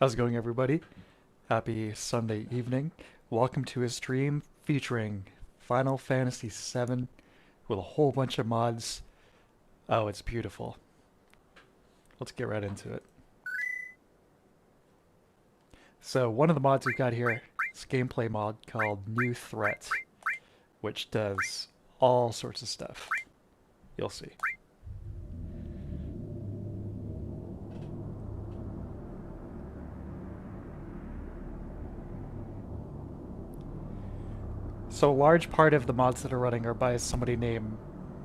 How's it going, everybody? Happy Sunday evening. Welcome to a stream featuring Final Fantasy VII with a whole bunch of mods. Oh, it's beautiful. Let's get right into it. So one of the mods we've got here is a gameplay mod called New Threat, which does all sorts of stuff. You'll see. So a large part of the mods that are running are by somebody named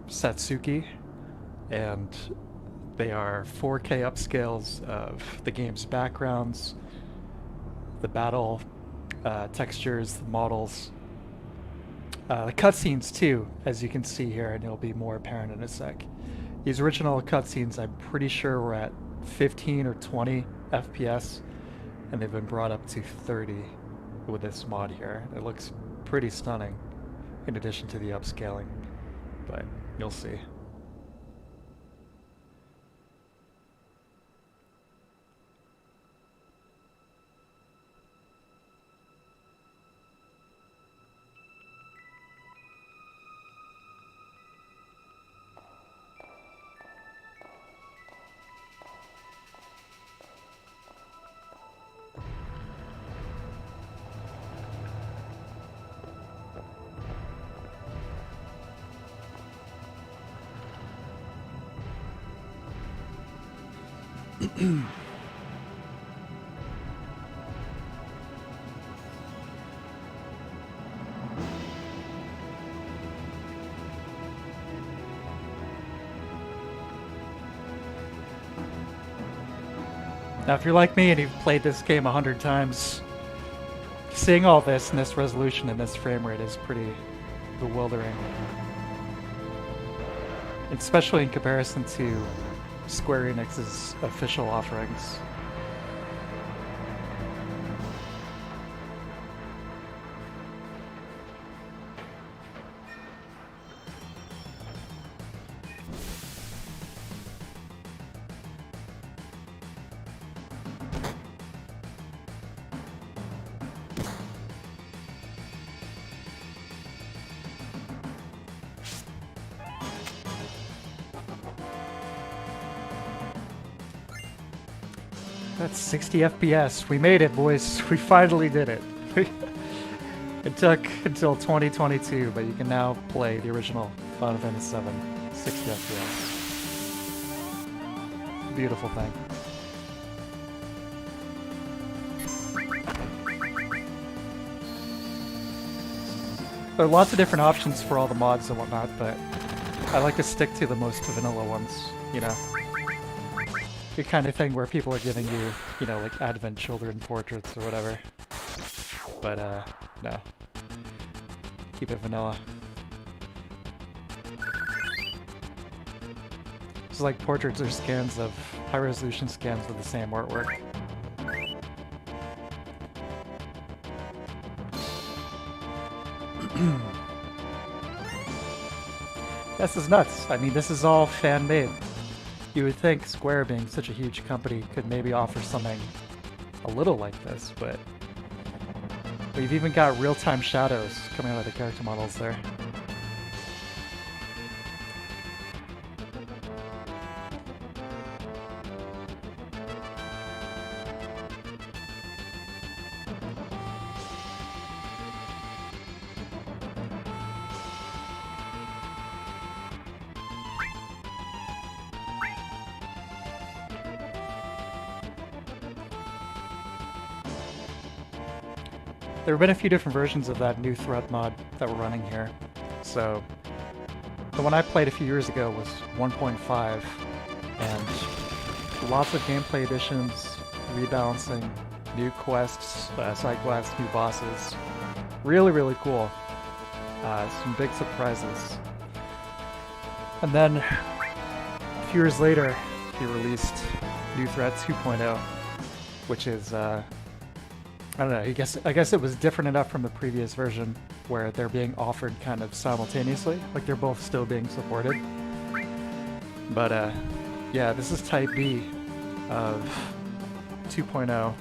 Satsuki, and they are 4K upscales of the game's backgrounds, the battle textures, the models, the cutscenes too, as you can see here, and it'll be more apparent in a sec. These original cutscenes, I'm pretty sure were at 15 or 20 FPS, and they've been brought up to 30 with this mod here. It looks pretty stunning, in addition to the upscaling, but you'll see. Now, if you're like me and you've played this game 100 times, seeing all this in this resolution and this frame rate is pretty bewildering. Especially in comparison to Square-Enix's official offerings. That's 60 FPS. We made it, boys. We finally did it. It took until 2022, but you can now play the original Final Fantasy VII 60 FPS. Beautiful thing. There are lots of different options for all the mods and whatnot, but I like to stick to the most vanilla ones, you know? The kind of thing where people are giving you, you know, like Advent Children portraits or whatever. But, no. Keep it vanilla. It's like portraits or scans of high-resolution scans with the same artwork. This is nuts. I mean, this is all fan-made. You would think Square, being such a huge company, could maybe offer something a little like this, but we've even got real-time shadows coming out of the character models there. There have been a few different versions of that new threat mod that we're running here. So, the one I played a few years ago was 1.5, and lots of gameplay additions, rebalancing, new quests, side quests, new bosses. Really, really cool. Some big surprises. And then, a few years later, he released New Threat 2.0, which is I don't know, I guess it was different enough from the previous version where they're being offered kind of simultaneously, like they're both still being supported. But yeah, this is Type B of 2.0,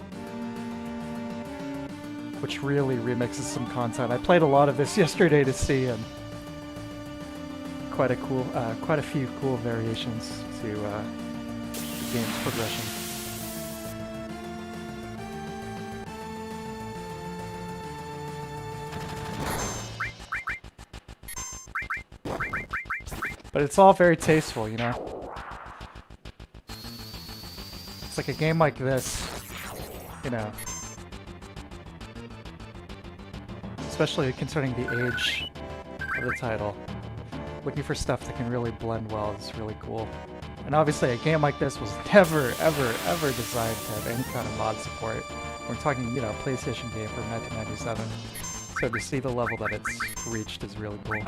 which really remixes some content. I played a lot of this yesterday to see, and quite a few cool variations to the game's progression. But it's all very tasteful, you know? It's like a game like this, you know, especially concerning the age of the title, looking for stuff that can really blend well is really cool. And obviously a game like this was never, ever designed to have any kind of mod support. We're talking, you know, a PlayStation game from 1997. So to see the level that it's reached is really cool.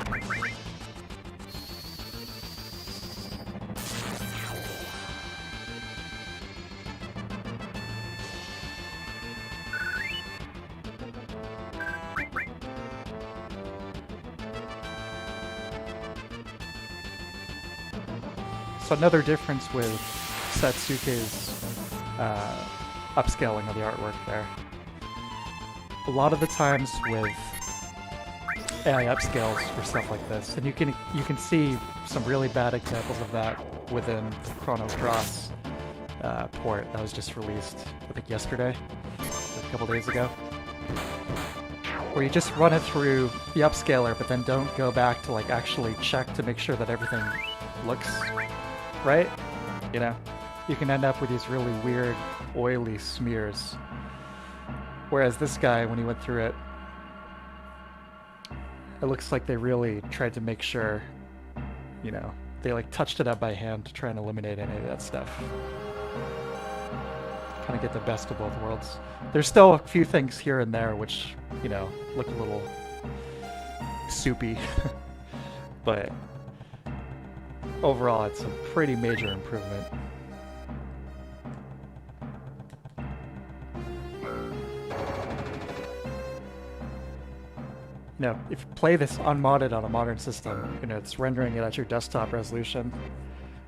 So another difference with Satsuke's upscaling of the artwork there. A lot of the times with AI upscales for stuff like this, and you can see some really bad examples of that within the Chrono Cross port that was just released, I think yesterday, a couple days ago, where you just run it through the upscaler, but then don't go back to like actually check to make sure that everything looks right. You know, you can end up with these really weird, oily smears. Whereas this guy, when he went through it, it looks like they really tried to make sure, you know, they like touched it up by hand to try and eliminate any of that stuff. Kind of get the best of both worlds. There's still a few things here and there which, you know, look a little soupy, but overall it's a pretty major improvement. You know, if you play this unmodded on a modern system, you know, it's rendering it at your desktop resolution.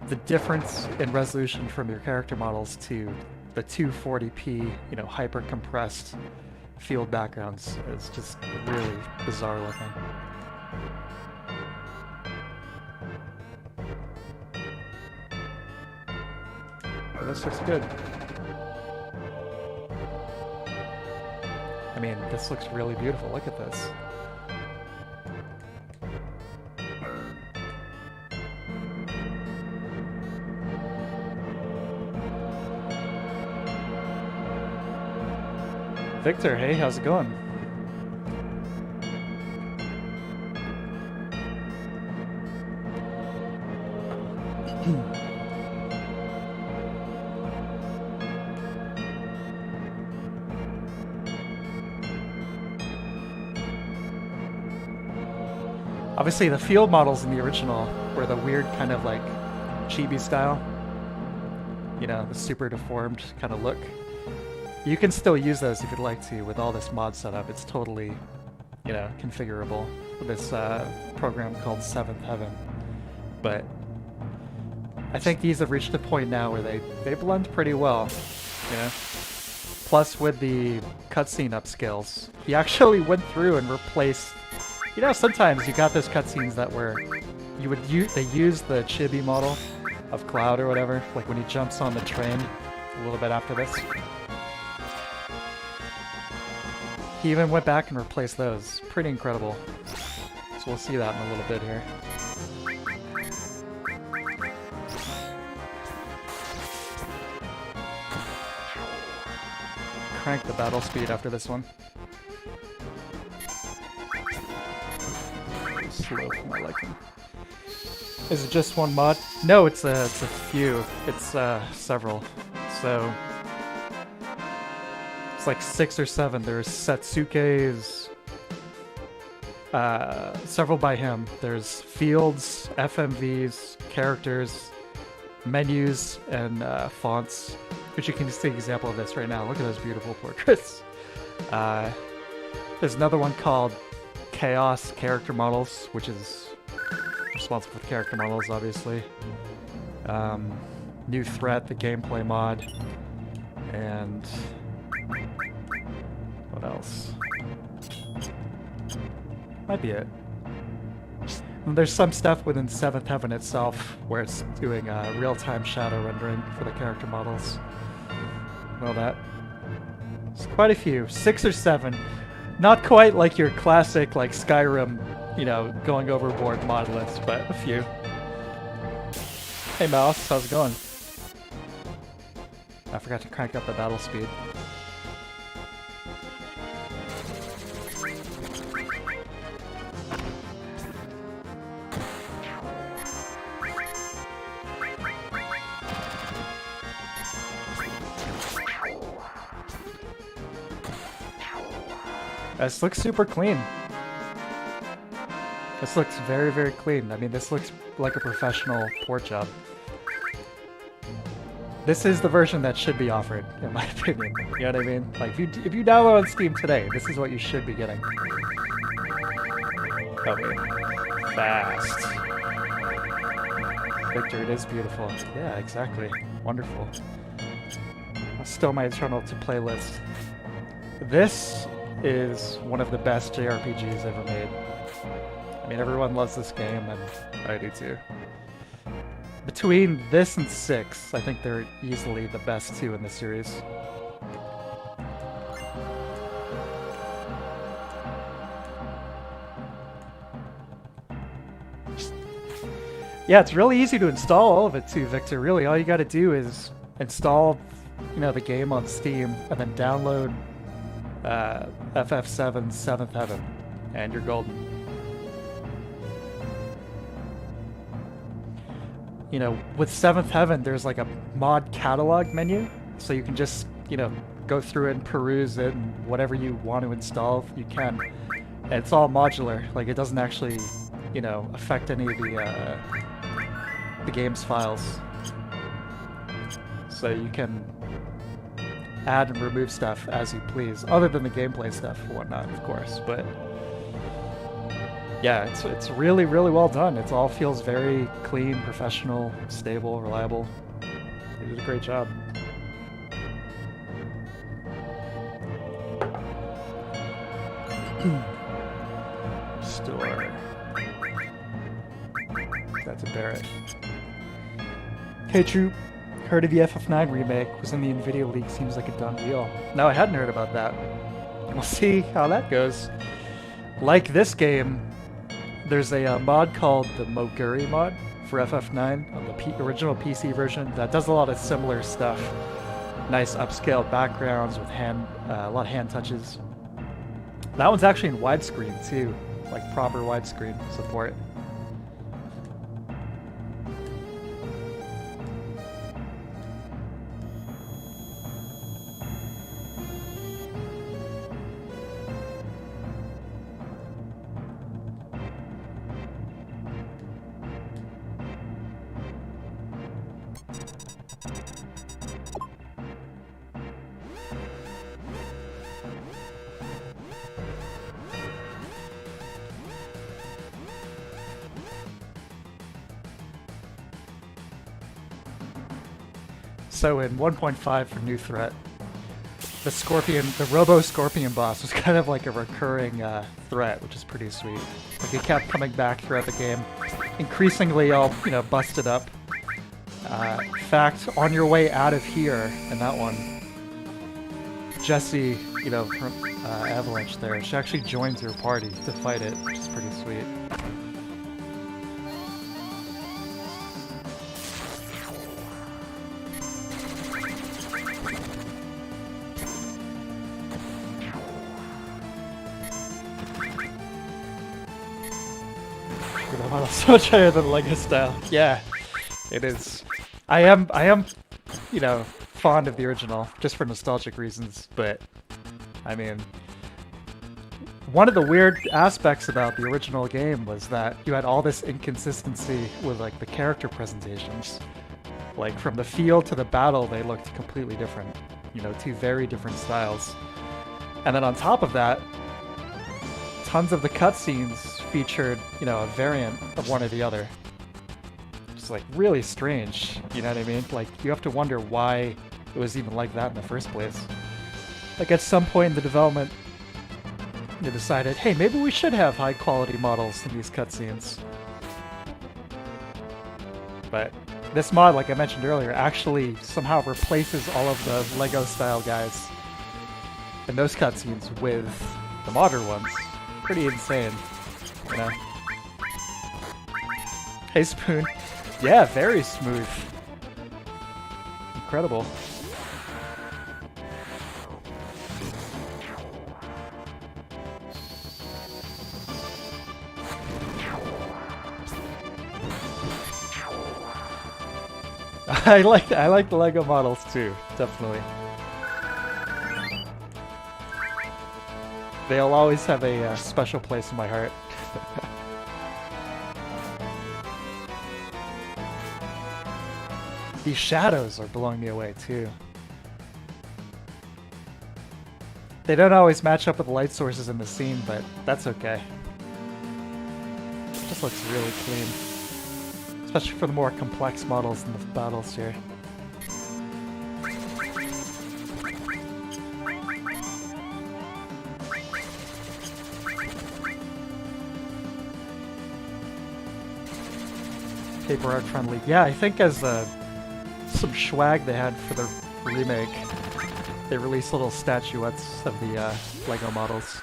The difference in resolution from your character models to the 240p, you know, hyper compressed field backgrounds is just really bizarre looking. But this looks good. I mean, this looks really beautiful. Look at this. Victor, hey, how's it going? Obviously, the field models in the original were the weird kind of like chibi style. You know, the super deformed kind of look. You can still use those if you'd like to with all this mod setup. It's totally, you know, configurable with this program called Seventh Heaven. But I think these have reached a point now where they blend pretty well, you know? Plus with the cutscene upscales, he actually went through and replaced, you know, sometimes you got those cutscenes that were, they use the chibi model of Cloud or whatever, like when he jumps on the train a little bit after this. He even went back and replaced those. Pretty incredible. So we'll see that in a little bit here. Crank the battle speed after this one. Slow for my liking. Is it just one mod? No, it's a few. It's several. So it's like 6 or 7. There's Satsuke's, several by him. There's fields, FMVs, characters, menus, and fonts, which you can see an example of this right now. Look at those beautiful portraits. There's another one called Chaos Character Models, which is responsible for character models, obviously. New Threat, the gameplay mod, and what else? Might be it. And there's some stuff within 7th Heaven itself where it's doing real-time shadow rendering for the character models. And all that. There's quite a few. 6 or 7. Not quite like your classic, like Skyrim, you know, going overboard mod list, but a few. Hey Mouse, how's it going? I forgot to crank up the battle speed. This looks super clean. This looks very, very clean. I mean, this looks like a professional port job. This is the version that should be offered, in my opinion. You know what I mean? Like, if you download on Steam today, this is what you should be getting. Okay. Fast. Victor, it is beautiful. Yeah, exactly. Wonderful. Still my eternal to playlist. This is one of the best JRPGs ever made. I mean, everyone loves this game, and I do too. Between this and 6, I think they're easily the best two in the series. Yeah, it's really easy to install all of it too, Victor. Really, all you gotta do is install, you know, the game on Steam, and then download FF7 7th Heaven, and you're golden. You know, with 7th Heaven, there's like a mod catalog menu, so you can just, you know, go through it and peruse it, and whatever you want to install, you can. And it's all modular, like it doesn't actually, you know, affect any of the game's files. So you can add and remove stuff as you please, other than the gameplay stuff and whatnot, of course, but yeah, it's really, really well done. It all feels very clean, professional, stable, reliable. They did a great job. Store. That's a Barrett. Hey Troop, heard of the FF9 remake, was in the Nvidia leak, seems like a done deal. No, I hadn't heard about that. We'll see how that goes. Like this game, there's a mod called the Moguri mod for FF9 on the original PC version that does a lot of similar stuff. Nice upscaled backgrounds with a lot of hand touches. That one's actually in widescreen too, like proper widescreen support. So in 1.5 for New Threat, the Robo-Scorpion boss was kind of like a recurring threat, which is pretty sweet. Like it kept coming back throughout the game, increasingly all, you know, busted up. In fact, on your way out of here, in that one, Jessie, you know, from Avalanche there, she actually joins your party to fight it, which is pretty sweet. So much higher than Lego style. Yeah, it is. I am, you know, fond of the original just for nostalgic reasons. But I mean, one of the weird aspects about the original game was that you had all this inconsistency with like the character presentations. Like from the field to the battle, they looked completely different. You know, two very different styles. And then on top of that, tons of the cutscenes featured, you know, a variant of one or the other. It's like really strange, you know what I mean? Like you have to wonder why it was even like that in the first place. Like at some point in the development, They decided, hey, maybe we should have high quality models in these cutscenes. But this mod, like I mentioned earlier, actually somehow replaces all of the Lego style guys in those cutscenes with the modern ones. Pretty insane, you know? Hey Spoon. Yeah, very smooth. Incredible. I like the Lego models too, definitely. They'll always have a special place in my heart. These shadows are blowing me away too. They don't always match up with the light sources in the scene, but that's okay. It just looks really clean. Especially for the more complex models in the battles here. Paper art friendly. Yeah, I think as some swag they had for the remake, they released little statuettes of the Lego models.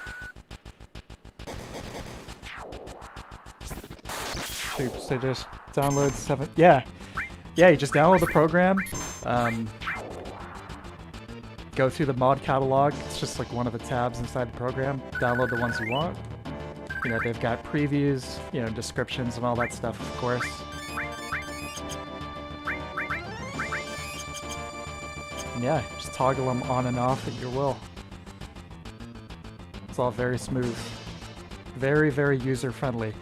Oops, they just download 7. Yeah, you just download the program, go through the mod catalog. It's just like one of the tabs inside the program. Download the ones you want. You know, they've got previews, you know, descriptions and all that stuff, of course. And yeah, just toggle them on and off at your will. It's all very smooth. Very, very user-friendly.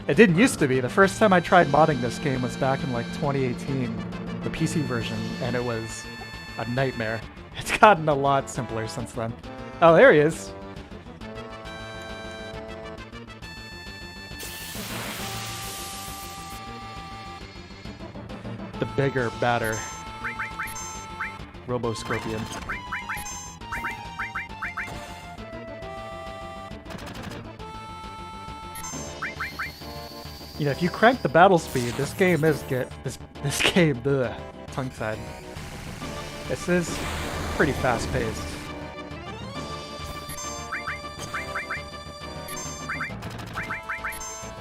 It didn't used to be. The first time I tried modding this game was back in like 2018, the PC version, and it was a nightmare. It's gotten a lot simpler since then. Oh, there he is. The bigger, badder Robo-Scorpion. You know, if you crank the battle speed, this game is this game, tongue-tied. This is pretty fast-paced.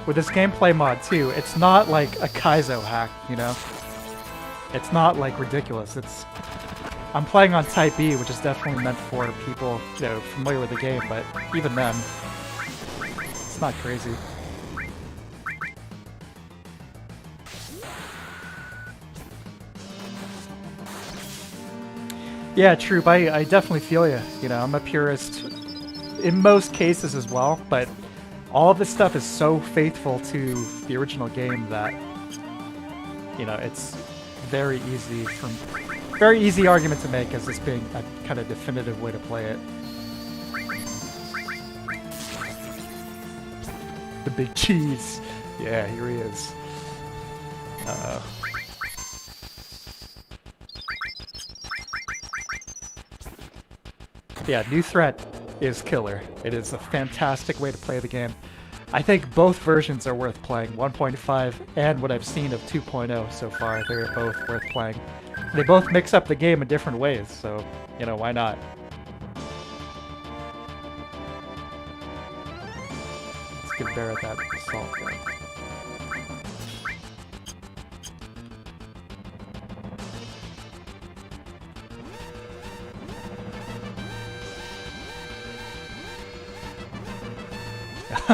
With this gameplay mod too, it's not like a Kaizo hack, you know? It's not like ridiculous. I'm playing on Type B, which is definitely meant for people, you know, familiar with the game, but even then, it's not crazy. Yeah, true. I definitely feel you. You know, I'm a purist in most cases as well, but all of this stuff is so faithful to the original game that, you know, it's very easy argument to make as this being a kind of definitive way to play it. The big cheese. Yeah, here he is. Yeah, New Threat is killer. It is a fantastic way to play the game. I think both versions are worth playing, 1.5 and what I've seen of 2.0 so far. They're both worth playing. They both mix up the game in different ways, so, you know, why not? Let's give Barrett that assault gun.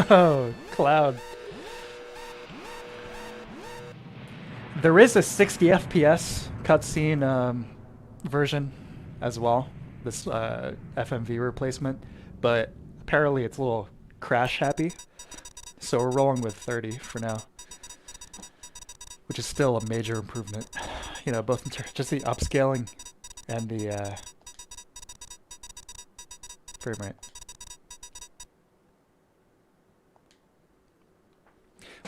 Oh, Cloud. There is a 60 FPS cutscene version as well, this FMV replacement, but apparently it's a little crash happy, so we're rolling with 30 for now, which is still a major improvement. You know, both in terms just the upscaling and the frame rate.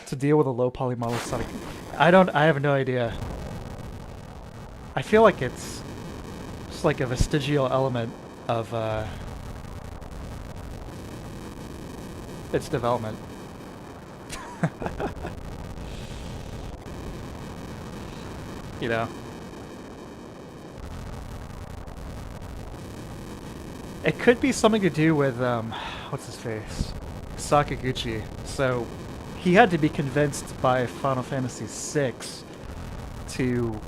To deal with a low poly model Sonic. I have no idea. I feel like it's just like a vestigial element of its development. You know? It could be something to do with, what's his face? Sakaguchi. So, he had to be convinced by Final Fantasy VI to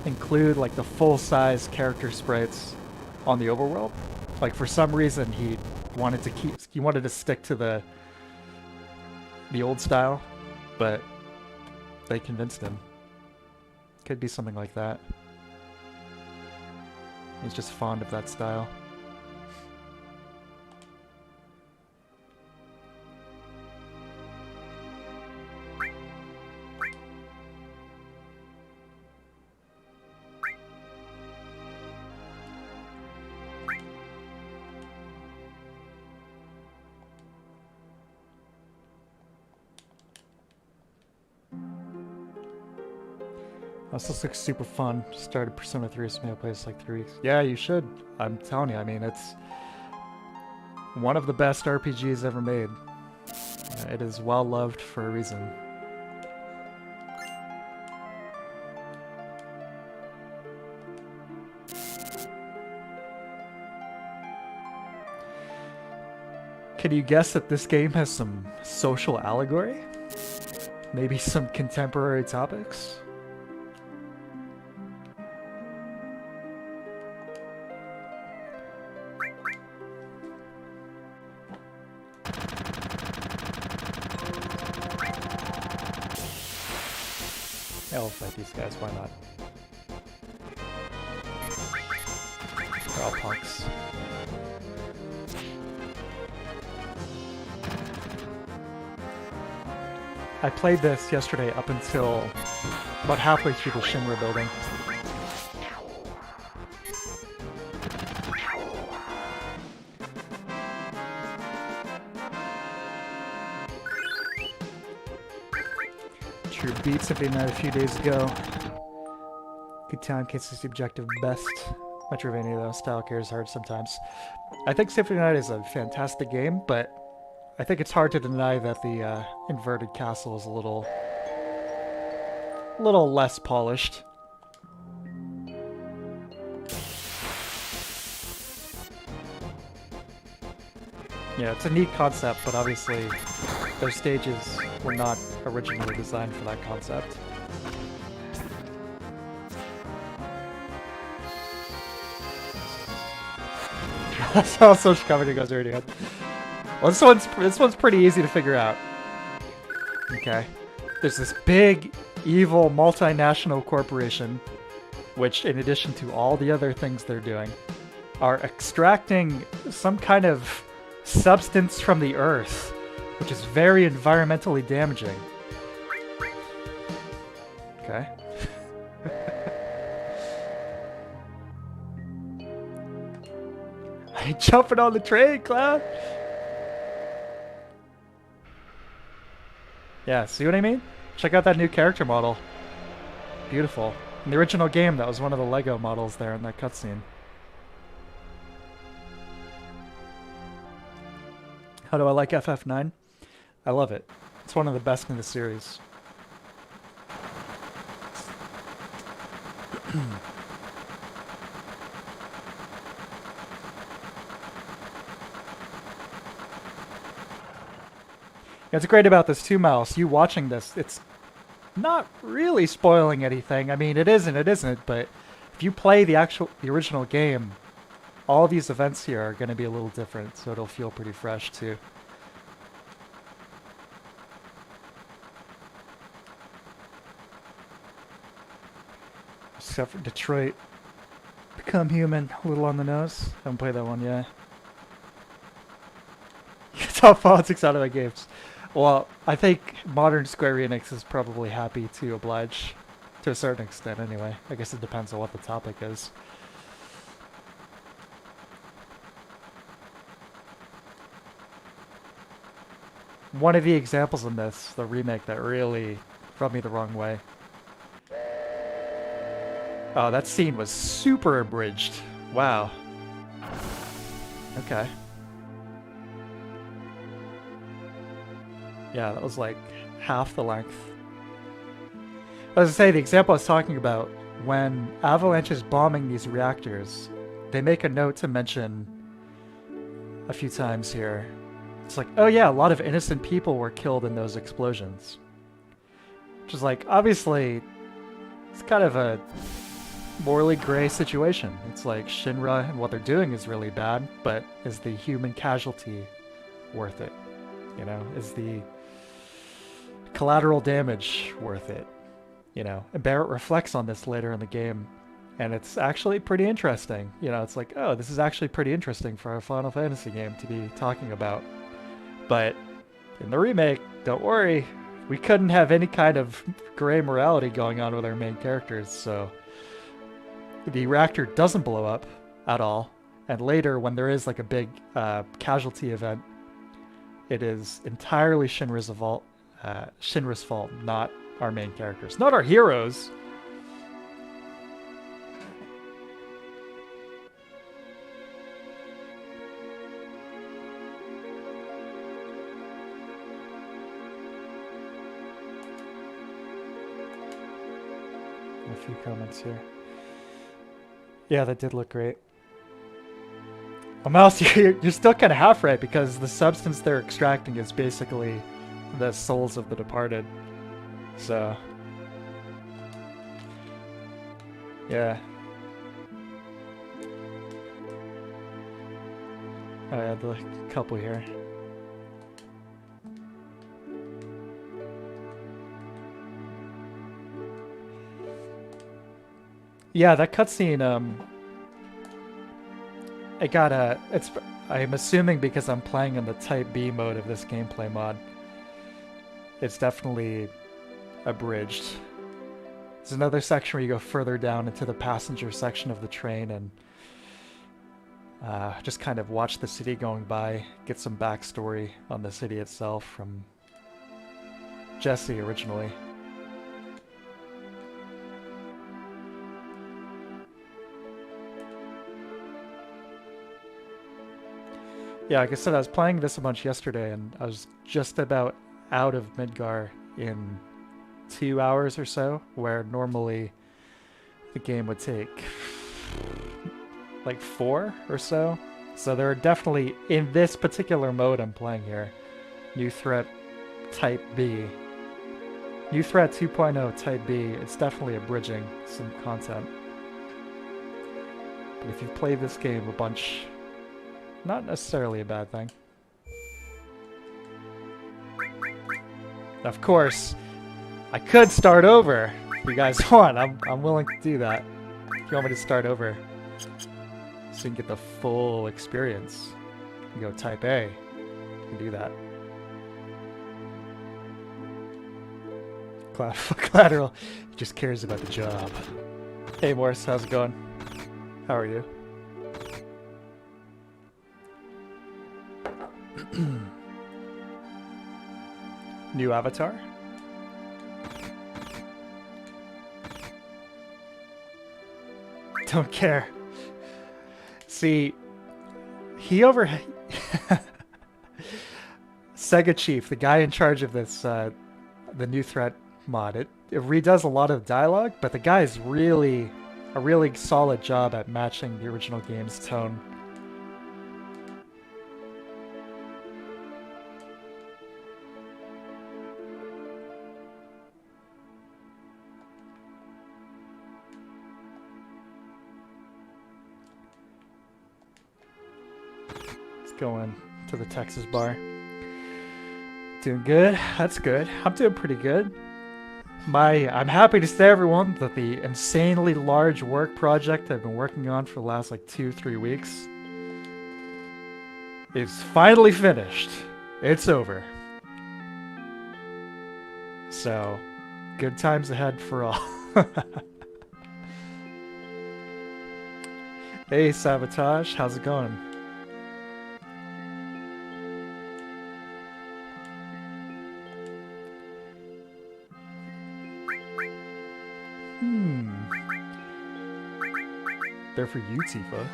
include, like, the full-size character sprites on the overworld. Like, for some reason, he wanted to stick to the old style, but they convinced him. Could be something like that. He's just fond of that style. This looks super fun. Started Persona 3 so maybe I'll play this like 3 weeks. Yeah, you should. I'm telling you, I mean, it's one of the best RPGs ever made. It is well loved for a reason. Can you guess that this game has some social allegory? Maybe some contemporary topics? I'll fight these guys, why not? They're all punks. I played this yesterday up until about halfway through the Shinra building. True beats have been out a few days ago. Good time, cases the objective best. Metroidvania though, style cares hard sometimes. I think Symphony Night is a fantastic game, but I think it's hard to deny that the inverted castle is a little less polished. Yeah, it's a neat concept, but obviously those stages were not originally designed for that concept. That's how social comedy goes already. Well, this one's pretty easy to figure out. Okay. There's this big, evil, multinational corporation, which, in addition to all the other things they're doing, are extracting some kind of substance from the earth, which is very environmentally damaging. Okay. I ain't jumping on the train, Cloud! Yeah, see what I mean? Check out that new character model. Beautiful. In the original game, that was one of the Lego models there in that cutscene. How do I like FF9? I love it. It's one of the best in the series. What's great about this too, Mouse, you watching this, it's not really spoiling anything. I mean, it is and it isn't, but if you play the original game, all these events here are going to be a little different, so it'll feel pretty fresh too. Except for Detroit. Become Human, a little on the nose. Haven't played that one yet. Top politics out of my games. Well, I think modern Square-Enix is probably happy to oblige, to a certain extent anyway. I guess it depends on what the topic is. One of the examples in this, the remake that really rubbed me the wrong way. Oh, that scene was super abridged. Wow. Okay. Yeah, that was like half the length. I was gonna say, the example I was talking about, when Avalanche is bombing these reactors, they make a note to mention a few times here. It's like, oh yeah, a lot of innocent people were killed in those explosions. Which is like, obviously, it's kind of a morally gray situation. It's like Shinra and what they're doing is really bad, but is the human casualty worth it? You know, is the collateral damage worth it? You know, and Barrett reflects on this later in the game, and it's actually pretty interesting. You know, it's like, oh, this is actually pretty interesting for a Final Fantasy game to be talking about. But in the remake, don't worry, we couldn't have any kind of gray morality going on with our main characters, so the reactor doesn't blow up at all. And later, when there is like a big casualty event, it is entirely Shinra's fault, not our main characters, not our heroes. A few comments here. Yeah, that did look great. Well, Mouse, you're still kind of half right, because the substance they're extracting is basically the souls of the departed. So, yeah. Oh yeah, the couple here. Yeah, that cutscene, I'm assuming because I'm playing in the Type B mode of this gameplay mod, it's definitely abridged. There's another section where you go further down into the passenger section of the train and just kind of watch the city going by, get some backstory on the city itself from Jesse originally. Yeah, like I said, I was playing this a bunch yesterday, and I was just about out of Midgar in 2 hours or so, where normally the game would take like 4 or so. So there are definitely, in this particular mode I'm playing here, New Threat Type B. New Threat 2.0 Type B, it's definitely abridging some content. But if you've played this game a bunch, not necessarily a bad thing. Of course, I could start over if you guys want. I'm willing to do that. If you want me to start over, so you can get the full experience. You go Type A. You can do that. Collateral just cares about the job. Hey Morris, how's it going? How are you? New avatar? Don't care. See, Sega Chief, the guy in charge of this, the New Threat mod, it redoes a lot of dialogue, but the guy is really a really solid job at matching the original game's tone. Going to the Texas bar. Doing good. That's good. I'm doing pretty good. I'm happy to say, everyone, that the insanely large work project I've been working on for the last like 2-3 weeks is finally finished. It's over. So, good times ahead for all. Hey, Sabotage, how's it going? There for you, Tifa.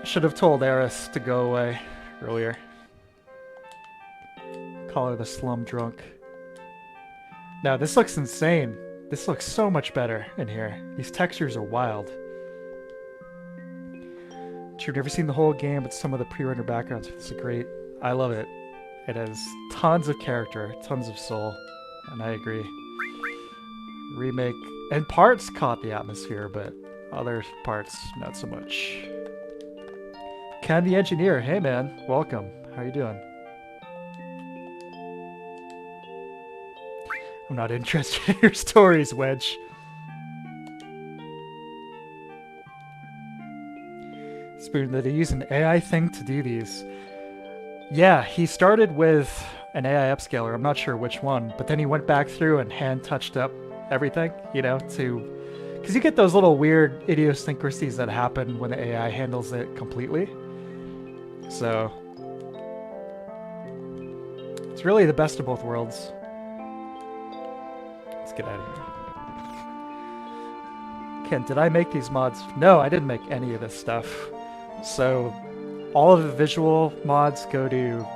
I should have told Eris to go away earlier. Call her the slum drunk. Now, this looks insane. This looks so much better in here. These textures are wild. You've never seen the whole game, but some of the pre-rendered backgrounds for this are great. I love it. It has tons of character, tons of soul, and I agree. Remake, and parts caught the atmosphere, but other parts, not so much. Ken the Engineer, hey man, welcome. How you doing? I'm not interested in your stories, Wedge. Spoon, that they use an AI thing to do these. Yeah, he started with an AI upscaler, I'm not sure which one, but then he went back through and hand touched up everything, you know, to... Because you get those little weird idiosyncrasies that happen when the AI handles it completely. So... it's really the best of both worlds. Let's get out of here. Ken, did I make these mods? No, I didn't make any of this stuff. So, all of the visual mods go to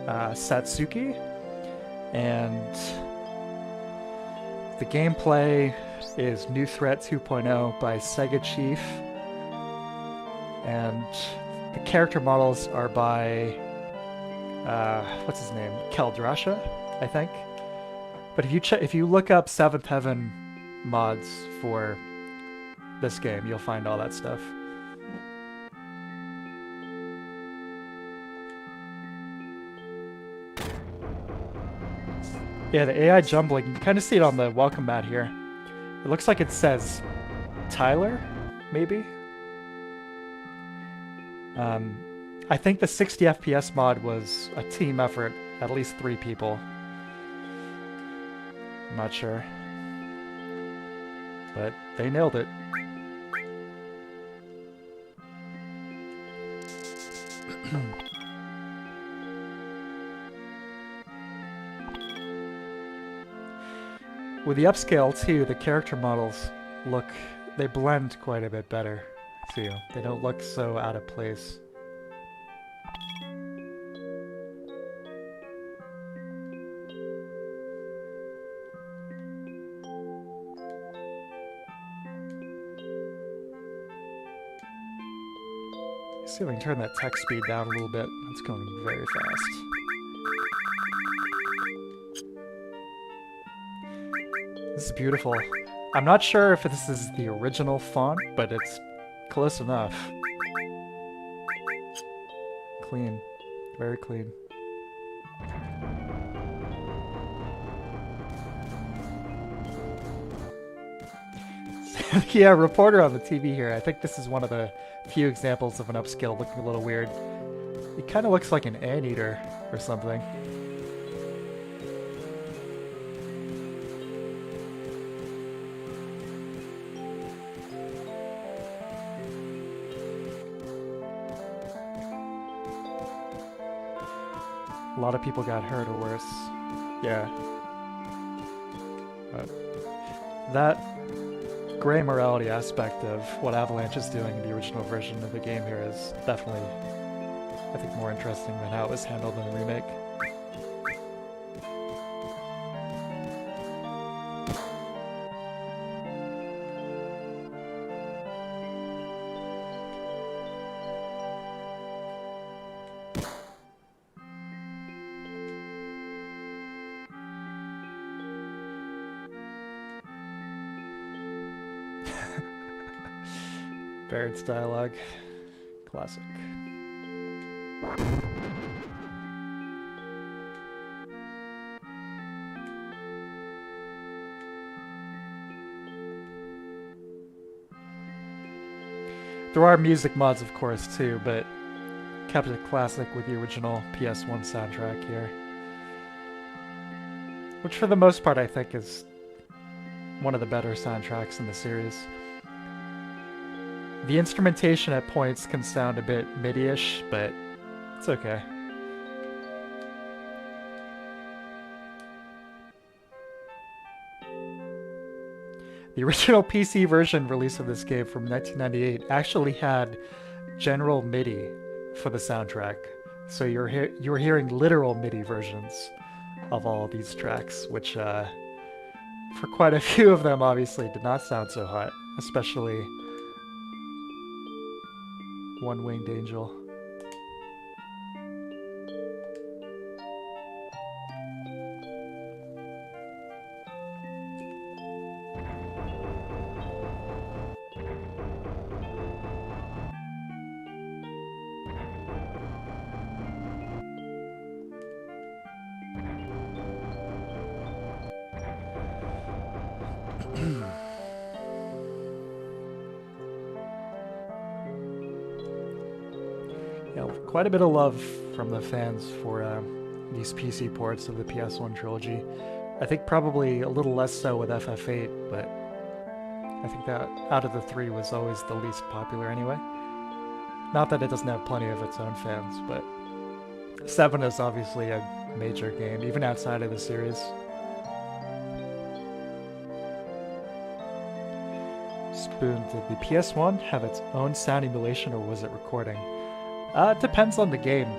Satsuki, and the gameplay is New Threat 2.0 by Sega Chief, and the character models are by what's his name? Keldrasha, I think. But if you look up Seventh Heaven mods for this game, you'll find all that stuff. Yeah, the AI jumbling, you can kind of see it on the welcome mat here. It looks like it says Tyler, maybe? I think the 60 FPS mod was a team effort, at least 3 people. I'm not sure. But they nailed it. With the upscale too, the character models they blend quite a bit better. See, they don't look so out of place. See if I can turn that text speed down a little bit. It's going very fast. This is beautiful. I'm not sure if this is the original font, but it's close enough. Clean. Very clean. Yeah, reporter on the TV here. I think this is one of the few examples of an upscale looking a little weird. It kind of looks like an anteater or something. A lot of people got hurt or worse. Yeah. That gray morality aspect of what Avalanche is doing in the original version of the game here is definitely, I think, more interesting than how it was handled in the remake. Barrett's dialogue. Classic. There are music mods, of course, too, but kept it classic with the original PS1 soundtrack here. Which, for the most part, I think is one of the better soundtracks in the series. The instrumentation at points can sound a bit MIDI-ish, but it's okay. The original PC version release of this game from 1998 actually had general MIDI for the soundtrack, so you're hearing literal MIDI versions of all of these tracks, which for quite a few of them obviously did not sound so hot, especially One Winged Angel. Yeah, quite a bit of love from the fans for these PC ports of the PS1 trilogy. I think probably a little less so with FF8, but I think that out of the three was always the least popular anyway. Not that it doesn't have plenty of its own fans, but 7 is obviously a major game, even outside of the series. Spoon, did the PS1 have its own sound emulation or was it recording? It depends on the game.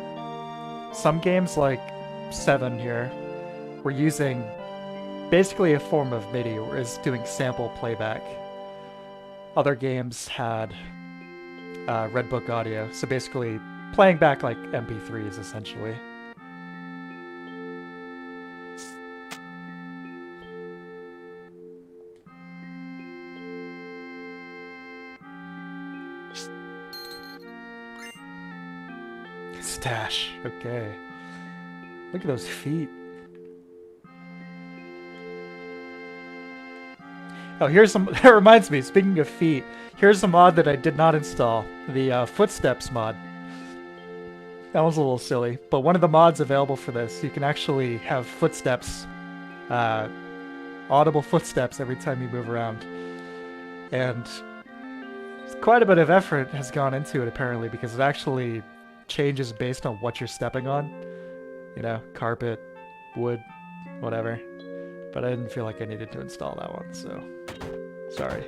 Some games like 7 here were using basically a form of MIDI or is doing sample playback. Other games had Red Book audio, so basically playing back like MP3s essentially. Stash, okay. Look at those feet. Oh, here's some. That reminds me. Speaking of feet, here's a mod that I did not install. The Footsteps mod. That one's a little silly, but one of the mods available for this, you can actually have footsteps, audible footsteps every time you move around, and quite a bit of effort has gone into it apparently because it actually changes based on what you're stepping on. You know, carpet, wood, whatever. But I didn't feel like I needed to install that one, so sorry.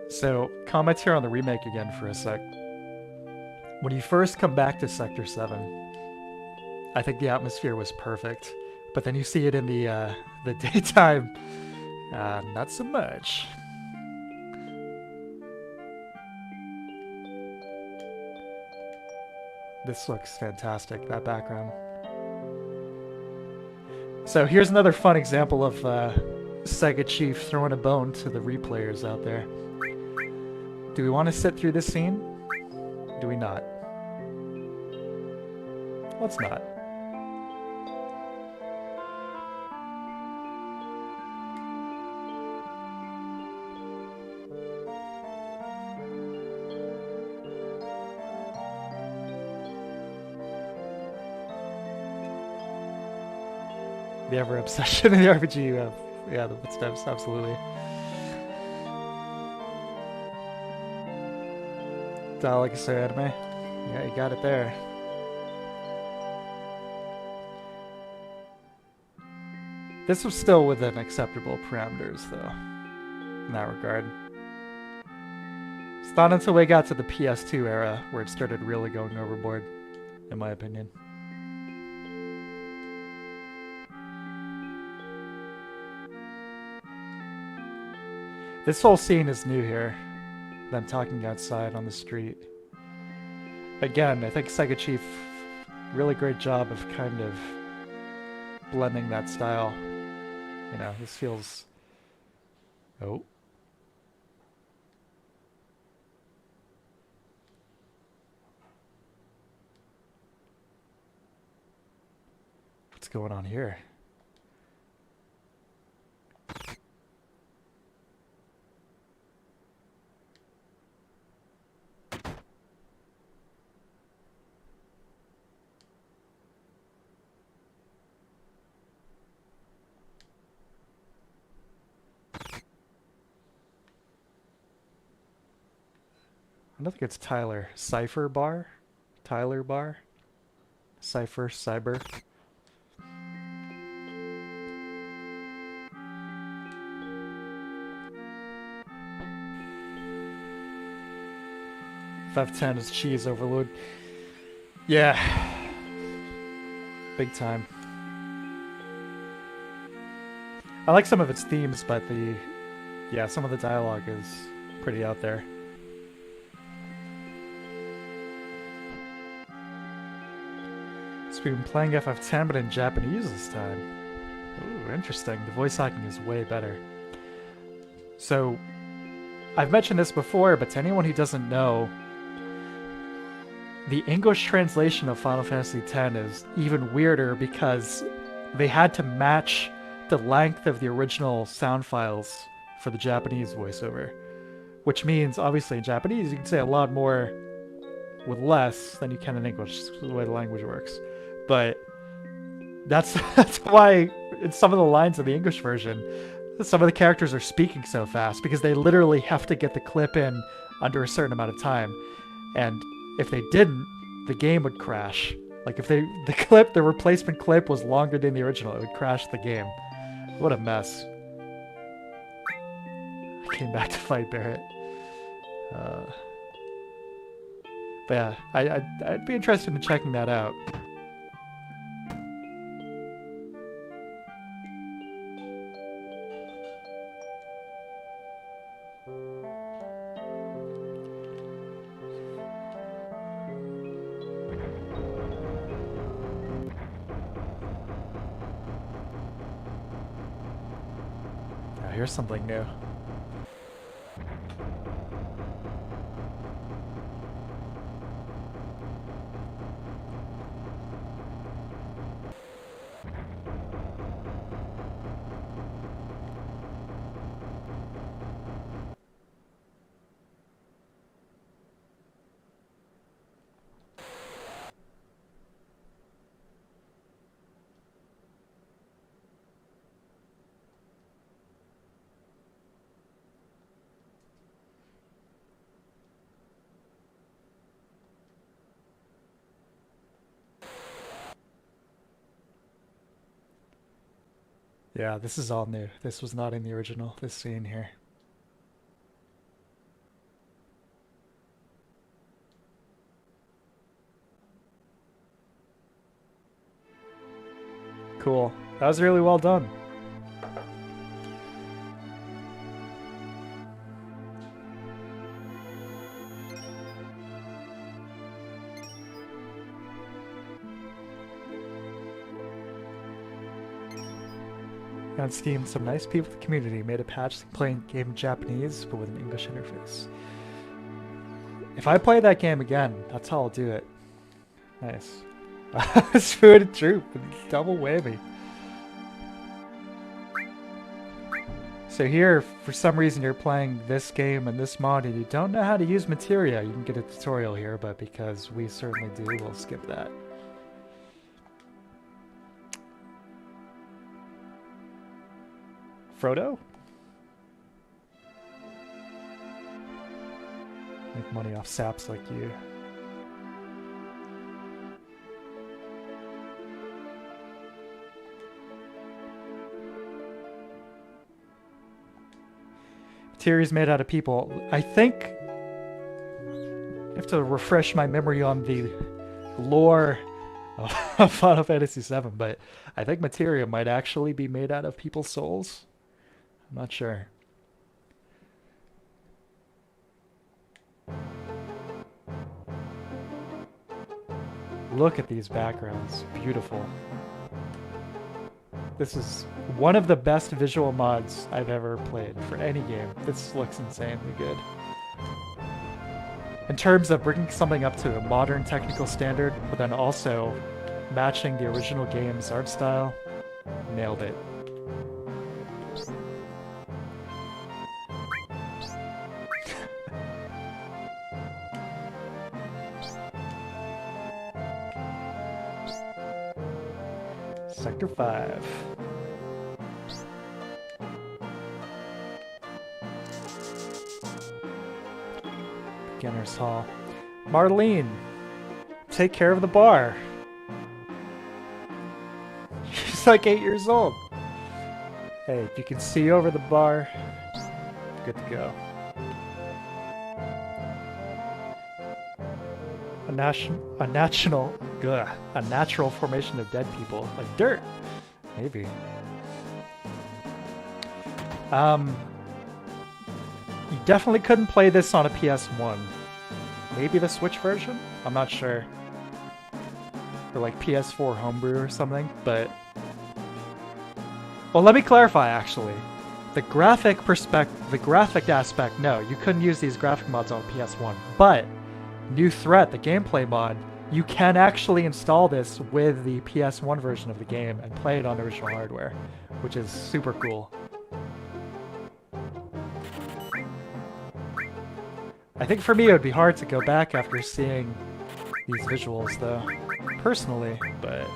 So, comment here on the remake again for a sec. When you first come back to Sector 7, I think the atmosphere was perfect. But then you see it in the daytime, not so much. This looks fantastic, that background. So here's another fun example of Sega Chief throwing a bone to the replayers out there. Do we want to sit through this scene? Do we not? Let's not. The ever obsession in the RPG you have. Yeah, the footsteps, absolutely. Dialogue is so anime. Yeah, you got it there. This was still within acceptable parameters, though, in that regard. It's not until we got to the PS2 era where it started really going overboard, in my opinion. This whole scene is new here. Them talking outside on the street. Again, I think Sega Chief, really great job of kind of blending that style. You know, this feels... Oh. What's going on here? I don't think it's Tyler. Cypher Bar? Tyler Bar? Cypher, Cyber. FF10 is cheese overload. Yeah. Big time. I like some of its themes, but some of the dialogue is pretty out there. So we've been playing FF10, but in Japanese this time. Ooh, interesting. The voice acting is way better. So, I've mentioned this before, but to anyone who doesn't know, the English translation of Final Fantasy X is even weirder because they had to match the length of the original sound files for the Japanese voiceover. Which means, obviously, in Japanese, you can say a lot more with less than you can in English, the way the language works. But that's why in some of the lines of the English version, some of the characters are speaking so fast because they literally have to get the clip in under a certain amount of time. And if they didn't, the game would crash. Like if the replacement clip was longer than the original, it would crash the game. What a mess. I came back to fight Barrett. But yeah, I'd be interested in checking that out. Now here's something new. Yeah, this is all new. This was not in the original, this scene here. Cool. That was really well done. On Steam, some nice people in the community made a patch to play the game in Japanese, but with an English interface. If I play that game again, that's how I'll do it. Nice. Food and troop, double whammy. So here, for some reason, you're playing this game and this mod and you don't know how to use materia. You can get a tutorial here, but because we certainly do, we'll skip that. Frodo? Make money off saps like you. Materials made out of people. I think I have to refresh my memory on the lore of Final Fantasy VII, but I think materia might actually be made out of people's souls. I'm not sure. Look at these backgrounds. Beautiful. This is one of the best visual mods I've ever played for any game. This looks insanely good. In terms of bringing something up to a modern technical standard, but then also matching the original game's art style, nailed it. Sector 5. Beginner's Hall. Marlene, take care of the bar. She's like 8 years old. Hey, if you can see over the bar, good to go. a natural formation of dead people, like dirt. Maybe. You definitely couldn't play this on a PS1. Maybe the Switch version? I'm not sure. Or like PS4 homebrew or something, but... Well, let me clarify, actually. The graphic aspect, no, you couldn't use these graphic mods on PS1. But, New Threat, the gameplay mod, you can actually install this with the PS1 version of the game and play it on original hardware, which is super cool. I think for me it would be hard to go back after seeing these visuals, though, personally, but...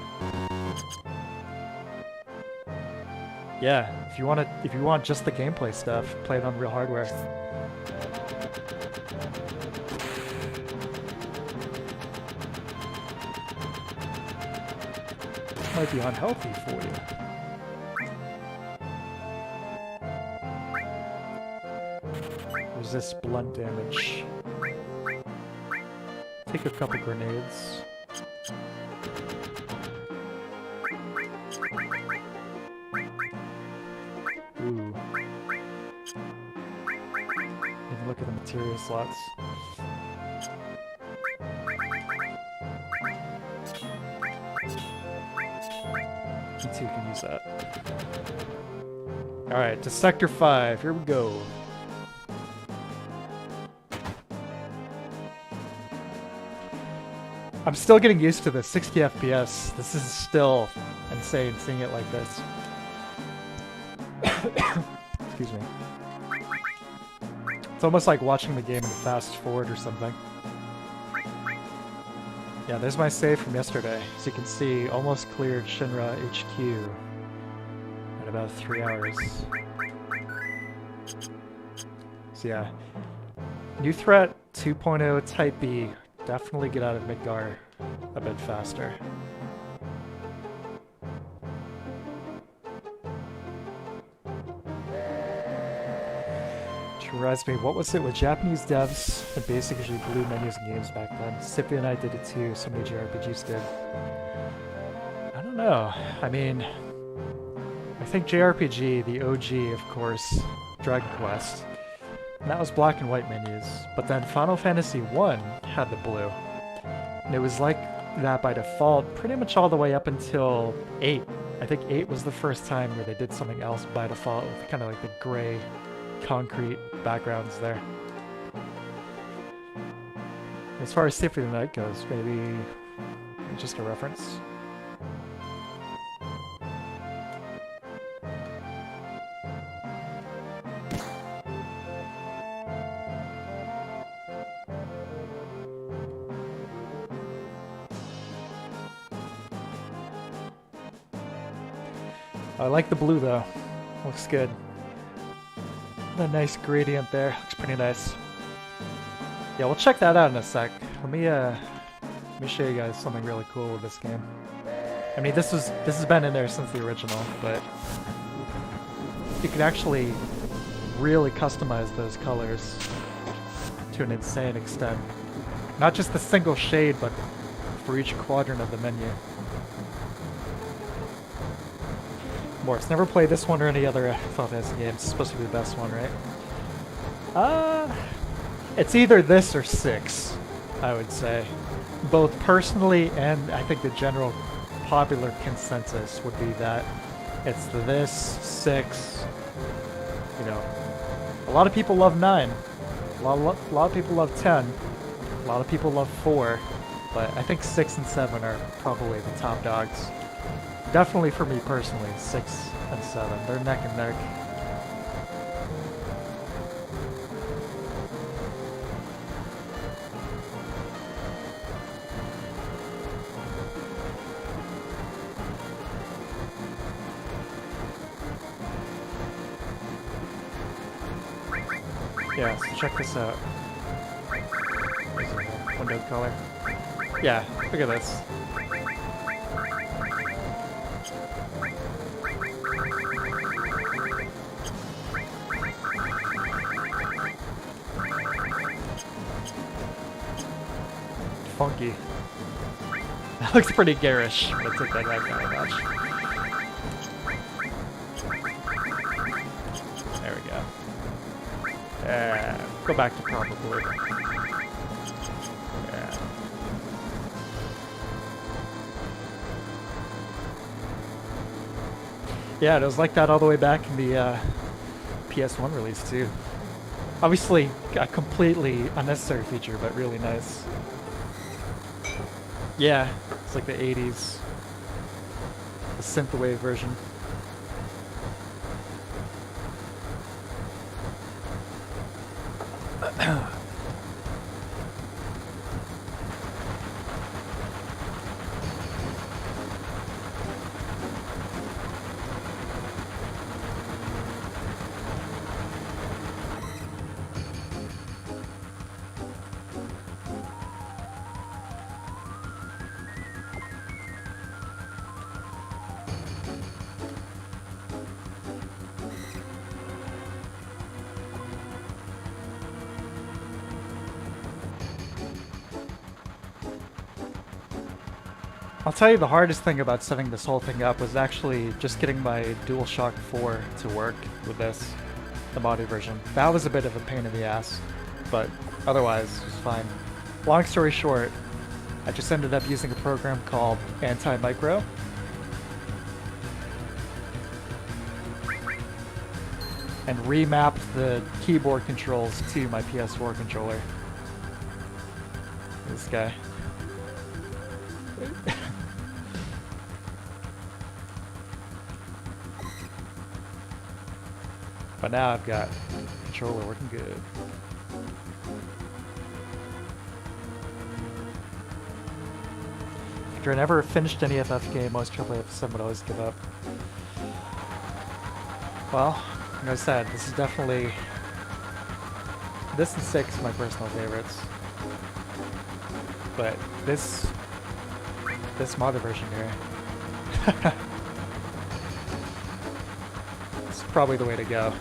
Yeah, if you want just the gameplay stuff, play it on real hardware. Might be unhealthy for you. Resist blunt damage. Take a couple grenades. Ooh. Even look at the material slots. You too can use that. Alright, to Sector 5. Here we go. I'm still getting used to the 60 FPS. This is still insane seeing it like this. Excuse me. It's almost like watching the game in fast forward or something. Yeah, there's my save from yesterday. As you can see, almost cleared Shinra HQ in about 3 hours. So yeah, New Threat 2.0 Type B. Definitely get out of Midgar a bit faster. Which reminds me, what was it with Japanese devs and basically blue menus in games back then? Sippy and I did it too, so many JRPGs did. I don't know. I mean, I think JRPG, the OG, of course, Dragon Quest. And that was black and white menus, but then Final Fantasy I had the blue. And it was like that by default pretty much all the way up until 8. I think 8 was the first time where they did something else by default with kind of like the gray concrete backgrounds there. As far as Symphony of the Night goes, maybe just a reference. I like the blue though. Looks good. The nice gradient there. Looks pretty nice. Yeah, we'll check that out in a sec. Let me show you guys something really cool with this game. I mean, this has been in there since the original, but you can actually really customize those colors to an insane extent. Not just the single shade, but for each quadrant of the menu. Morse, never played this one or any other Final Fantasy game. It's supposed to be the best one, right? It's either this or 6, I would say. Both personally and I think the general popular consensus would be that it's this, 6, you know. A lot of people love 9. A lot of people love 10. A lot of people love 4. But I think 6 and 7 are probably the top dogs. Definitely for me personally, 6 and 7. They're neck and neck. Yeah, so check this out. There's a window color. Yeah, look at this. funky. That looks pretty garish. Let's take that back down a notch. There we go. Go back to probably. Yeah. Yeah, it was like that all the way back in the PS1 release too. Obviously, a completely unnecessary feature, but really nice. Yeah, it's like the 80s. The synthwave version. I'll tell you the hardest thing about setting this whole thing up was actually just getting my DualShock 4 to work with this, the modded version. That was a bit of a pain in the ass, but otherwise it was fine. Long story short, I just ended up using a program called Anti-Micro. And remapped the keyboard controls to my PS4 controller. This guy. But now I've got the controller working good. After I never finished any FF game, most FF7 would always give up. Well, like I said, this is definitely... This and 6 are my personal favorites. But this modded version here... It's probably the way to go.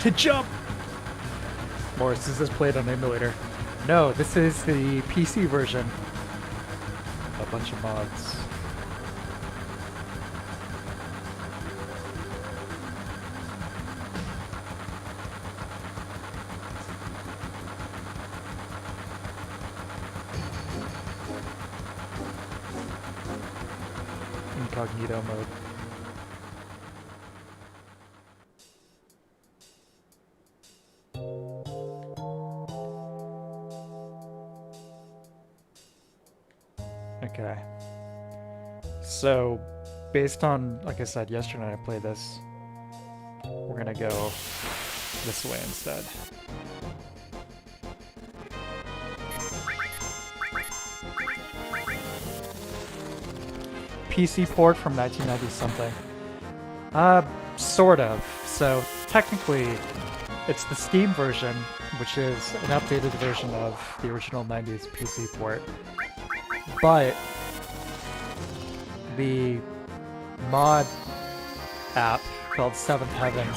To jump! Morris, is this played on emulator? No, this is the PC version. A bunch of mods. Incognito mode. Okay. So, based on, like I said, yesterday I played this, we're gonna go this way instead. PC port from 1990 something. Sort of. So, technically, it's the Steam version, which is an updated version of the original 90s PC port. But the mod app called Seventh Heaven,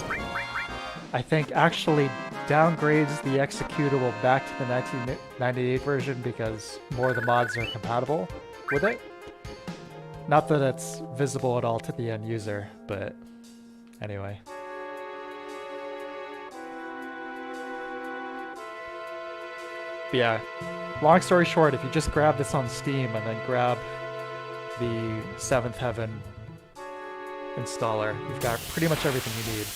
I think, actually downgrades the executable back to the 1998 version because more of the mods are compatible with it. Not that it's visible at all to the end user, but anyway. But yeah, long story short, if you just grab this on Steam and then grab the Seventh Heaven installer, you've got pretty much everything you need.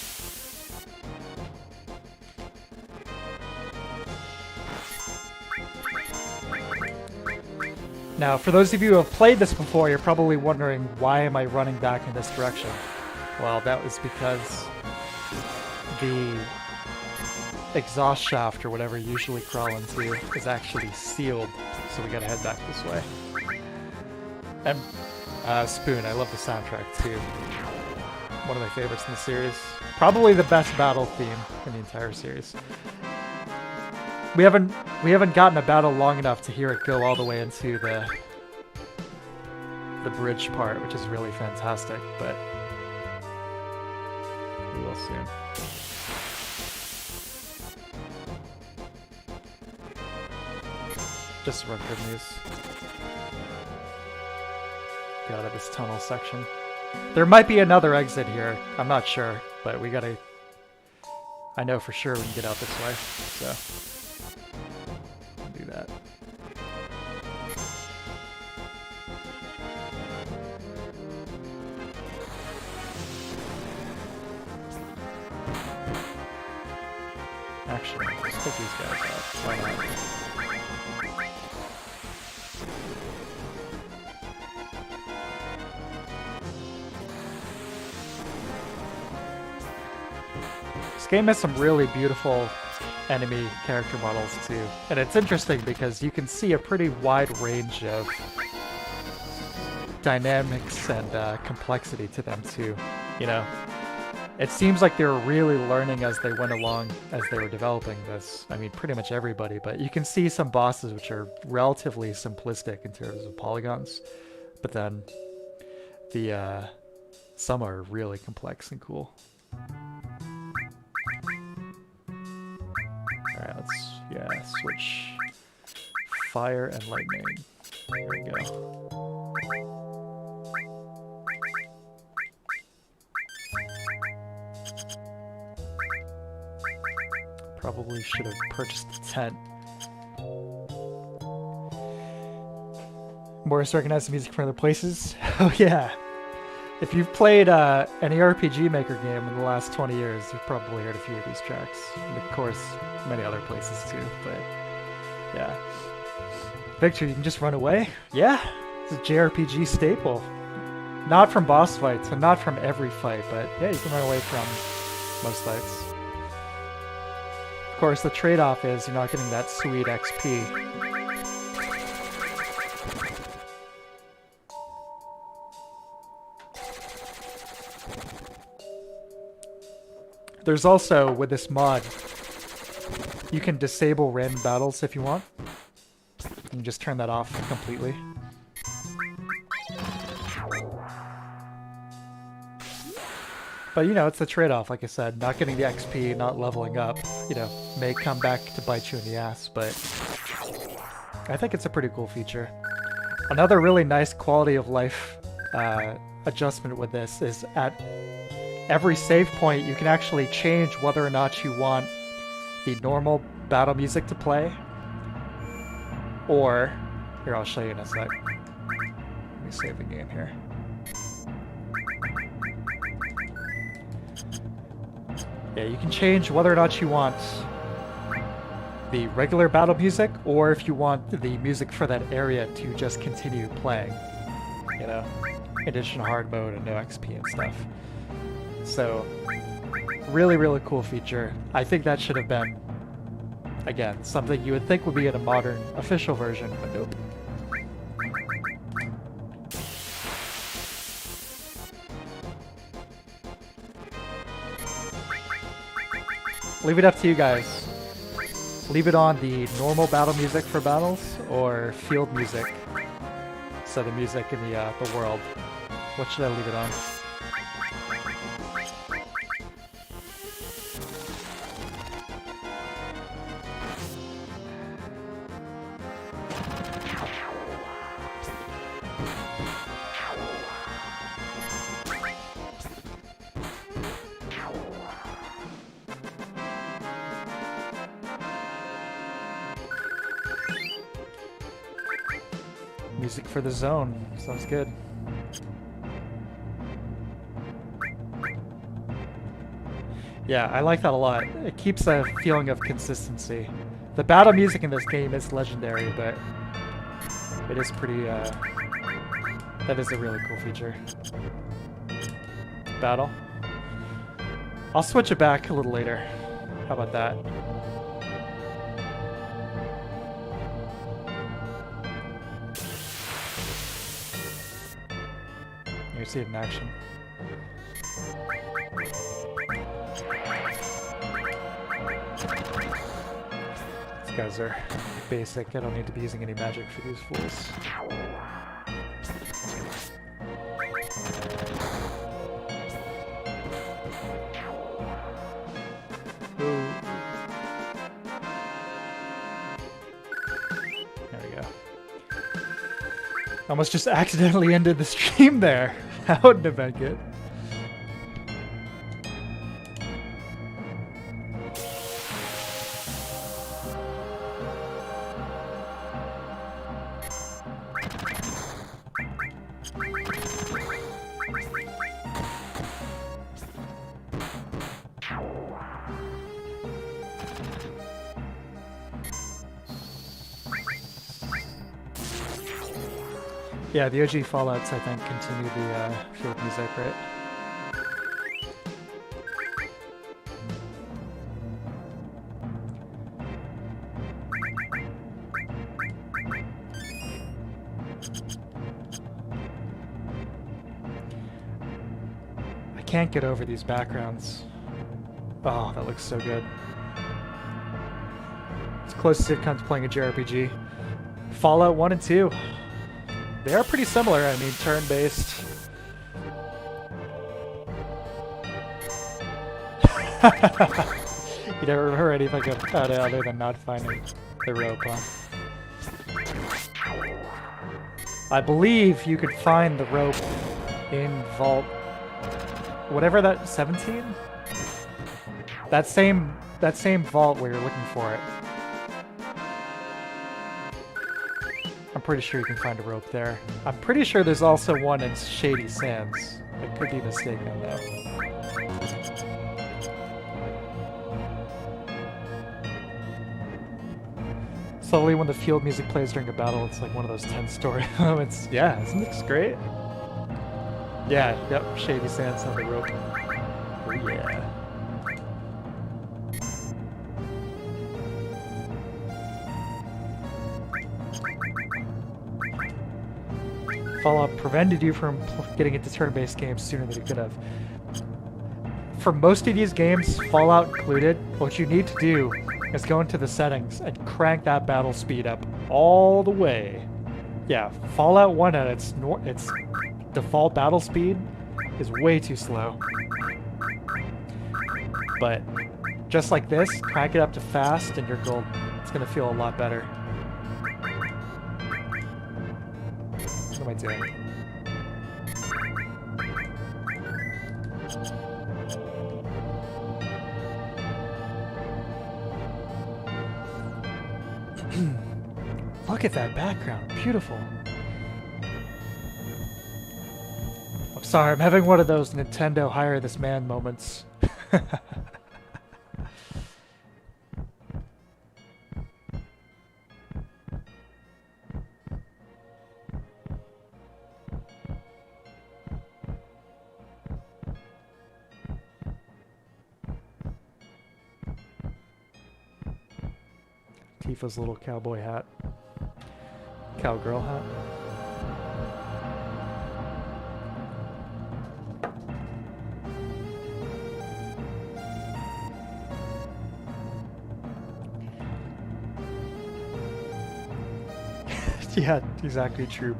Now, for those of you who have played this before, you're probably wondering, why am I running back in this direction? Well, that was because the exhaust shaft, or whatever you usually crawl into, is actually sealed, so we gotta head back this way. And Spoon, I love the soundtrack too. One of my favorites in the series. Probably the best battle theme in the entire series. we haven't gotten a battle long enough to hear it go all the way into the bridge part, which is really fantastic, but we will soon. Just run good news. Get out of this tunnel section. There might be another exit here. I'm not sure, but we gotta... I know for sure we can get out this way, so... do that. Actually, let's put these guys up. Why not? This game has some really beautiful enemy character models too. And it's interesting because you can see a pretty wide range of dynamics and complexity to them too, you know? It seems like they were really learning as they went along, as they were developing this. I mean, pretty much everybody, but you can see some bosses which are relatively simplistic in terms of polygons, but then the some are really complex and cool. Alright, let's switch fire and lightning. There we go. Probably should have purchased a tent. Morris recognized the music from other places. Oh yeah. If you've played any RPG Maker game in the last 20 years, you've probably heard a few of these tracks. And of course, many other places too, but yeah. Victor, you can just run away? Yeah, it's a JRPG staple. Not from boss fights, and not from every fight, but yeah, you can run away from most fights. Of course, the trade-off is you're not getting that sweet XP. There's also, with this mod, you can disable random battles if you want. You can just turn that off completely. But, you know, it's the trade-off, like I said. Not getting the XP, not leveling up, you know, may come back to bite you in the ass, but I think it's a pretty cool feature. Another really nice quality of life adjustment with this is at every save point, you can actually change whether or not you want the normal battle music to play, or... Here, I'll show you in a sec. Let me save the game here. Yeah, you can change whether or not you want the regular battle music, or if you want the music for that area to just continue playing. You know, in addition to hard mode and no XP and stuff. So, really, really cool feature. I think that should have been, again, something you would think would be in a modern official version, but nope. Leave it up to you guys. Leave it on the normal battle music for battles, or field music. So the music in the world. What should I leave it on? Music for the zone. Sounds good. Yeah, I like that a lot. It keeps a feeling of consistency. The battle music in this game is legendary, but it is pretty, that is a really cool feature. Battle. I'll switch it back a little later. How about that? You see it in action. Let's guys are basic. I don't need to be using any magic for these fools. Ooh. There we go. Almost just accidentally ended the stream there. That wouldn't have been good. Yeah, the OG Fallouts, I think, continue the field music, right? I can't get over these backgrounds. Oh, that looks so good. It's close as it comes to playing a JRPG. Fallout 1 and 2. They are pretty similar, I mean, turn-based. You never remember anything about it other than not finding the rope, huh? I believe you could find the rope in Vault... whatever that... 17? That same vault where you're looking for it. I'm pretty sure you can find a rope there. I'm pretty sure there's also one in Shady Sands. I could be mistaken, though. Slowly, when the field music plays during a battle, it's like one of those tense story moments. Yeah, isn't this great? Yeah, yep, Shady Sands on the rope. Oh yeah. Fallout prevented you from getting into turn-based games sooner than you could have. For most of these games, Fallout included, what you need to do is go into the settings and crank that battle speed up all the way. Yeah, Fallout 1 at its default battle speed is way too slow. But just like this, crank it up to fast and you're gold. It's gonna feel a lot better. What am I doing? Look at that background. Beautiful. I'm sorry, I'm having one of those Nintendo hire this man moments. Tifa's little cowboy hat. Cowgirl hat. Yeah, exactly true.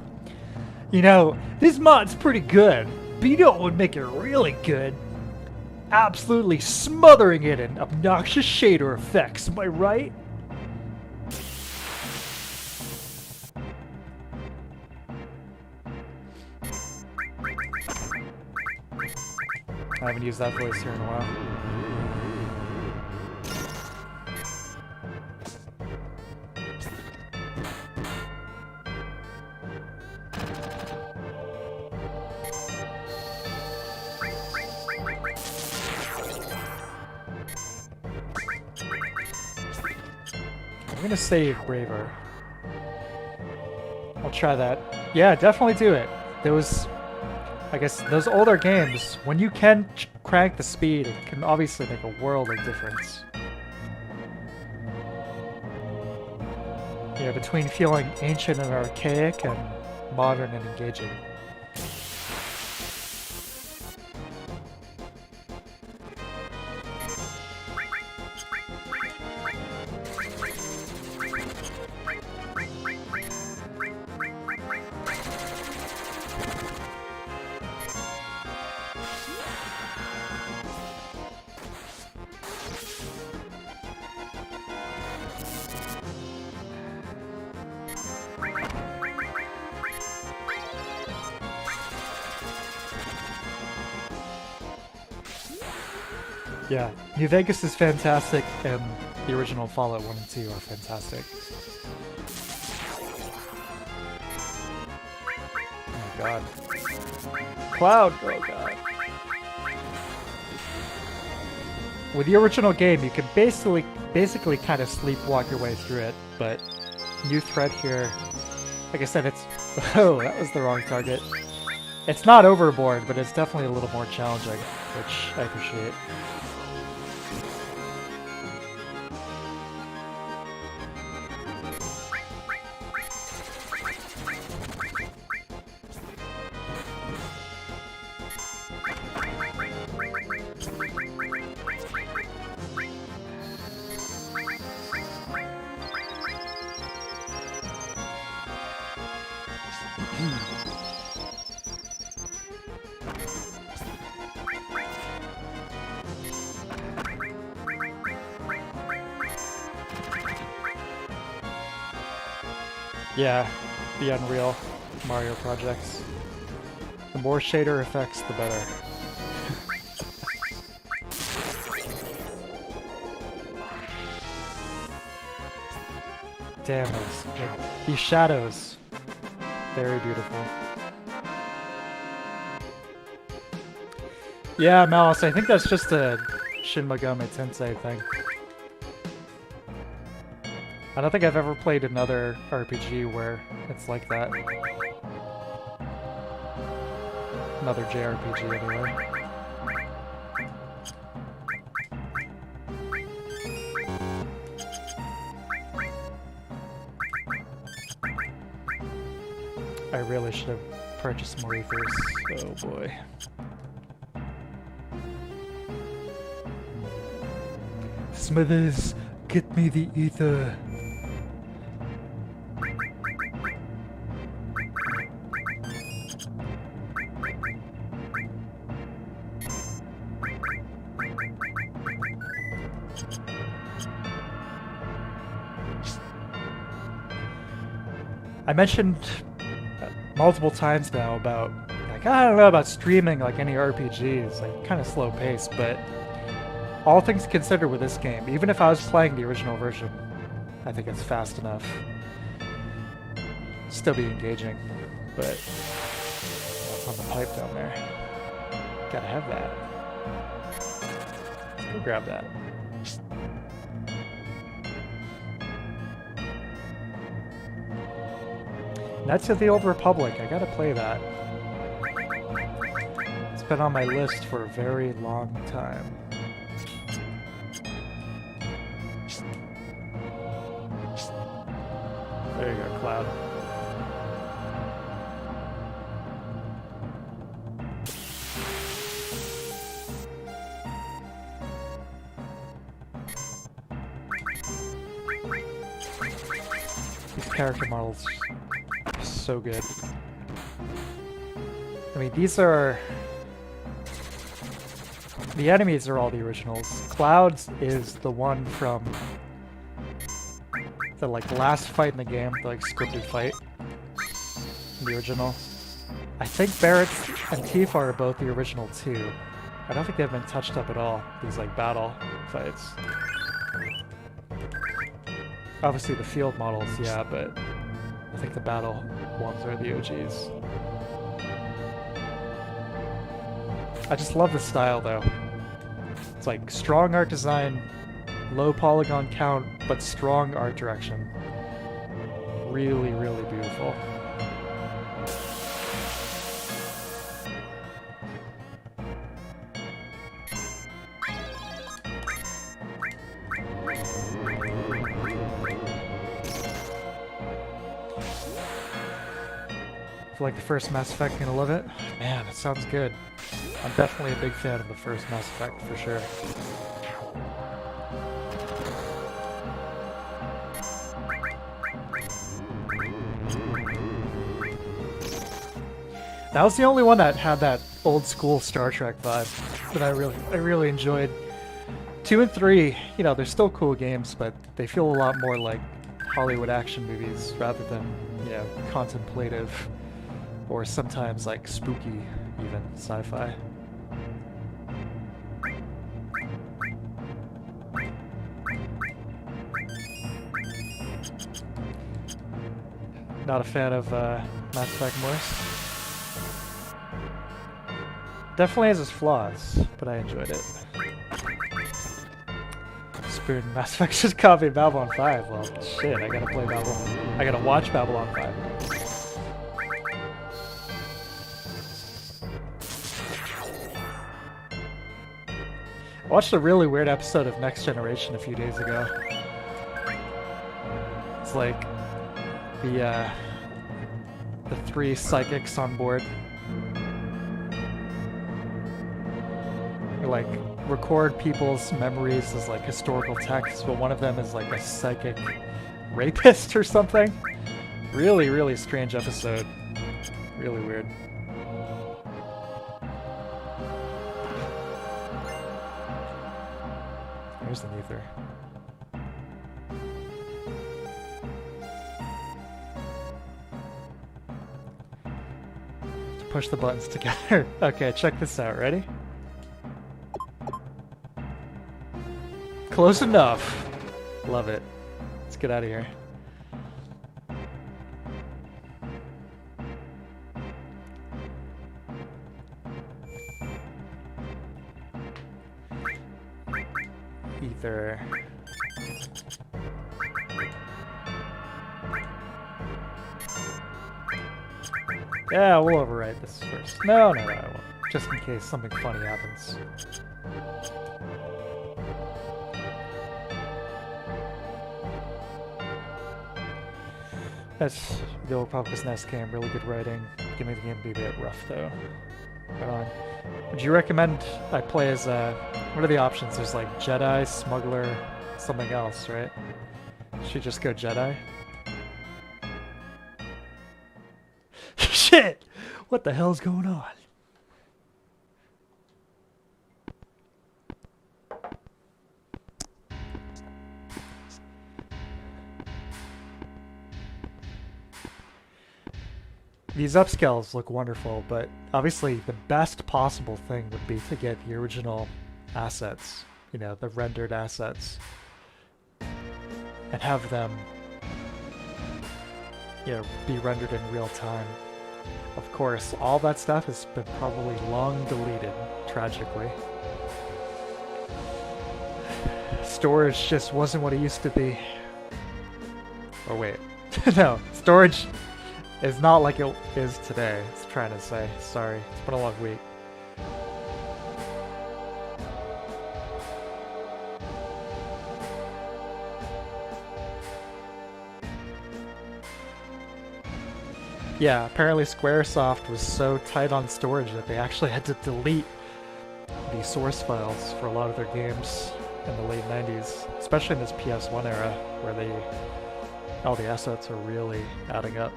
You know, this mod's pretty good, but you know what would make it really good? Absolutely smothering it in obnoxious shader effects, am I right? I haven't used that voice here in a while. I'm gonna save Braver. I'll try that. Yeah, definitely do it. There was... I guess those older games, when you can crank the speed, it can obviously make a world of difference. Yeah, between feeling ancient and archaic and modern and engaging. Yeah, New Vegas is fantastic, and the original Fallout 1 and 2 are fantastic. Oh my god. Cloud! Oh god. With the original game, you can basically kind of sleepwalk your way through it, but new threat here, like I said, it's... Oh, that was the wrong target. It's not overboard, but it's definitely a little more challenging, which I appreciate. Yeah, the Unreal Mario projects. The more shader effects, the better. Damn, these shadows. Very beautiful. Yeah, Mouse, I think that's just a Shin Megami Tensei thing. I don't think I've ever played another RPG where it's like that. Another JRPG, anyway. I really should have purchased more ethers. Oh boy. Smithers, get me the ether. I mentioned multiple times now about, like, I don't know about streaming like any RPGs, like kind of slow pace, but all things considered with this game, even if I was playing the original version, I think it's fast enough. Still be engaging, but that's on the pipe down there. Gotta have that. Let's go grab that. Knights of the Old Republic, I gotta play that. It's been on my list for a very long time. There you go, Cloud. These character models are so good. I mean, these are... The enemies are all the originals. Cloud is the one from the last fight in the game, the scripted fight in the original. I think Barrett and Tifa are both the original too. I don't think they've been touched up at all, these battle fights. Obviously the field models, yeah, but I think the battle ones are the OGs. I just love the style though. It's like strong art design, low polygon count, but strong art direction. Really, really beautiful. I feel like the first Mass Effect, gonna love it. Man, it sounds good. I'm definitely a big fan of the first Mass Effect for sure. That was the only one that had that old school Star Trek vibe that I really enjoyed. 2 and 3, you know, they're still cool games, but they feel a lot more like Hollywood action movies rather than, you know, contemplative or sometimes spooky even sci-fi. Not a fan of Mass Effect Morse. Definitely has its flaws, but I enjoyed it. Spoon, Mass Effect just copied Babylon 5. Well, shit, I gotta play Babylon. I gotta watch Babylon 5. I watched a really weird episode of Next Generation a few days ago. It's like the 3 psychics on board. Like record people's memories as like historical text, but one of them is like a psychic rapist or something. Really, really strange episode. Really weird. Here's an ether. To push the buttons together. Okay, check this out. Ready? Close enough. Love it. Let's get out of here. Ether. Yeah, we'll overwrite this first. No, I won't. Just in case something funny happens. That's the old Prophet's Nest game, really good writing. Give me the game to be a bit rough though. Right on. Would you recommend I play as what are the options? There's like Jedi, Smuggler, something else, right? Should just go Jedi? Shit! What the hell's going on? These upscales look wonderful, but obviously the best possible thing would be to get the original assets, you know, the rendered assets, and have them, you know, be rendered in real time. Of course, all that stuff has been probably long deleted, tragically. Storage just wasn't what it used to be. Oh wait, no, storage is not like it is today, it's trying to say. Sorry, it's been a long week. Yeah, apparently Squaresoft was so tight on storage that they actually had to delete the source files for a lot of their games in the late 90s, especially in this PS1 era where all the assets are really adding up.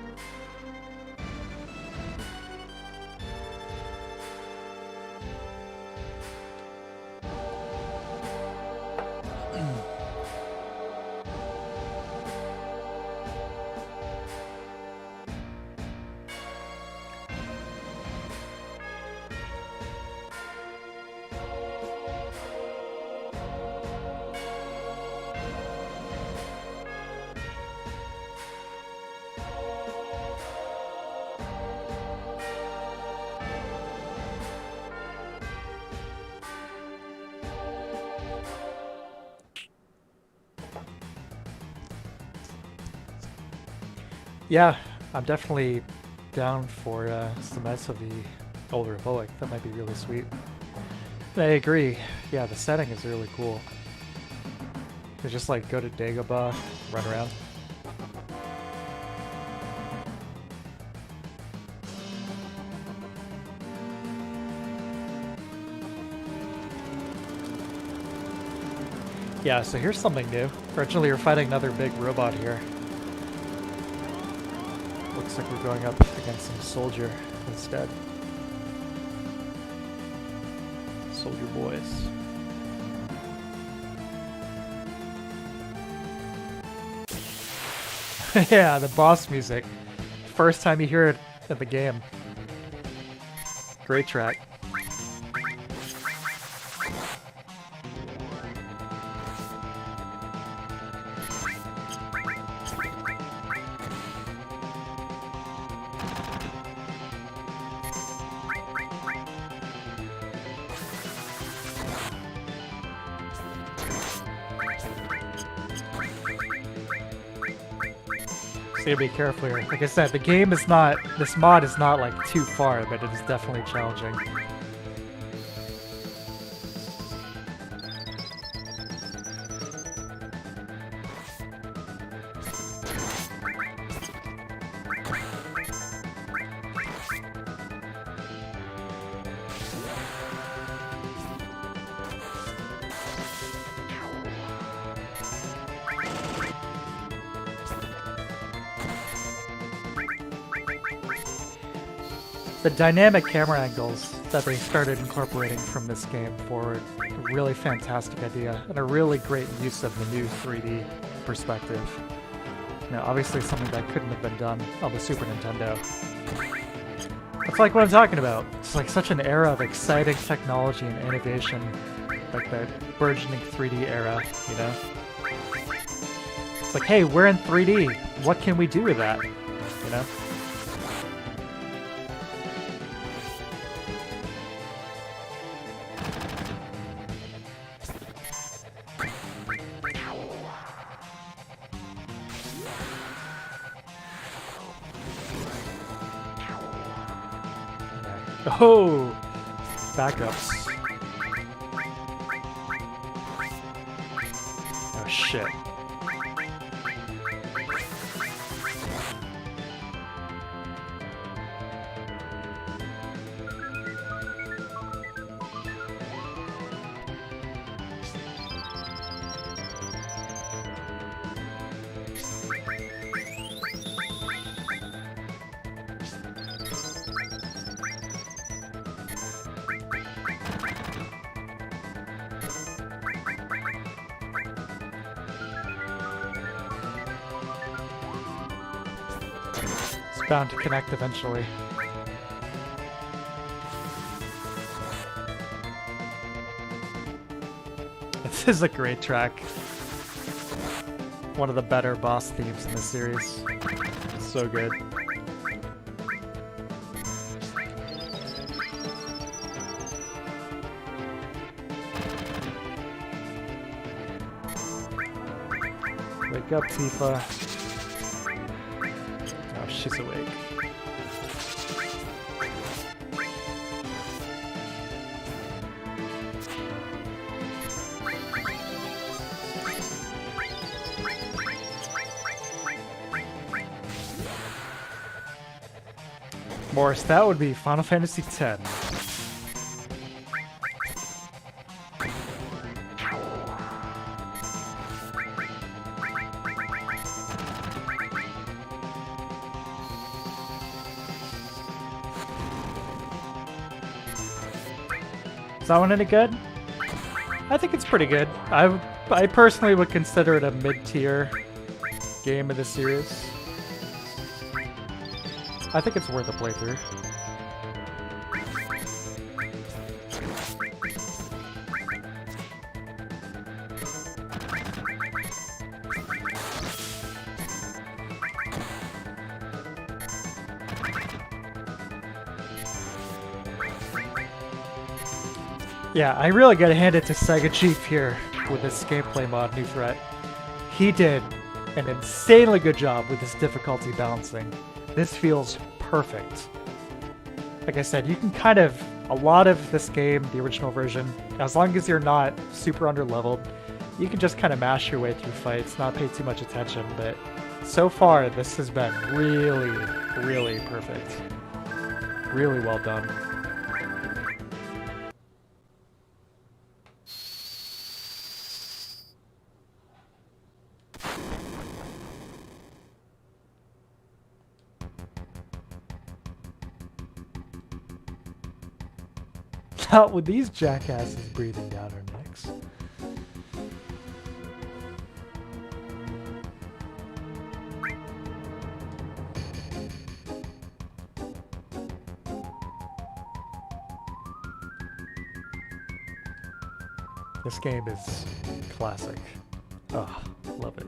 Yeah, I'm definitely down for some S of the Old Republic. That might be really sweet. I agree. Yeah, the setting is really cool. You just like go to Dagobah, run around. Yeah, so here's something new. Originally, you're fighting another big robot here. Looks like we're going up against some soldier instead. Soldier boys. Yeah, the boss music. First time you hear it in the game. Great track. So you gotta be careful here. Like I said, the game is not, this mod is not like too far, but it is definitely challenging. The dynamic camera angles that they started incorporating from this game forward, a really fantastic idea, and a really great use of the new 3D perspective. You know, obviously something that couldn't have been done on the Super Nintendo. That's like what I'm talking about. It's like such an era of exciting technology and innovation, like the burgeoning 3D era, you know? It's like, hey, we're in 3D. What can we do with that? You know? Oh! Backups. Oh shit. Bound to connect eventually. This is a great track. One of the better boss themes in the series. So good. Wake up, Tifa. Oh, she's awake. Morris, that would be Final Fantasy X. Is that one any good? I think it's pretty good. I personally would consider it a mid-tier game of the series. I think it's worth a playthrough. Yeah, I really gotta hand it to Sega Chief here with this gameplay mod, New Threat. He did an insanely good job with his difficulty balancing. This feels perfect. Like I said, you can kind of, a lot of this game, the original version, as long as you're not super underleveled, you can just kind of mash your way through fights, not pay too much attention, but so far this has been really, really perfect. Really well done. Not with these jackasses breathing down our necks. This game is classic. Oh, love it.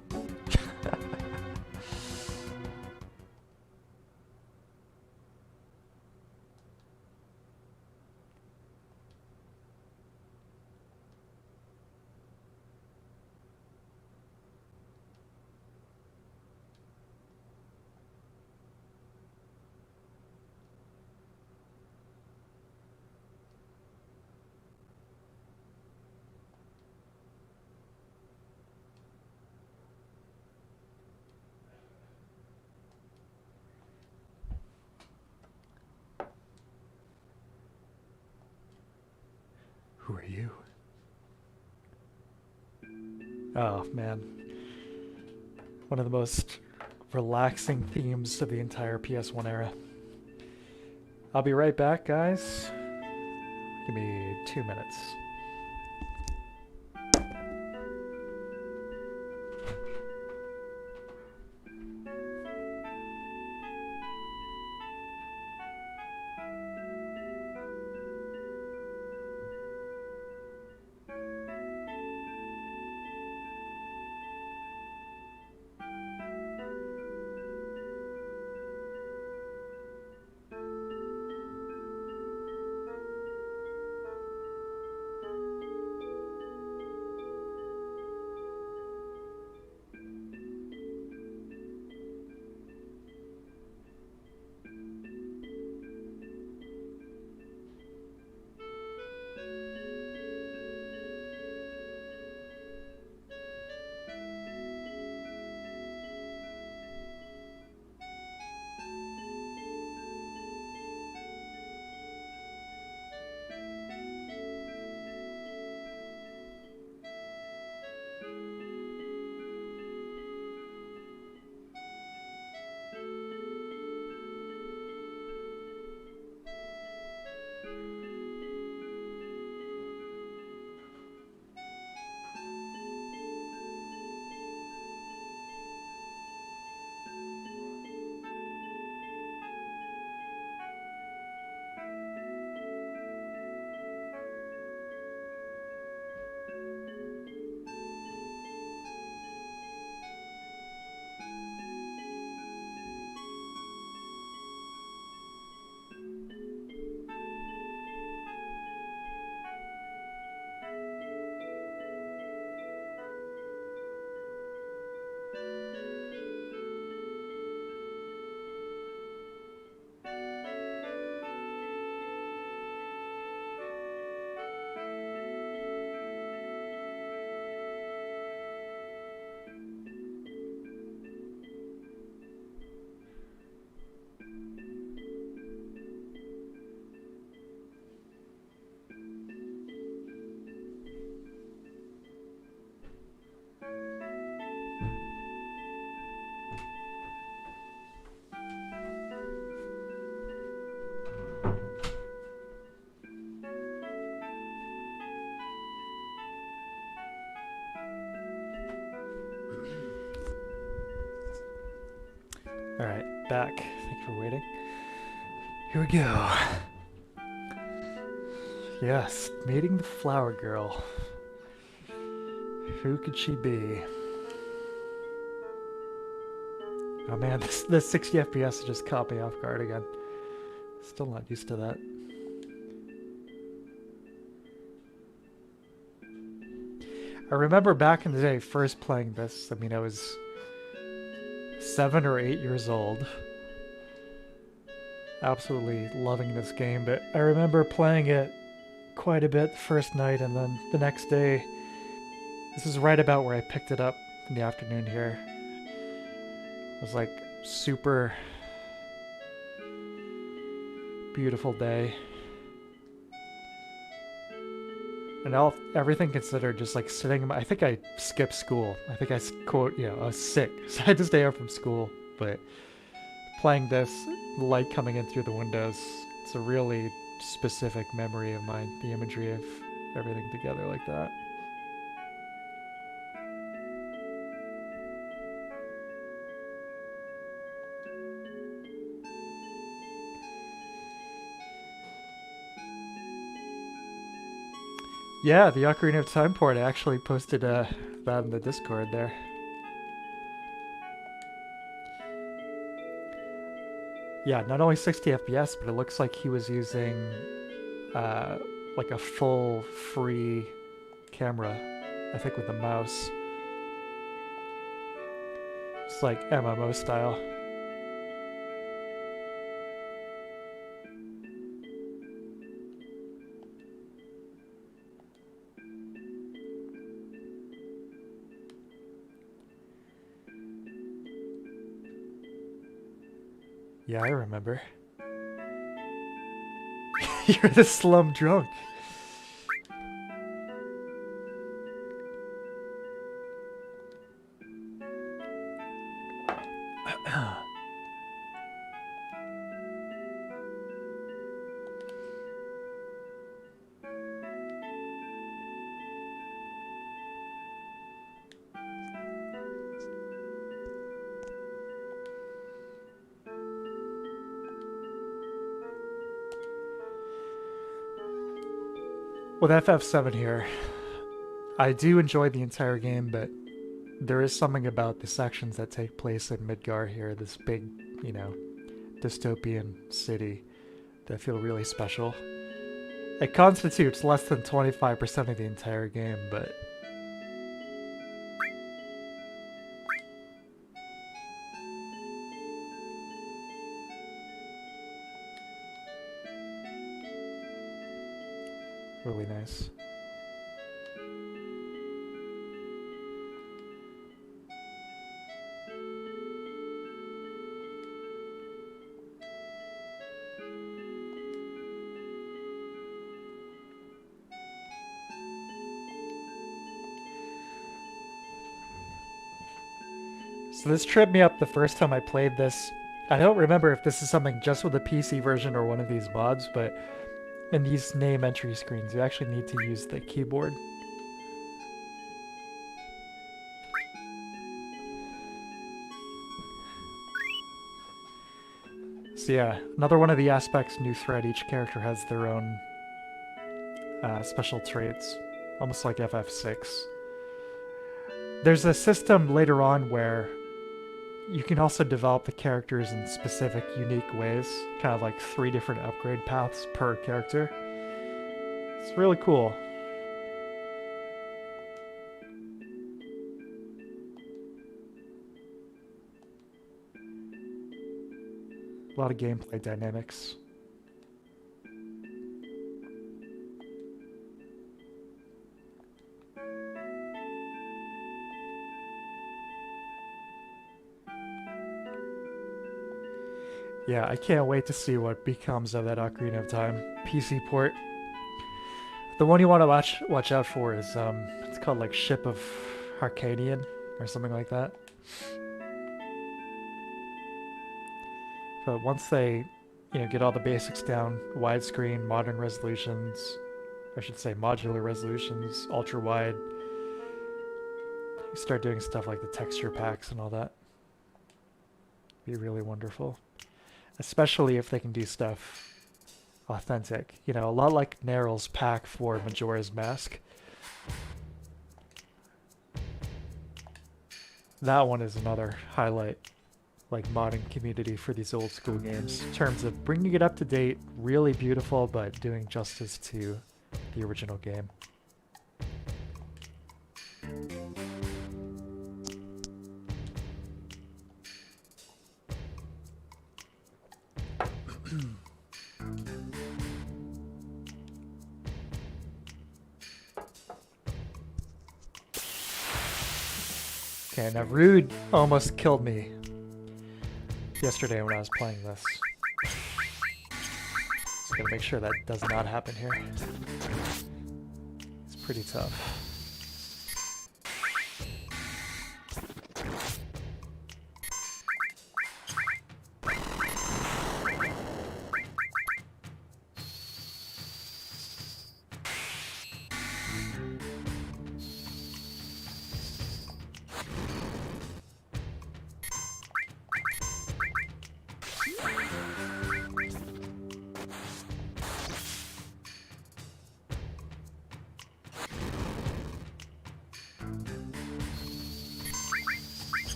Who are you? Oh, man. One of the most relaxing themes of the entire PS1 era. I'll be right back, guys. Give me 2 minutes. Alright, back. Thank you for waiting. Here we go. Yes, meeting the flower girl. Who could she be? Oh man, this 60 FPS just caught me off guard again. Still not used to that. I remember back in the day first playing this. I mean, I was 7 or 8 years old. Absolutely loving this game, but I remember playing it quite a bit the first night, and then the next day, this is right about where I picked it up in the afternoon here. It was like super beautiful day. And everything considered, just like sitting, I think I skipped school. I think I I was sick, so I had to stay out from school. But playing this, light coming in through the windows, it's a really specific memory of mine, the imagery of everything together like that. Yeah, the Ocarina of Time port, I actually posted that in the Discord there. Yeah, not only 60 FPS, but it looks like he was using like a full free camera, I think with the mouse. It's like MMO style. Yeah, I remember. You're the slum drunk. With FF7 here, I do enjoy the entire game, but there is something about the sections that take place in Midgar here, this big, you know, dystopian city, that feel really special. It constitutes less than 25% of the entire game, but really nice. So this tripped me up the first time I played this. I don't remember if this is something just with the PC version or one of these mods, but in these name entry screens, you actually need to use the keyboard. So yeah, another one of the aspects, new thread, each character has their own special traits, almost like FF6. There's a system later on where you can also develop the characters in specific, unique ways, kind of like 3 different upgrade paths per character. It's really cool. A lot of gameplay dynamics. Yeah, I can't wait to see what becomes of that Ocarina of Time PC port. The one you want to watch out for is it's called like Ship of Harcadian or something like that. But once they, you know, get all the basics down, widescreen, modern resolutions, I should say modular resolutions, ultra wide, you start doing stuff like the texture packs and all that. Be really wonderful. Especially if they can do stuff authentic. You know, a lot like Neryl's pack for Majora's Mask. That one is another highlight, like modding community for these old school games, in terms of bringing it up to date, really beautiful, but doing justice to the original game. Okay, now Rude almost killed me yesterday when I was playing this. Just gotta make sure that does not happen here. It's pretty tough.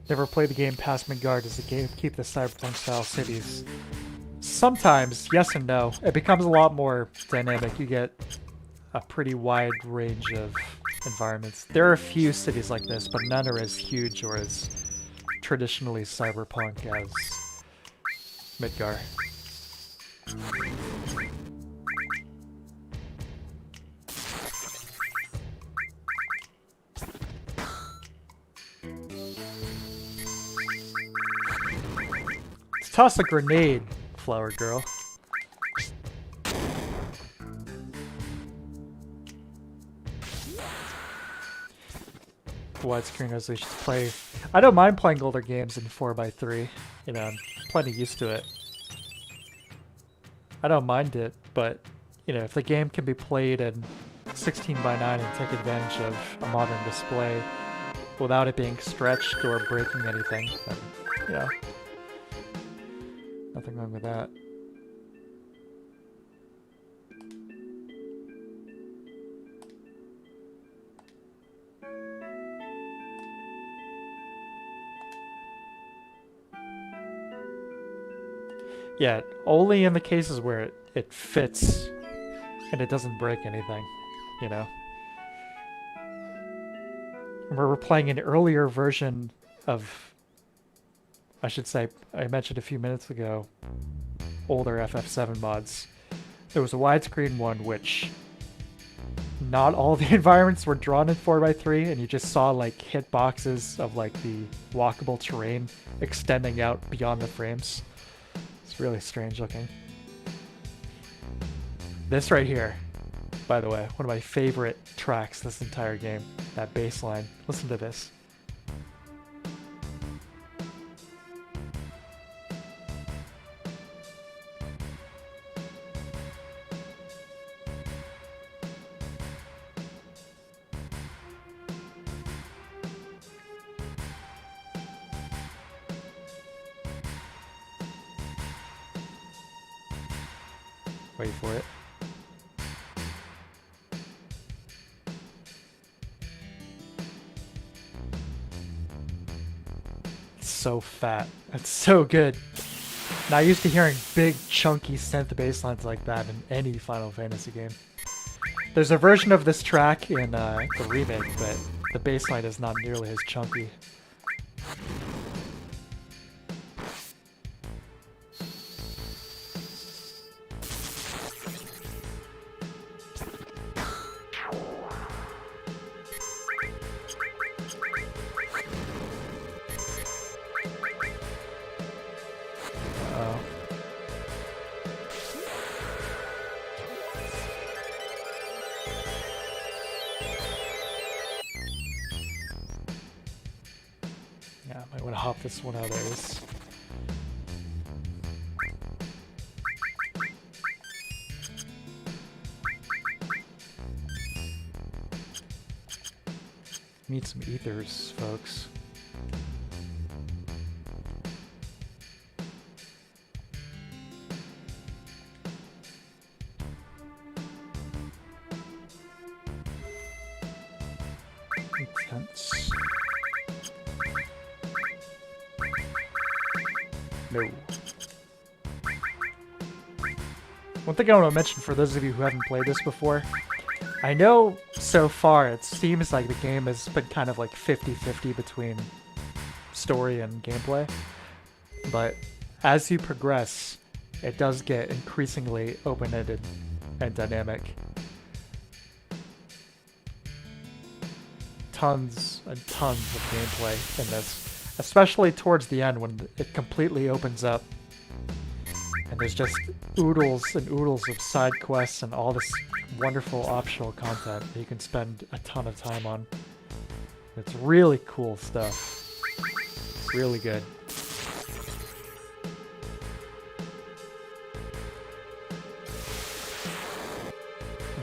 Never play the game past Midgard. Does the game keep the cyberpunk style cities? Sometimes, yes and no. It becomes a lot more dynamic. You get a pretty wide range of environments. There are a few cities like this, but none are as huge or as traditionally cyberpunk as Midgar. Let's toss a grenade, Flower Girl. Widescreen resolution to play. I don't mind playing older games in 4x3. You know, I'm plenty used to it. I don't mind it, but you know, if the game can be played in 16:9 and take advantage of a modern display without it being stretched or breaking anything, then you know, nothing wrong with that. Yeah, only in the cases where it fits and it doesn't break anything, you know. We're playing an earlier version of, I should say, I mentioned a few minutes ago, older FF7 mods. There was a widescreen one which not all the environments were drawn in 4x3 and you just saw like hitboxes of like the walkable terrain extending out beyond the frames. It's really strange looking. This right here, by the way, one of my favorite tracks this entire game, that bass line. Listen to this. Wait for it. It's so fat. It's so good. Not used to hearing big, chunky synth bass lines like that in any Final Fantasy game. There's a version of this track in the remake, but the bass line is not nearly as chunky. Yeah, I might want to hop this one out of this. Need some ethers, folks. Intense. No. One thing I want to mention for those of you who haven't played this before, I know so far it seems like the game has been kind of like 50-50 between story and gameplay, but as you progress, it does get increasingly open-ended and dynamic. Tons and tons of gameplay in this, especially towards the end when it completely opens up and there's just oodles and oodles of side quests and all this wonderful optional content that you can spend a ton of time on. It's really cool stuff. It's really good.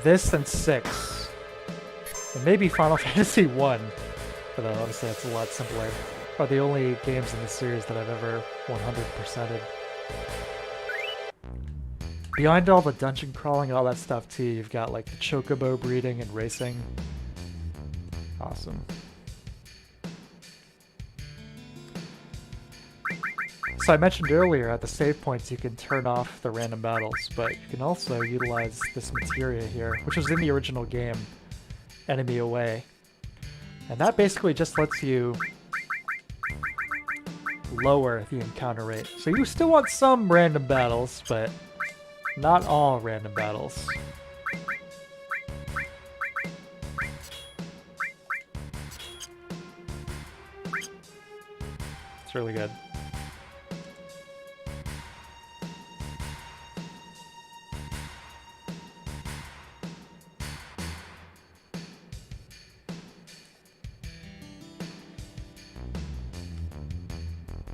This and 6. And maybe Final Fantasy 1. Although honestly that's a lot simpler. Are the only games in the series that I've ever 100%ed. Behind all the dungeon crawling and all that stuff too, you've got like the chocobo breeding and racing. Awesome. So I mentioned earlier at the save points you can turn off the random battles, but you can also utilize this materia here, which was in the original game, Enemy Away. And that basically just lets you lower the encounter rate. So you still want some random battles, but not all random battles. It's really good.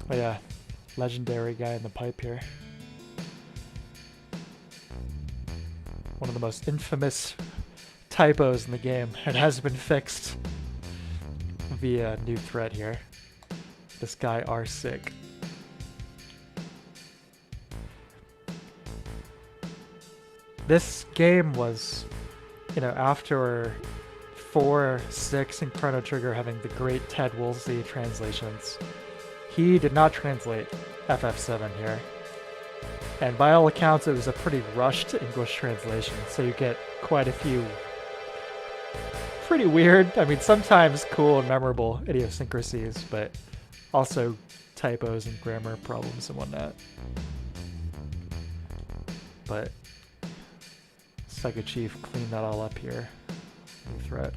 Oh yeah, legendary guy in the pipe here. One of the most infamous typos in the game. It has been fixed via new thread here. This guy R-Sick. This game was, you know, after 4, 6, and Chrono Trigger having the great Ted Woolsey translations, he did not translate FF7 here. And by all accounts, it was a pretty rushed English translation, so you get quite a few pretty weird, I mean, sometimes cool and memorable idiosyncrasies, but also typos and grammar problems and whatnot. But Psycho Chief cleaned that all up here. New threat.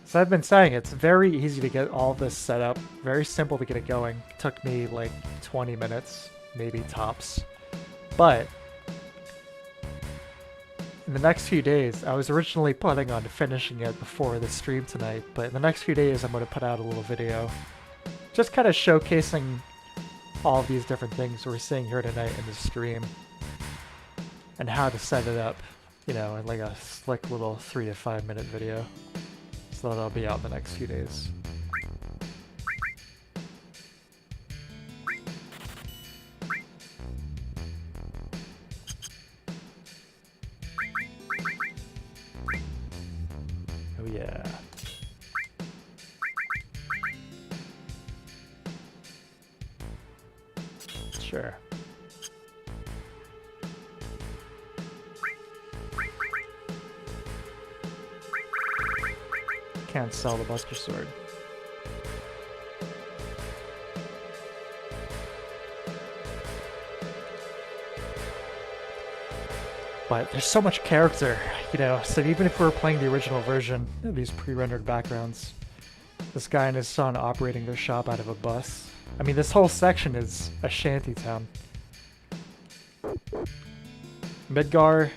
So I've been saying, it's very easy to get all this set up, very simple to get it going. It took me like 20 minutes, maybe tops. But in the next few days, I was originally planning on finishing it before the stream tonight, but in the next few days I'm going to put out a little video just kind of showcasing all of these different things we're seeing here tonight in the stream and how to set it up, you know, in like a slick little 3 to 5 minute video. So that'll be out in the next few days. Oh yeah. Sure. Can't sell the Buster Sword. But there's so much character, you know, so even if we were playing the original version of these pre-rendered backgrounds, this guy and his son operating their shop out of a bus. I mean, this whole section is a shantytown. Midgar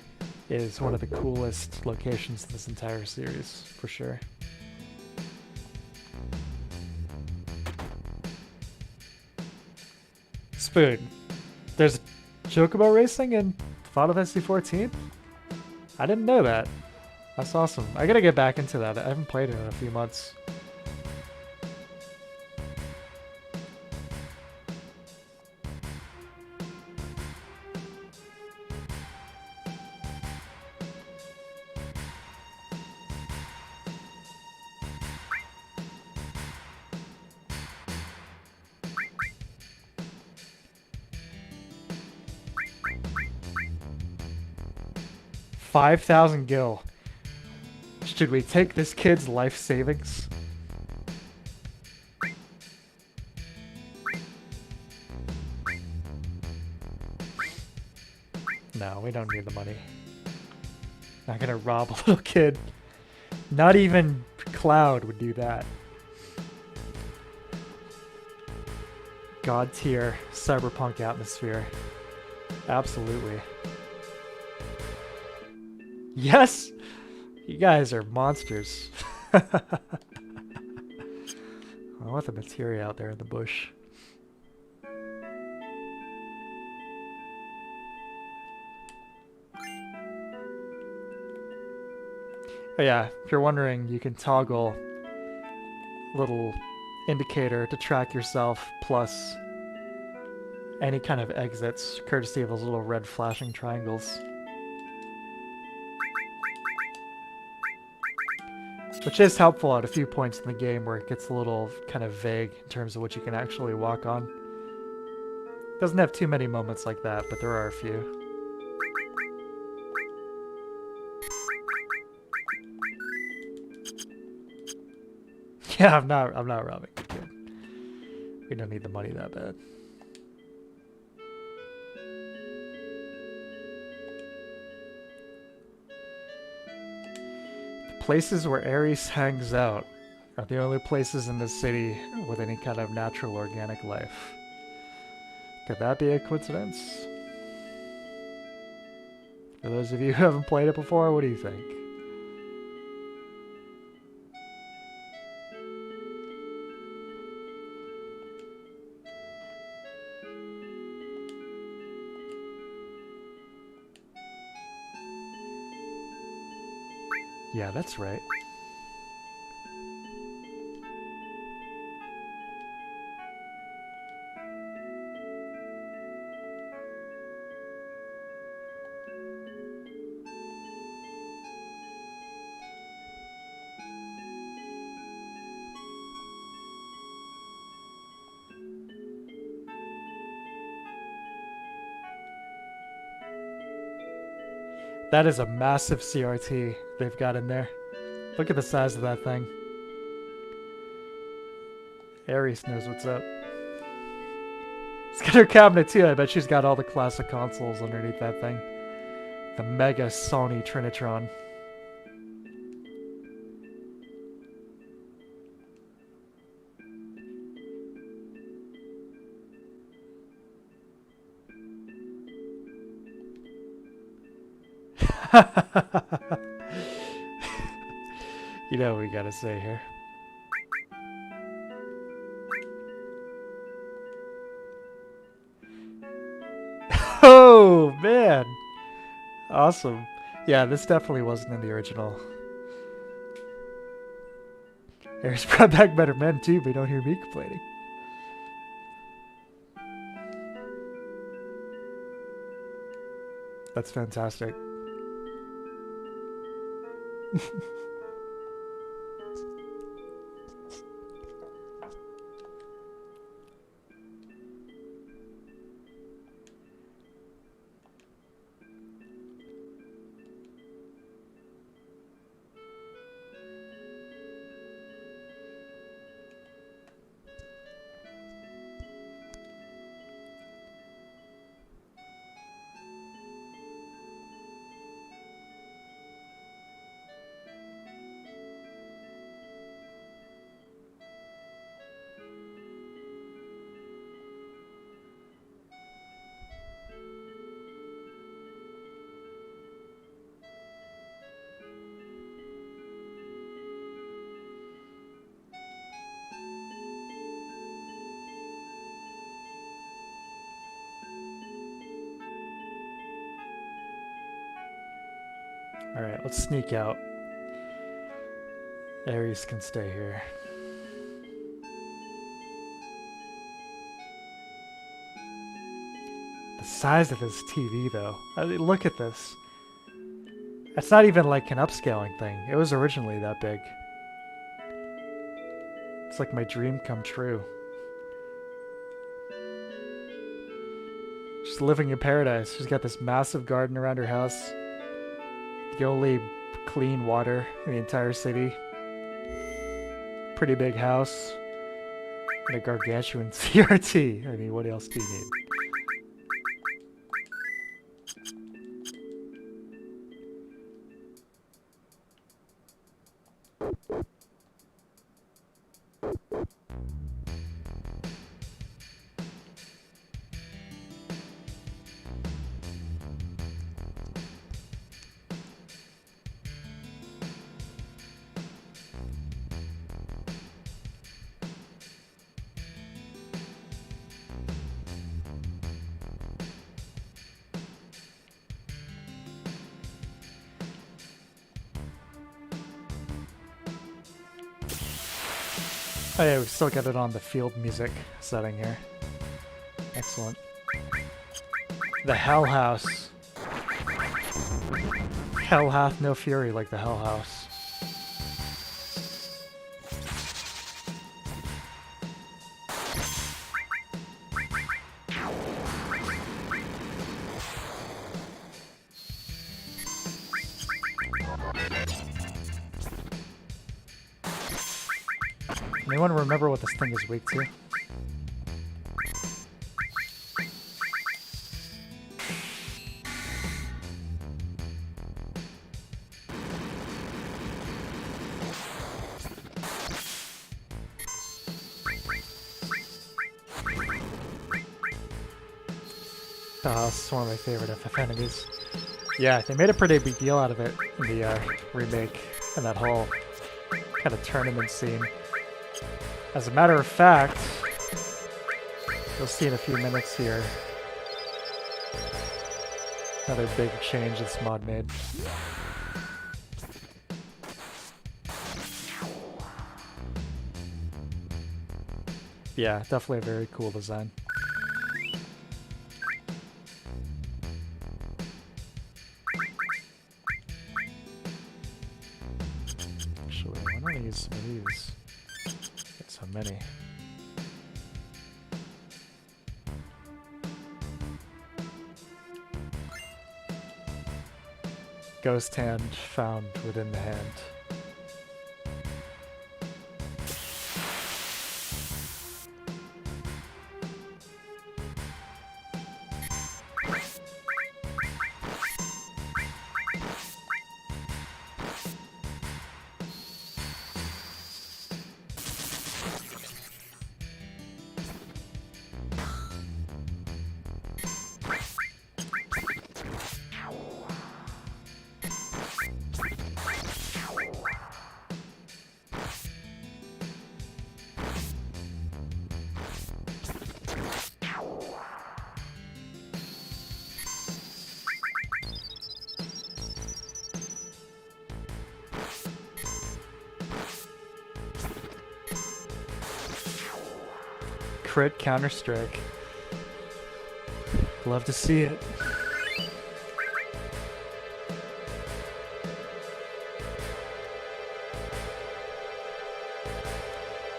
is one of the coolest locations in this entire series, for sure. Spoon, there's Chocobo racing in Final Fantasy 14? I didn't know that. That's awesome. I gotta get back into that. I haven't played it in a few months. $5,000 gil. Should we take this kid's life savings? No, we don't need the money. Not gonna rob a little kid. Not even Cloud would do that. God tier cyberpunk atmosphere. Absolutely. Yes! You guys are monsters. I want the materia out there in the bush. Oh yeah, if you're wondering, you can toggle little indicator to track yourself plus any kind of exits, courtesy of those little red flashing triangles. Which is helpful at a few points in the game where it gets a little kind of vague in terms of what you can actually walk on. Doesn't have too many moments like that, but there are a few. Yeah, I'm not robbing the kid. We don't need the money that bad. The places where Ares hangs out are the only places in the city with any kind of natural organic life. Could that be a coincidence? For those of you who haven't played it before, what do you think? Yeah, that's right. That is a massive CRT they've got in there. Look at the size of that thing. Ares knows what's up. It's got her cabinet too. I bet she's got all the classic consoles underneath that thing. The mega Sony Trinitron. You know what we gotta say here. Oh, man. Awesome. Yeah, this definitely wasn't in the original. Ares brought back better men too, but you don't hear me complaining. That's fantastic. Alright, let's sneak out. Ares can stay here. The size of this TV, though. I mean, look at this. That's not even like an upscaling thing. It was originally that big. It's like my dream come true. She's living in paradise. She's got this massive garden around her house. The only clean water in the entire city. Pretty big house. And a gargantuan CRT. I mean, what else do you need? Oh yeah, we've still got it on the field music setting here. Excellent. The Hell House. Hell hath no fury like the Hell House. Anyone remember what this thing is weak to? Oh, this is one of my favorite FF enemies. Yeah, they made a pretty big deal out of it in the remake and that whole kind of tournament scene. As a matter of fact, you'll see in a few minutes here another big change this mod made. Yeah, definitely a very cool design. Actually, why don't I use some of these? Get so many. Ghost hand found within the hand. Crit Counter-Strike. Love to see it.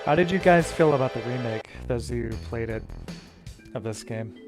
How did you guys feel about the remake, those of you who played it, of this game?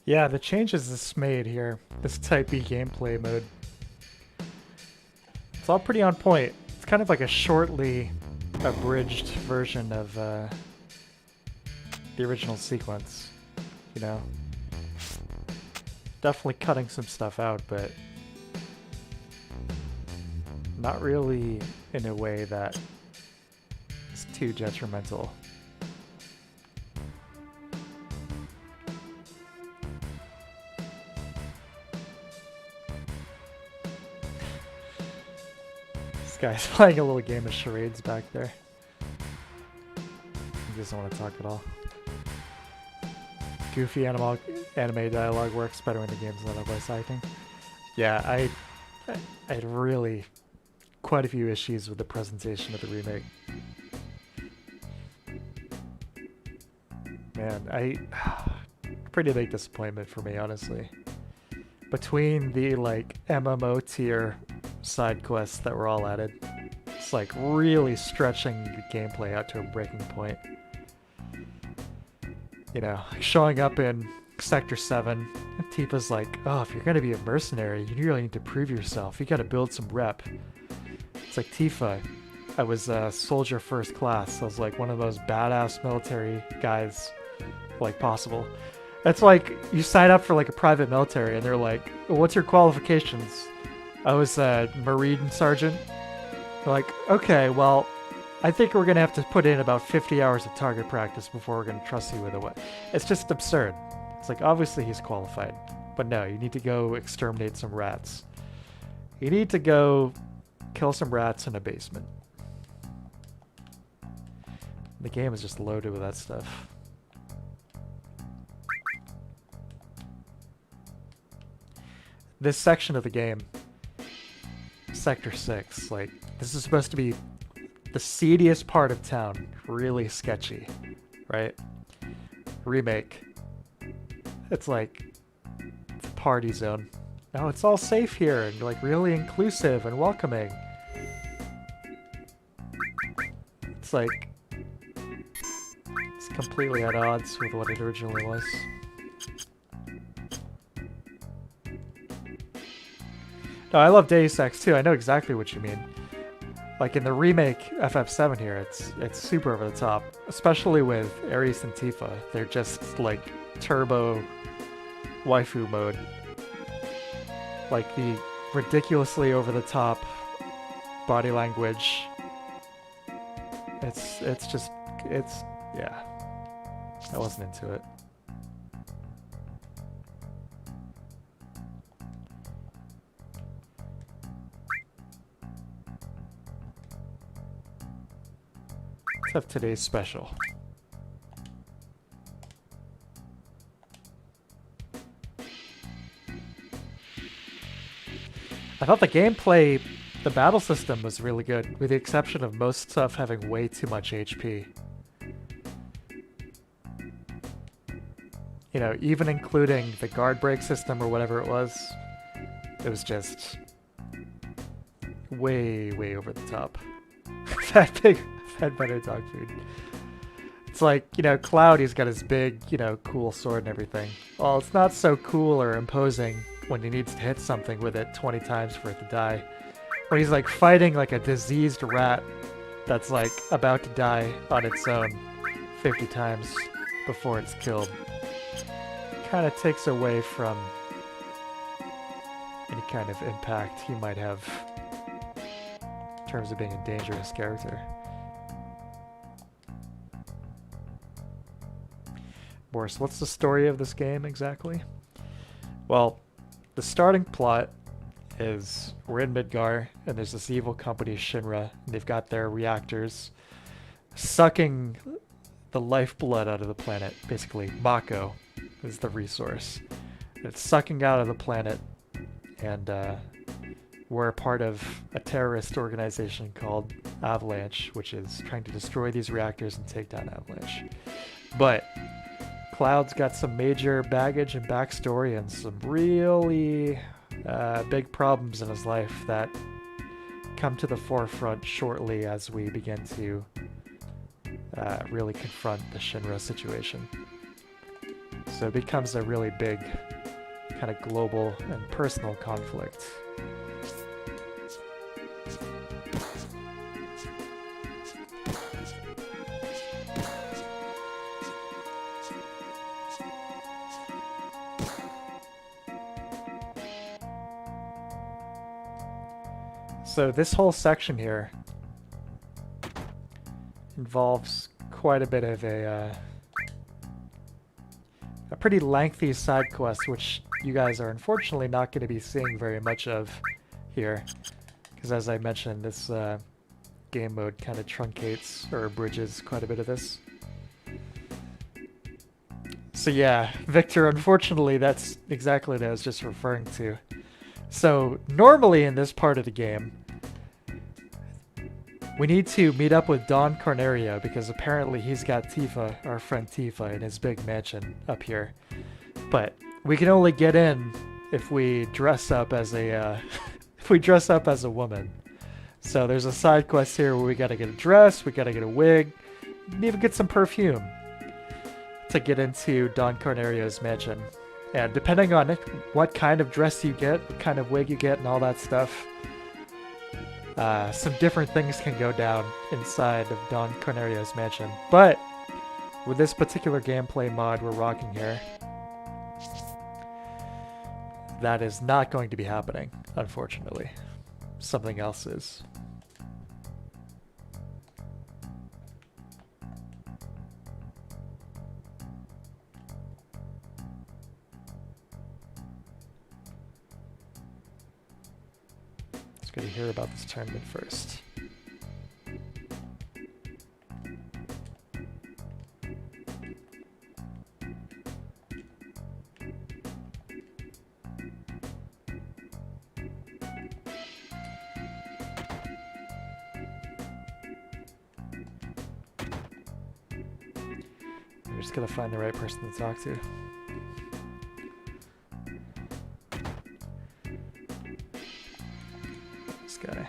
Yeah, the changes this made here, this Type B gameplay mode, it's all pretty on point. It's kind of like a shortly abridged version of the original sequence, you know? Definitely cutting some stuff out, but not really in a way that is too detrimental. This guy's playing a little game of charades back there. He doesn't want to talk at all. Goofy anime dialogue works better when the game's not a voice acting. Yeah, I had really quite a few issues with the presentation of the remake. Man, pretty big disappointment for me, honestly. Between the like MMO tier side quests that were all added, it's like really stretching the gameplay out to a breaking point. You know, showing up in Sector 7, Tifa's like, oh, if you're gonna be a mercenary, you really need to prove yourself. You gotta build some rep. It's like Tifa. I was soldier first class. I was like one of those badass military guys, like possible. It's like you sign up for like a private military, and they're like, well, "What's your qualifications?" I was a Marine sergeant. They're like, "Okay, well, I think we're gonna have to put in about 50 hours of target practice before we're gonna trust you with a weapon." It's just absurd. It's like obviously he's qualified, but no, you need to go exterminate some rats. You need to go kill some rats in a basement. The game is just loaded with that stuff. This section of the game, Sector 6, like, this is supposed to be the seediest part of town. Really sketchy, right? Remake. It's like, it's a party zone. No, it's all safe here, and like really inclusive and welcoming. It's like, it's completely at odds with what it originally was. No, I love Deus Ex too. I know exactly what you mean. Like in the remake FF7 here, it's super over the top, especially with Ares and Tifa. They're just like turbo waifu mode. Like the ridiculously over the top body language. It's yeah. I wasn't into it. Let's have today's special. I thought the gameplay, the battle system was really good, with the exception of most stuff having way too much HP. You know, even including the guard break system or whatever it was just way, way over the top. That better dog food. It's like, you know, Cloud, he's got his big, you know, cool sword and everything. Well, it's not so cool or imposing when he needs to hit something with it 20 times for it to die. When he's like fighting like a diseased rat that's like about to die on its own 50 times before it's killed. Kind of takes away from any kind of impact he might have in terms of being a dangerous character. Boris, what's the story of this game exactly? Well, the starting plot is we're in Midgar, and there's this evil company, Shinra, and they've got their reactors sucking the lifeblood out of the planet. Basically, Mako is the resource. It's sucking out of the planet, and we're a part of a terrorist organization called Avalanche, which is trying to destroy these reactors and take down Avalanche. But Cloud's got some major baggage and backstory and some really big problems in his life that come to the forefront shortly as we begin to really confront the Shinra situation. So it becomes a really big kind of global and personal conflict. So this whole section here involves quite a bit of a pretty lengthy side quest, which you guys are unfortunately not going to be seeing very much of here, because as I mentioned, this game mode kind of truncates or abridges quite a bit of this. So yeah, Victor, unfortunately that's exactly what I was just referring to. So normally in this part of the game, we need to meet up with Don Cornerio because apparently he's got Tifa, our friend Tifa, in his big mansion up here. But we can only get in if we dress up as a if we dress up as a woman. So there's a side quest here where we gotta get a dress, we gotta get a wig, and even get some perfume to get into Don Cornerio's mansion. And depending on what kind of dress you get, what kind of wig you get, and all that stuff, some different things can go down inside of Don Cornelio's mansion. But with this particular gameplay mod we're rocking here, that is not going to be happening, unfortunately. Something else is. Let's go to hear about this tournament first. We're just gonna find the right person to talk to. This guy.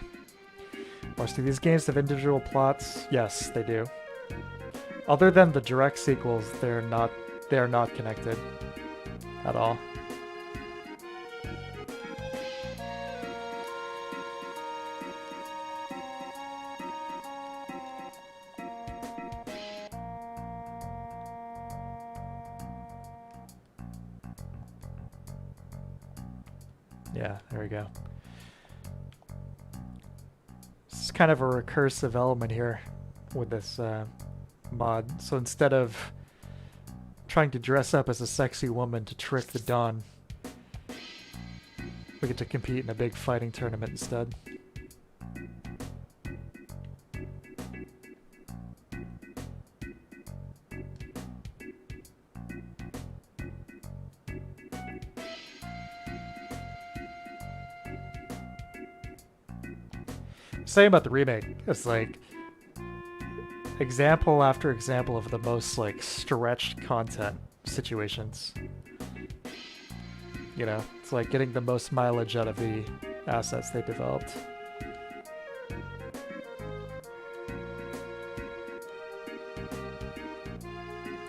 Most of these games have individual plots. Yes, they do. Other than the direct sequels, they are not connected at all. Yeah, there we go. This is kind of a recursive element here with this mod. So instead of trying to dress up as a sexy woman to trick the Dawn, we get to compete in a big fighting tournament instead. Same about the remake. It's like example after example of the most like stretched content situations. You know, it's like getting the most mileage out of the assets they developed.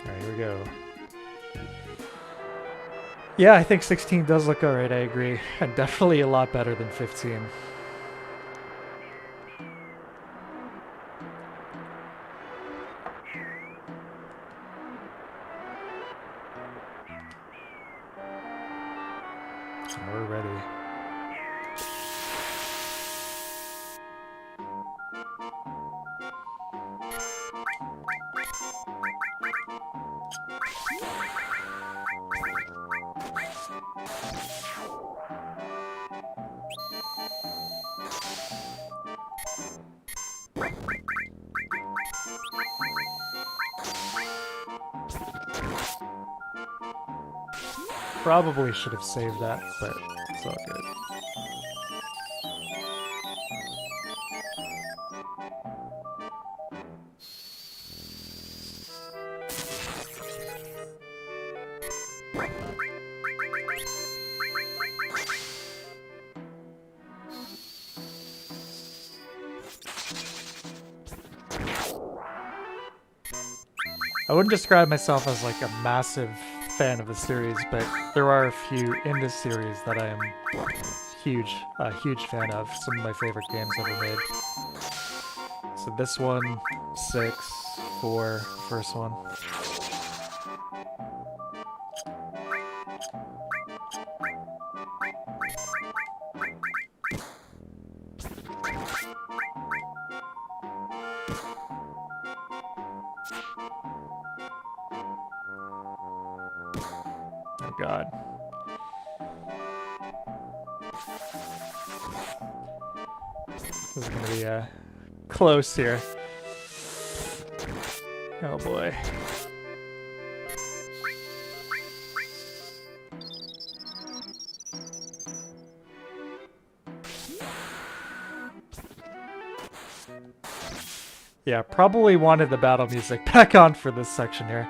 Alright, here we go. Yeah, I think 16 does look alright, I agree. And definitely a lot better than 15. We're ready. Probably should have saved that, but it's all good. I wouldn't describe myself as like a massive fan of the series, but there are a few in this series that I am a huge fan of. Some of my favorite games ever made. So this one, 6, 4, first one. Oh god. This is gonna be close here. Oh boy. Yeah, probably wanted the battle music back on for this section here.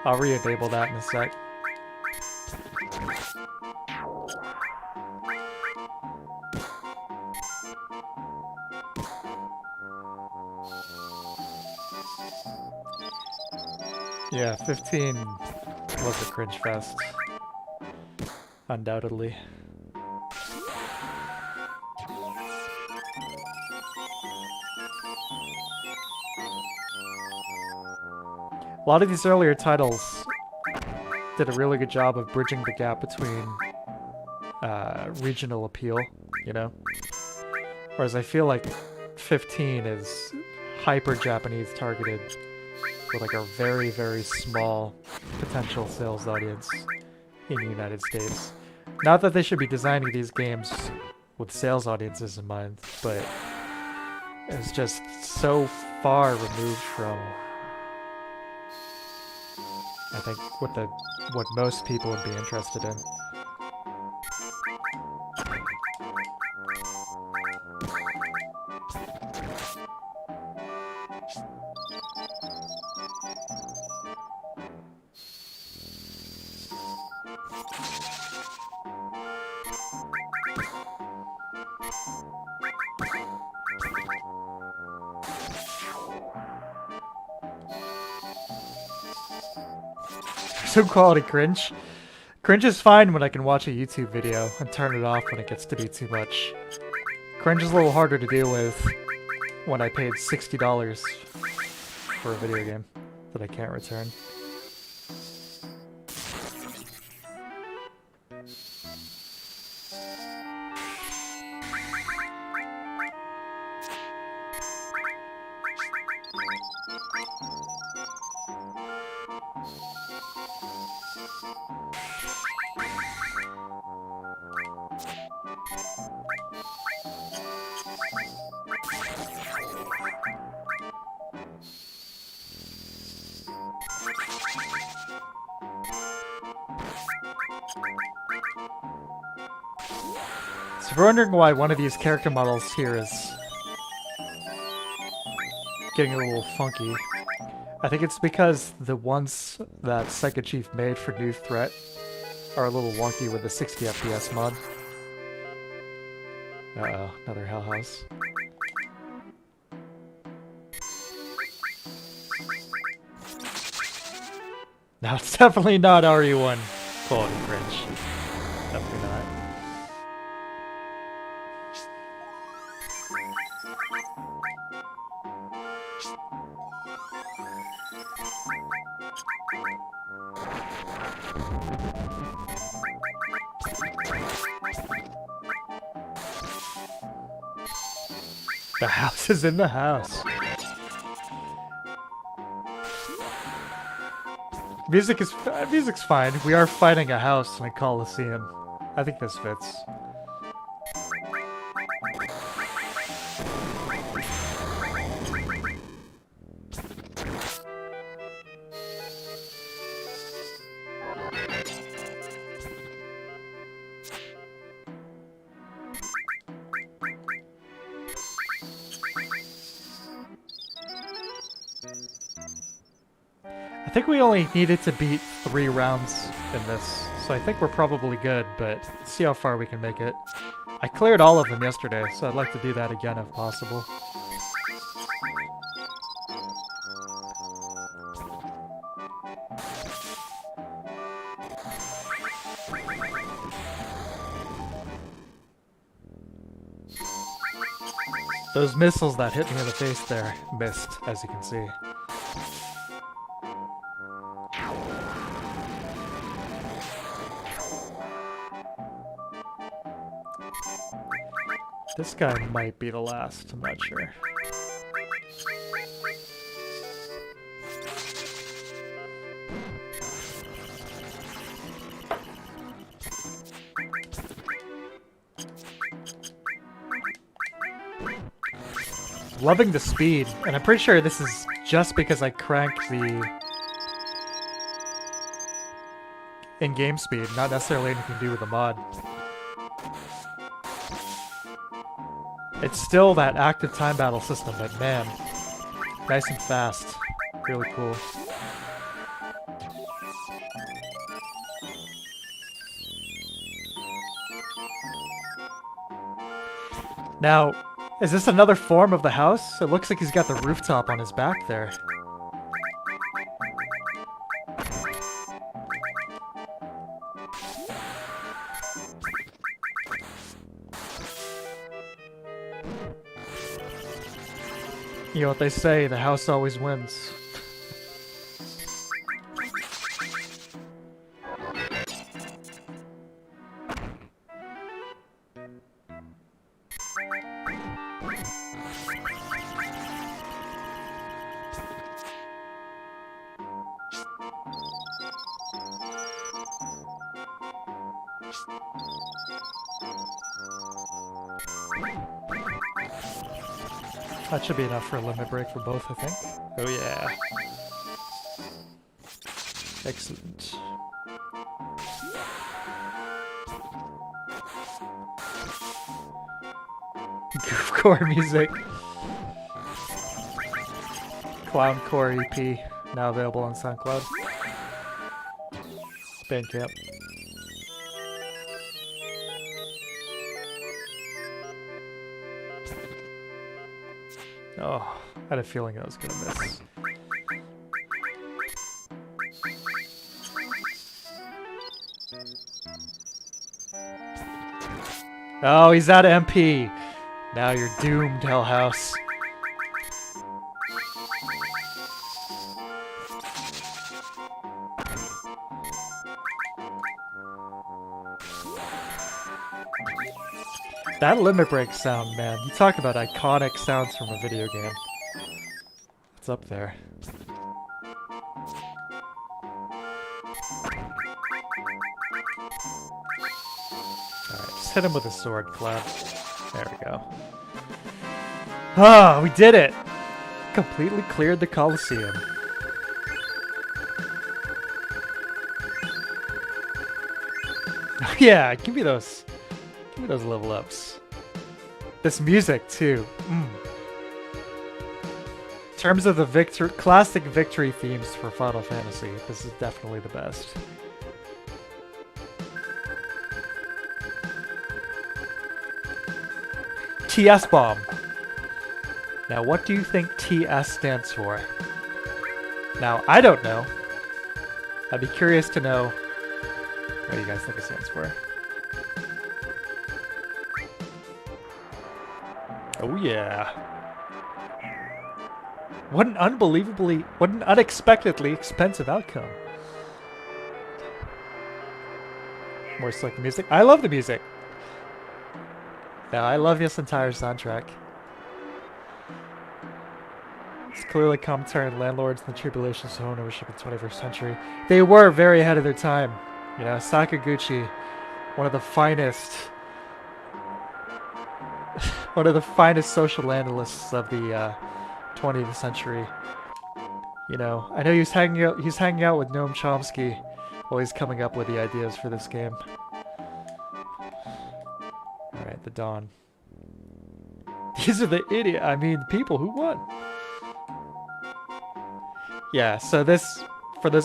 I'll re-enable that in a sec. Yeah, 15 was a cringe fest. Undoubtedly. A lot of these earlier titles did a really good job of bridging the gap between regional appeal, you know? Whereas I feel like 15 is hyper Japanese targeted with like a very, very small potential sales audience in the United States. Not that they should be designing these games with sales audiences in mind, but it's just so far removed from, I think, what most people would be interested in. Some quality cringe. Cringe is fine when I can watch a YouTube video and turn it off when it gets to be too much. Cringe is a little harder to deal with when I paid $60 for a video game that I can't return. So if you're wondering why one of these character models here is getting a little funky, I think it's because the ones that Psycho Chief made for New Threat are a little wonky with the 60 FPS mod. Uh-oh, another Hell House. No, it's definitely not RE1 quality cringe. Definitely not. The house is in the house. Music's fine. We are fighting a house in a coliseum. I think this fits. I think we only needed to beat 3 rounds in this, so I think we're probably good, but let's see how far we can make it. I cleared all of them yesterday, so I'd like to do that again if possible. Those missiles that hit me in the face there missed, as you can see. This guy might be the last, I'm not sure. Loving the speed, and I'm pretty sure this is just because I cranked the in-game speed, not necessarily anything to do with the mod. It's still that active time battle system, but man, nice and fast. Really cool. Now, is this another form of the house? It looks like he's got the rooftop on his back there. You know what they say, the house always wins. That should be enough for a limit break for both, I think. Oh yeah. Excellent. Goofcore music. Clowncore EP, now available on SoundCloud. Bandcamp. Oh, I had a feeling I was gonna miss. Oh, he's out of MP. Now you're doomed, Hell House. That limit break sound, man. You talk about iconic sounds from a video game. It's up there. Alright, just hit him with a sword, Cloud. There we go. Ah, we did it! Completely cleared the Coliseum. Yeah, give me those. Give me those level ups. This music too. In terms of the classic victory themes for Final Fantasy, this is definitely the best. TS Bomb. Now, what do you think TS stands for? Now, I don't know. I'd be curious to know what do you guys think it stands for. Oh yeah. What an unexpectedly expensive outcome. More slick music. I love the music. Yeah, I love this entire soundtrack. It's clearly commentary on landlords and the tribulations of home ownership in the 21st century. They were very ahead of their time. You know, Sakaguchi, one of the finest social analysts of the 20th century. You know, I know he's hanging out with Noam Chomsky while he's coming up with the ideas for this game. Alright, the Dawn. These are the people who won. Yeah, so as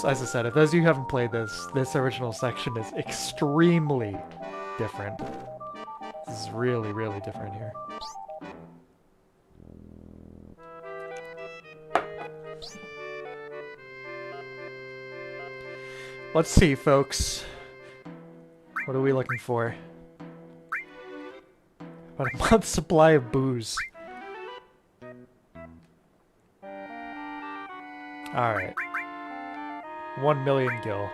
I said, if those of you who haven't played this original section is extremely different. This is really, really different here. Let's see, folks. What are we looking for? About a month's supply of booze. Alright. 1 million gil.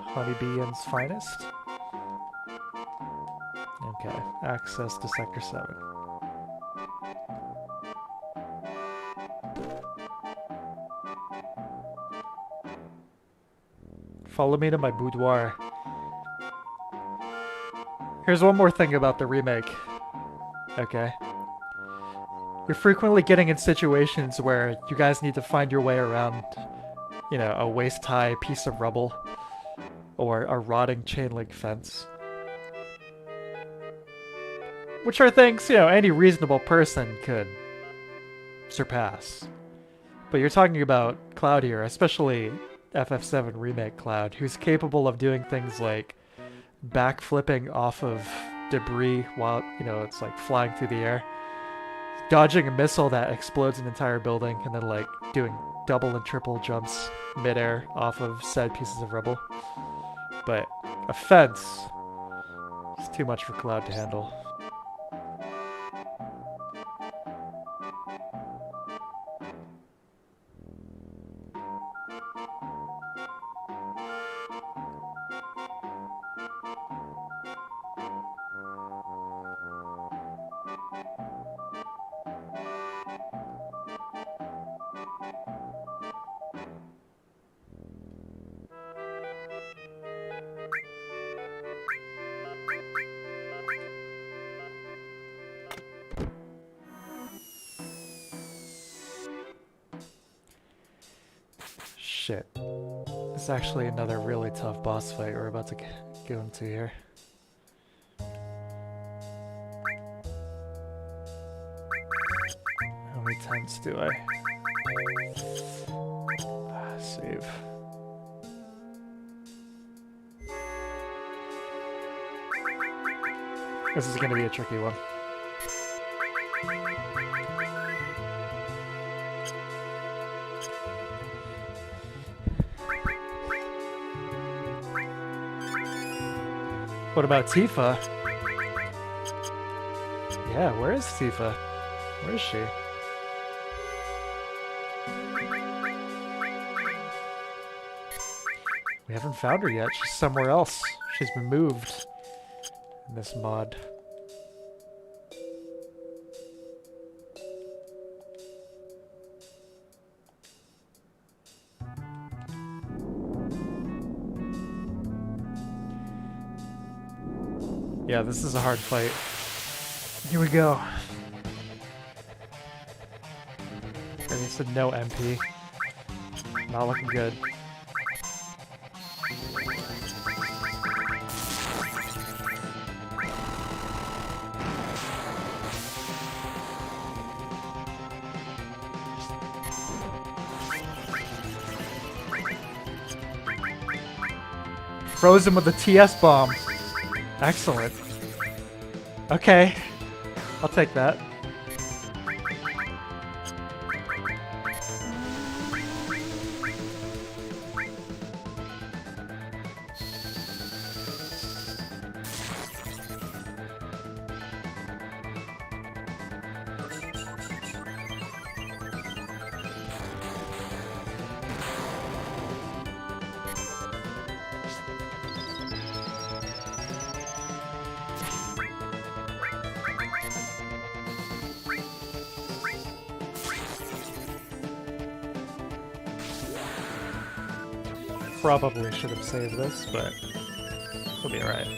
Honeybee Inn's finest. Okay, access to Sector 7. Follow me to my boudoir. Here's one more thing about the remake. Okay. You're frequently getting in situations where you guys need to find your way around, you know, a waist-high piece of rubble or a rotting chain-link fence. Which are things, you know, any reasonable person could surpass. But you're talking about Cloud here, especially FF7 Remake Cloud, who's capable of doing things like backflipping off of debris while, you know, it's like flying through the air, dodging a missile that explodes an entire building, and then like doing double and triple jumps midair off of said pieces of rubble. But a fence is too much for Cloud to handle. It's actually another really tough boss fight we're about to go into here. How many times do I save? This is gonna be a tricky one. What about Tifa? Yeah, where is Tifa? Where is she? We haven't found her yet. She's somewhere else. She's been moved in this mod. Yeah, this is a hard fight. Here we go. And he said no MP. Not looking good. Frozen with the TS bomb. Excellent. Okay. I'll take that. Probably should have saved this, but we'll be alright.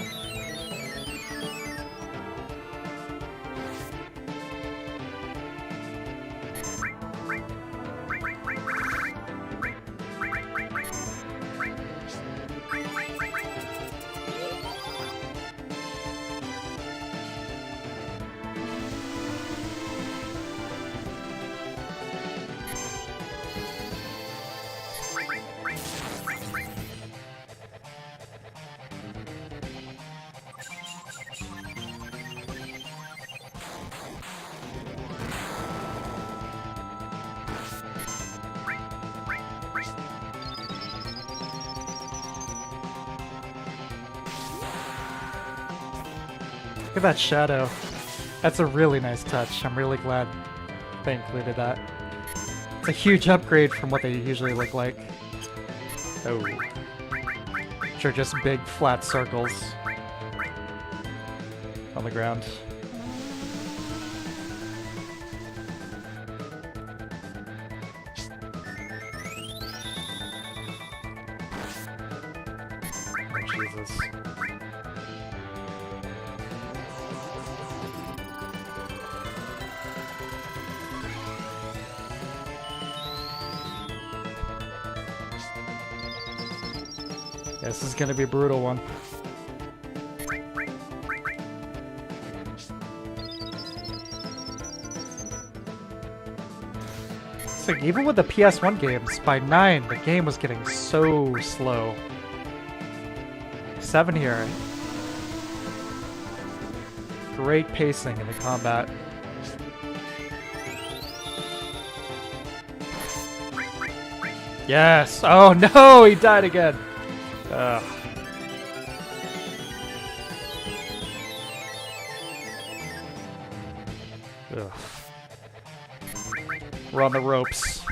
Look at that shadow. That's a really nice touch. I'm really glad they included that. It's a huge upgrade from what they usually look like. Oh. Which are just big flat circles on the ground. Oh, Jesus. This is gonna be a brutal one. So even with the PS1 games, by 9, the game was getting so slow. 7 here. Great pacing in the combat. Yes! Oh no! He died again! Ugh. Ugh. We're on the ropes.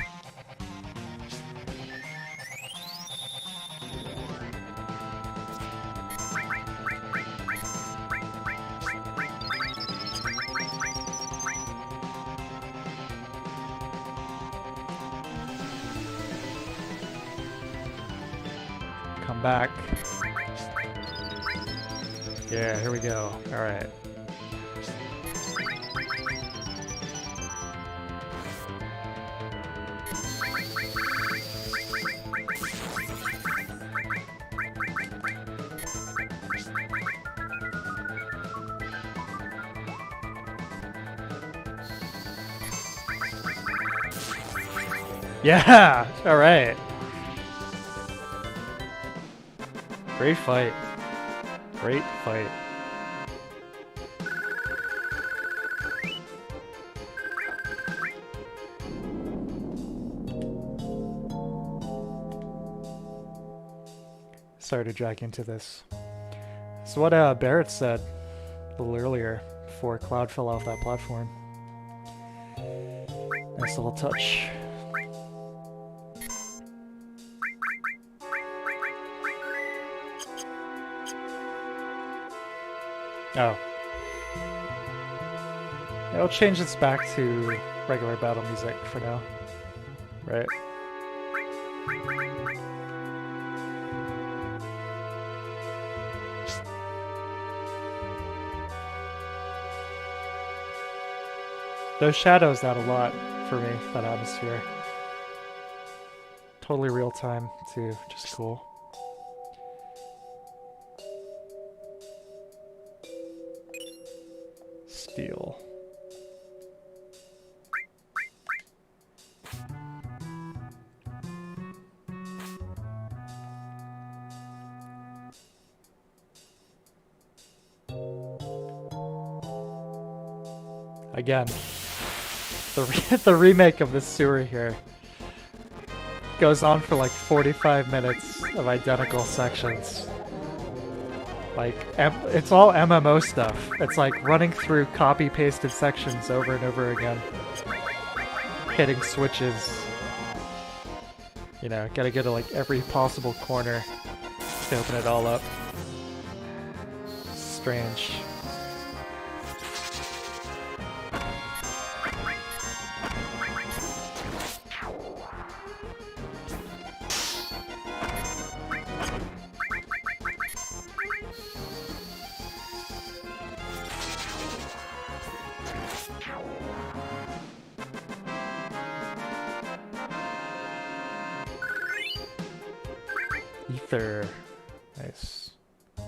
Come back. Yeah, here we go. All right. Yeah! Alright. Great fight. Great fight. Sorry to drag into this. So what Barrett said a little earlier before Cloud fell off that platform. Nice little touch. Oh. I'll change this back to regular battle music for now. Right. Those shadows add a lot for me, that atmosphere. Totally real time too, just cool. Steel. Again, the remake of this sewer here goes on for like 45 minutes of identical sections. Like, it's all MMO stuff. It's like running through copy-pasted sections over and over again. Hitting switches. You know, gotta go to like every possible corner to open it all up. Strange. Ether. Nice. The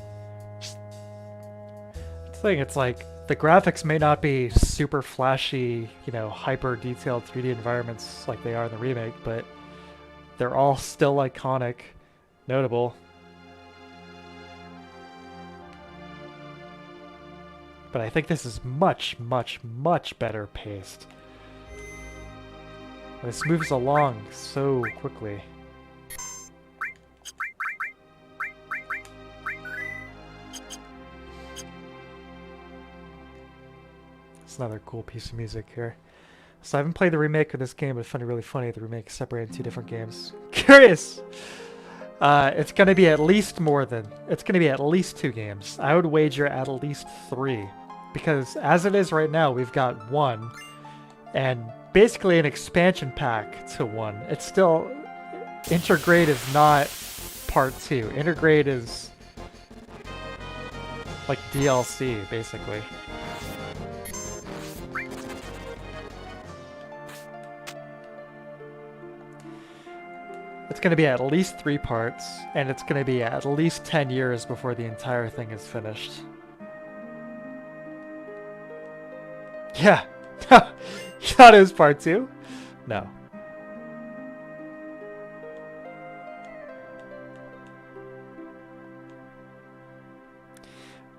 thing, it's like, the graphics may not be super flashy, you know, hyper detailed 3D environments like they are in the remake, but they're all still iconic, notable. But I think this is much, much, much better paced. This moves along so quickly. Another cool piece of music here. So I haven't played the remake of this game, but I find it really funny the remake is separated into two different games. Curious! It's gonna be at least it's gonna be at least 2 games. I would wager at least 3. Because as it is right now, we've got 1, and basically an expansion pack to 1. It's still, Intergrade is not part 2. Intergrade is like DLC, basically. It's going to be at least 3 parts, and it's going to be at least 10 years before the entire thing is finished. Yeah. You thought it was part 2? No.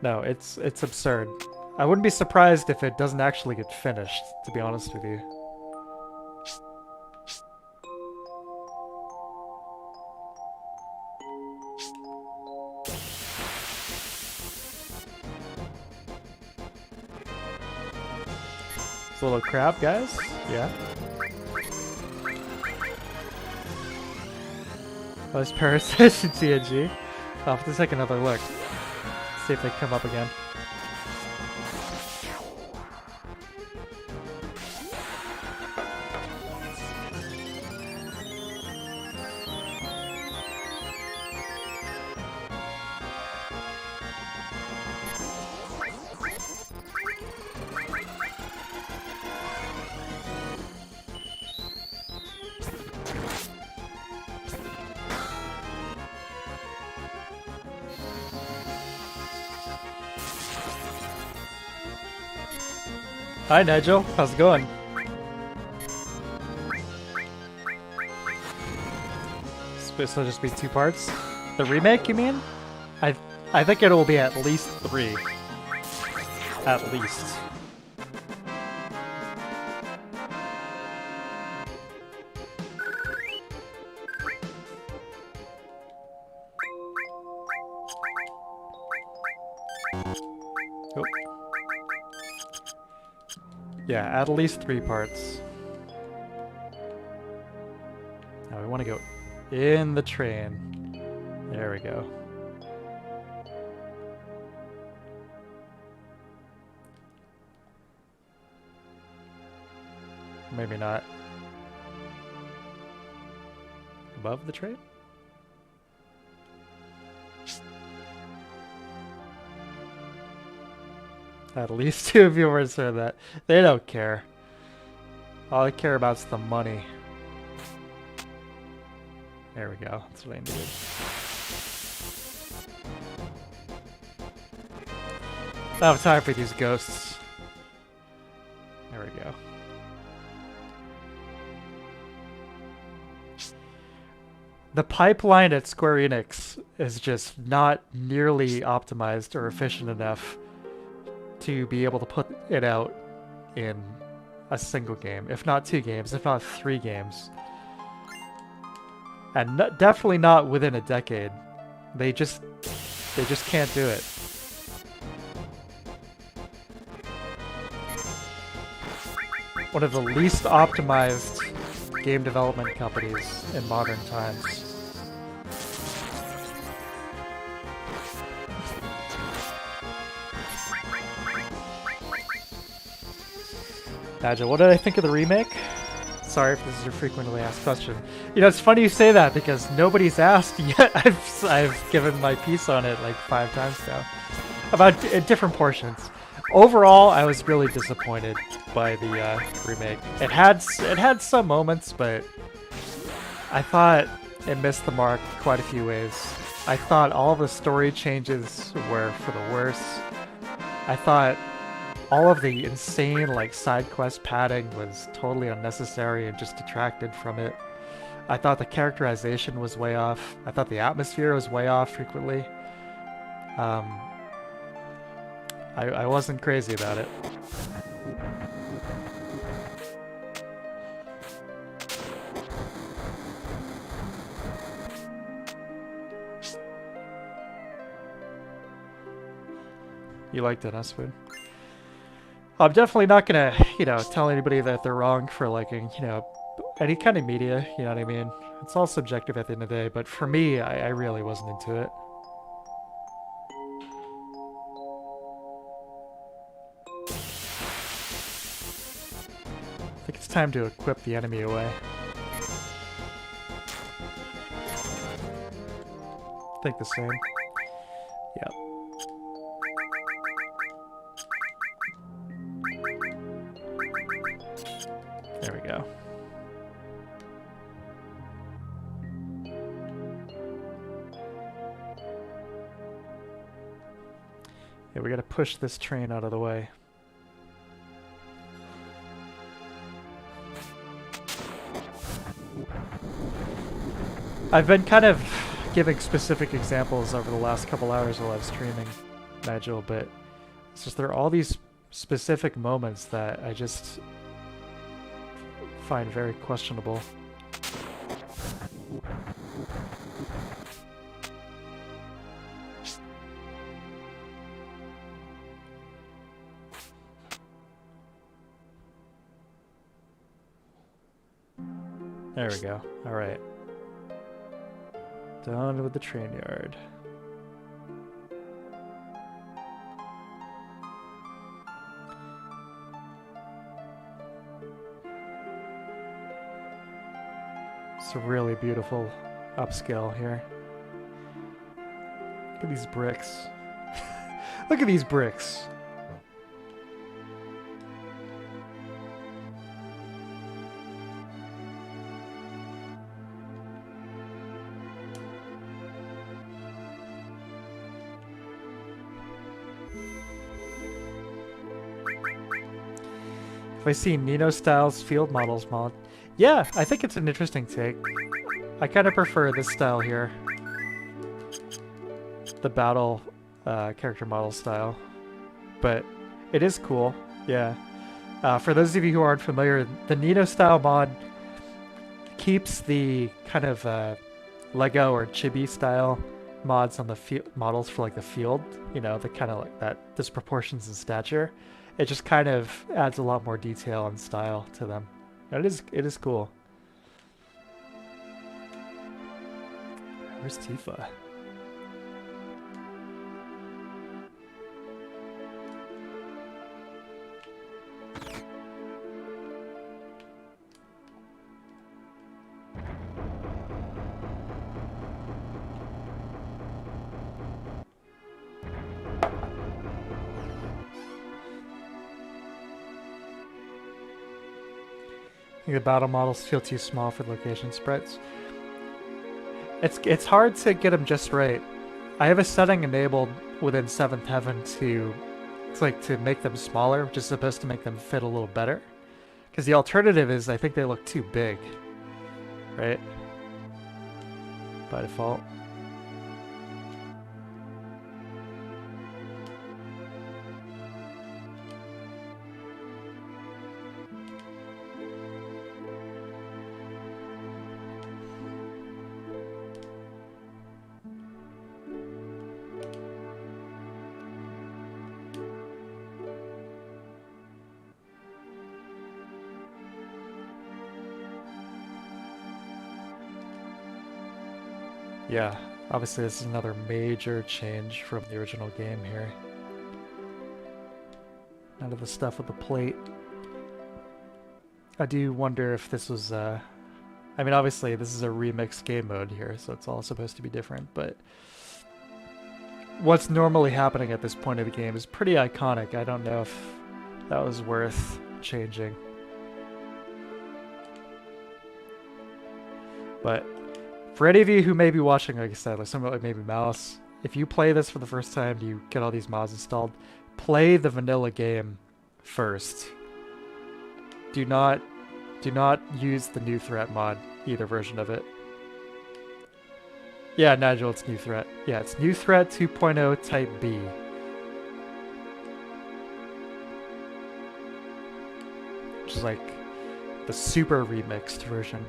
No, it's absurd. I wouldn't be surprised if it doesn't actually get finished, to be honest with you. It's a little crab, guys. Yeah. Oh, there's parasites in TNG. I'll have to take another look. See if they come up again. Hi Nigel, how's it going? This will just be 2 parts. The remake, you mean? I think it will be at least 3. At least. Oh. Yeah, at least 3 parts. Now we want to go in the train. There we go. Maybe not. Above the train? At least 2 viewers heard that. They don't care. All they care about is the money. There we go. That's what I needed. I don't have time for these ghosts. There we go. The pipeline at Square-Enix is just not nearly optimized or efficient enough to be able to put it out in a single game, if not 2 games, if not 3 games. And definitely not within a decade. They just can't do it. One of the least optimized game development companies in modern times. Nigel, what did I think of the remake? Sorry if this is a frequently asked question. You know, it's funny you say that because nobody's asked yet. I've given my piece on it like 5 times now. About different portions. Overall, I was really disappointed by the remake. It had some moments, but I thought it missed the mark quite a few ways. I thought all the story changes were for the worse. I thought all of the insane like side quest padding was totally unnecessary and just detracted from it. I thought the characterization was way off. I thought the atmosphere was way off frequently. I wasn't crazy about it. You liked it, huh, Spoon? I'm definitely not gonna, tell anybody that they're wrong for liking, any kind of media, you know what I mean? It's all subjective at the end of the day, but for me, I really wasn't into it. I think it's time to equip the enemy away. I think the same. Yep. There we go. Yeah, we gotta push this train out of the way. I've been kind of giving specific examples over the last couple hours while I was streaming, Nigel, but it's just there are all these specific moments that I just find very questionable. There we go. All right. Done with the train yard. It's a really beautiful upscale here. Look at these bricks. Look at these bricks. If I see Nino Styles field models mod, yeah, I think it's an interesting take. I kind of prefer this style here. The battle character model style. But it is cool, yeah. For those of you who aren't familiar, the Nino style mod keeps the kind of Lego or Chibi style mods on the models for like the field, you know, the kind of like that disproportions in stature. It just kind of adds a lot more detail and style to them. And it is cool. Where's Tifa? I think the battle models feel too small for the location sprites. It's hard to get them just right. I have a setting enabled within 7th Heaven to make them smaller, which is supposed to make them fit a little better. Because the alternative is I think they look too big, right? By default. Yeah, obviously this is another major change from the original game here. None of the stuff with the plate. I do wonder if this was, I mean obviously this is a remixed game mode here, so it's all supposed to be different, but what's normally happening at this point of the game is pretty iconic. I don't know if that was worth changing. But for any of you who may be watching, like I said, like someone like maybe Mouse, if you play this for the first time, you get all these mods installed, play the vanilla game first. Do not use the new threat mod, either version of it. Yeah, Nigel, it's new threat. Yeah, it's new threat 2.0 type B. Which is like the super remixed version.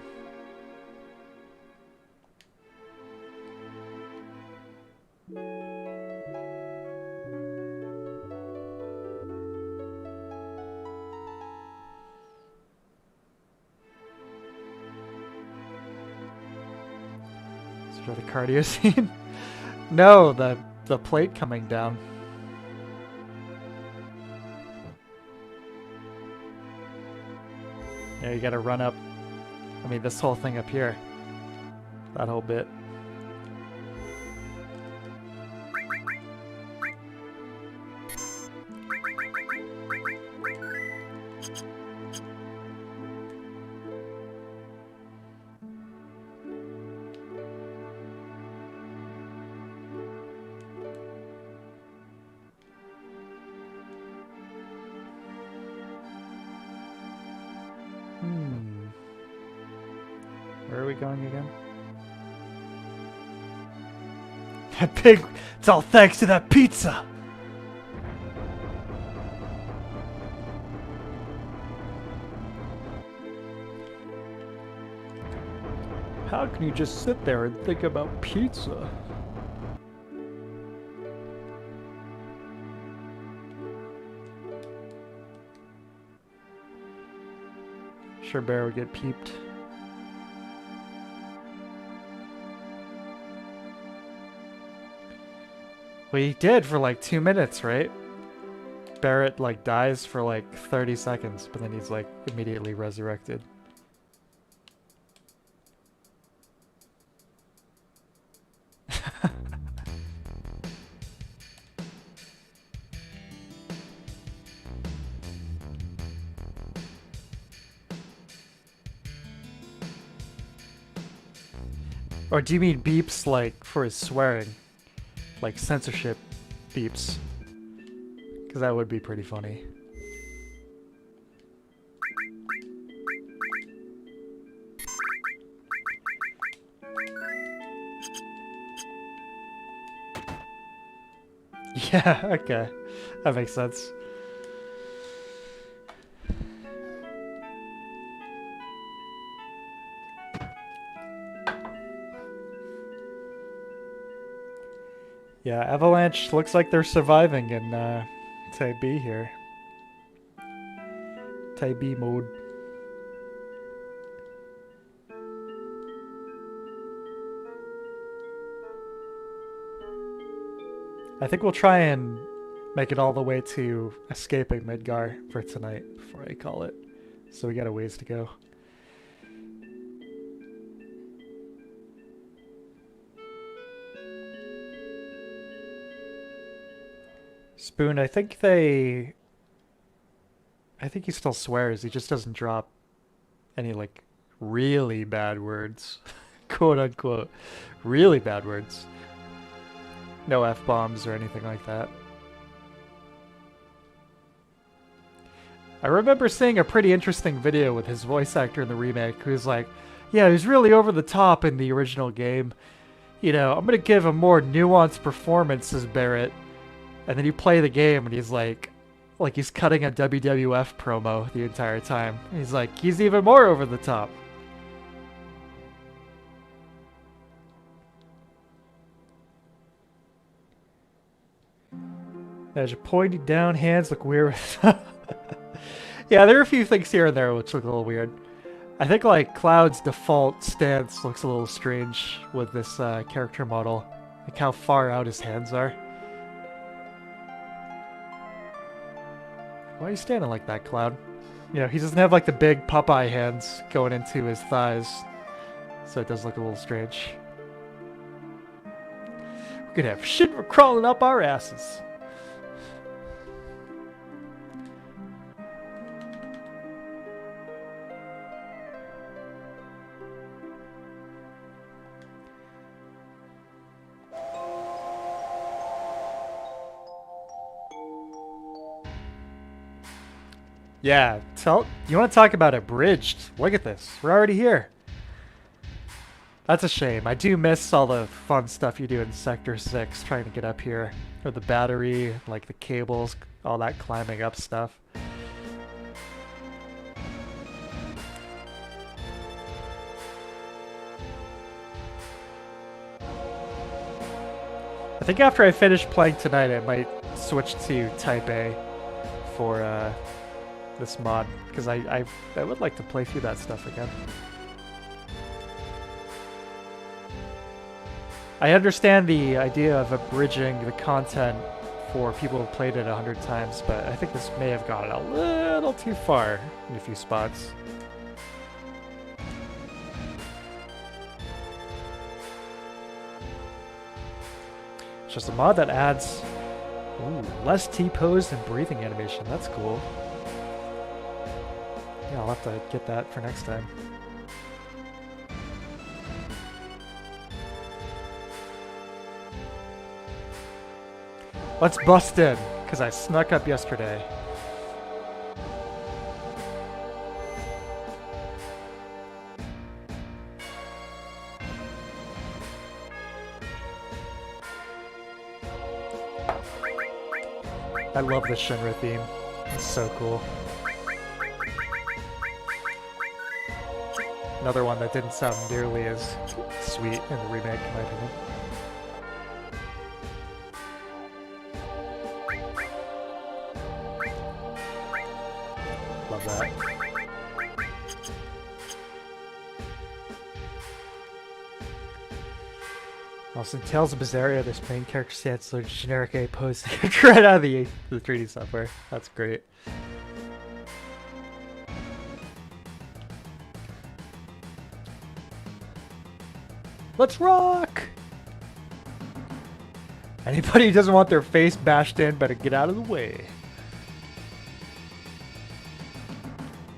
For the cardio scene? No, the plate coming down. Yeah, you gotta run up. I mean, this whole thing up here. That whole bit. Where are we going again? That pig! It's all thanks to that pizza! How can you just sit there and think about pizza? Sure Bear would get peeped. Well, he did for like 2 minutes, right? Barrett like dies for like 30 seconds, but then he's like immediately resurrected. Or do you mean beeps like for his swearing? Like censorship beeps? Because that would be pretty funny. Yeah, okay. That makes sense. Yeah, Avalanche looks like they're surviving in Type B here. Type B mode. I think we'll try and make it all the way to escaping Midgar for tonight before I call it. So we got a ways to go. Spoon, I think he still swears. He just doesn't drop any, like, really bad words. Quote unquote. Really bad words. No F-bombs or anything like that. I remember seeing a pretty interesting video with his voice actor in the remake who's like, yeah, he was really over the top in the original game. You know, I'm gonna give a more nuanced performance as Barrett. And then you play the game and he's like he's cutting a WWF promo the entire time. He's like, he's even more over the top. There's your pointed down hands look weird. Yeah, there are a few things here and there which look a little weird. I think like Cloud's default stance looks a little strange with this character model. Like how far out his hands are. Why are you standing like that, Cloud? You know, he doesn't have like the big Popeye hands going into his thighs. So it does look a little strange. We're gonna have shit crawling up our asses. Yeah, you want to talk about abridged? Look at this. We're already here. That's a shame. I do miss all the fun stuff you do in Sector 6 trying to get up here. Or the battery, like the cables, all that climbing up stuff. I think after I finish playing tonight, I might switch to Type A for this mod, because I would like to play through that stuff again. I understand the idea of abridging the content for people who've played it 100 times, but I think this may have gone a little too far in a few spots. It's just a mod that adds less T-pose and breathing animation. That's cool. Yeah, I'll have to get that for next time. Let's bust in, because I snuck up yesterday. I love the Shinra theme. It's so cool. Another one that didn't sound nearly as sweet in the remake, in my opinion. Love that. Also, in Tales of Bizarria, this main character stance looks generic A pose right out of the 3D software. That's great. Let's rock! Anybody who doesn't want their face bashed in better get out of the way.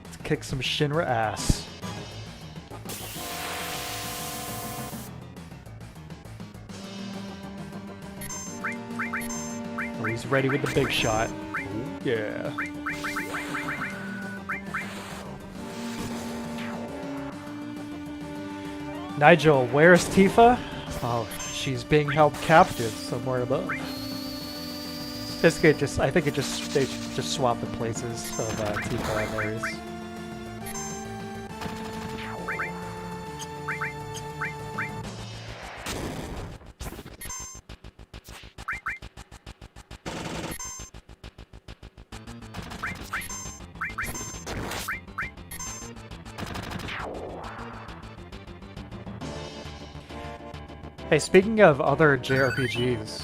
Let's kick some Shinra ass. Oh, he's ready with the big shot. Ooh, yeah. Nigel, where's Tifa? Oh, she's being held captive somewhere above. Basically, I think they just swapped the places of Tifa and Ares. Hey, speaking of other JRPGs,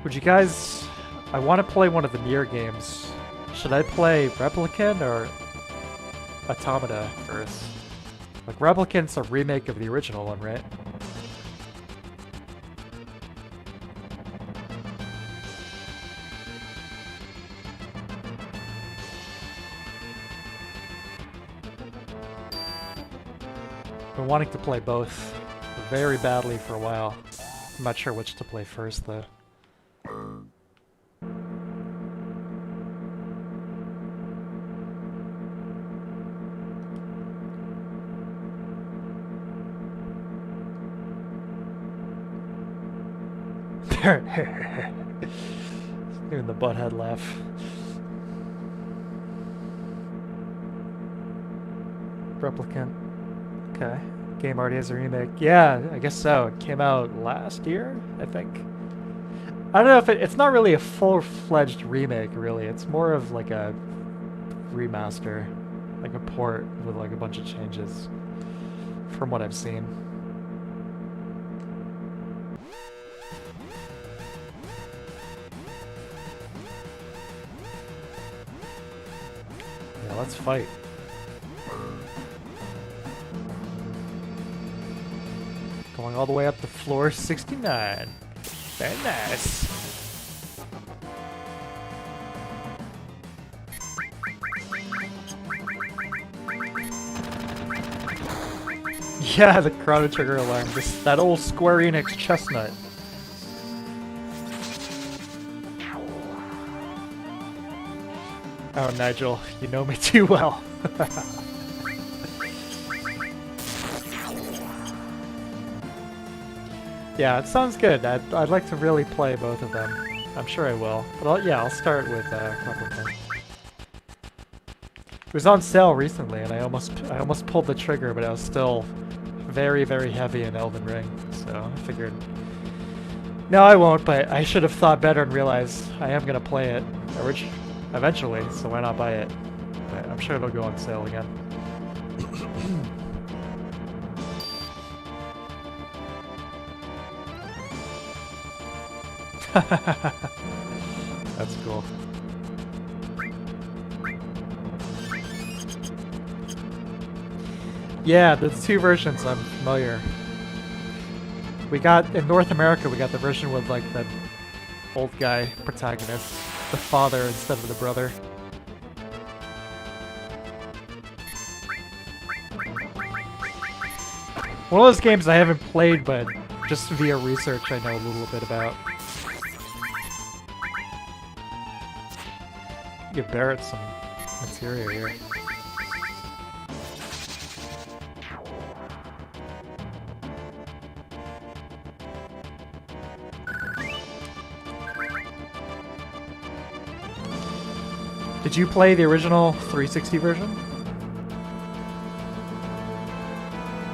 would you guys... I want to play one of the Nier games. Should I play Replicant or Automata first? Like, Replicant's a remake of the original one, right? Been wanting to play both very badly for a while. I'm not sure which to play first, though. Doing the butthead laugh. Replicant. Okay. Game already has a remake. Yeah, I guess so. It came out last year, I think. I don't know if it's not really a full-fledged remake, really. It's more of like a remaster, like a port with like a bunch of changes from what I've seen. Yeah, let's fight. Going all the way up to floor 69. Very nice. Yeah, the Chrono Trigger alarm. That old Square-Enix chestnut. Oh, Nigel, you know me too well. Yeah, it sounds good. I'd like to really play both of them. I'm sure I will. But I'll start with Replicant. It was on sale recently, and I almost pulled the trigger, but I was still very, very heavy in Elden Ring. So I figured, no, I won't. But I should have thought better and realized I am gonna play it eventually. So why not buy it? But I'm sure it'll go on sale again. That's cool. Yeah, there's two versions. I'm familiar. We got, in North America, we got the version with like the old guy protagonist, the father instead of the brother. One of those games I haven't played, but just via research I know a little bit about. Give Barrett some material here. Did you play the original 360 version?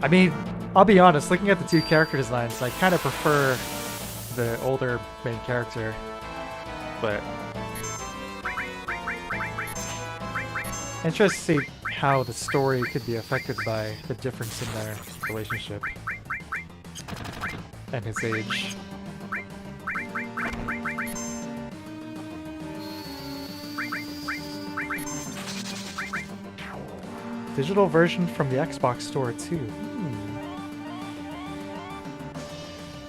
I mean, I'll be honest, looking at the two character designs, I kind of prefer the older main character, but interested to see how the story could be affected by the difference in their relationship and his age. Digital version from the Xbox store too.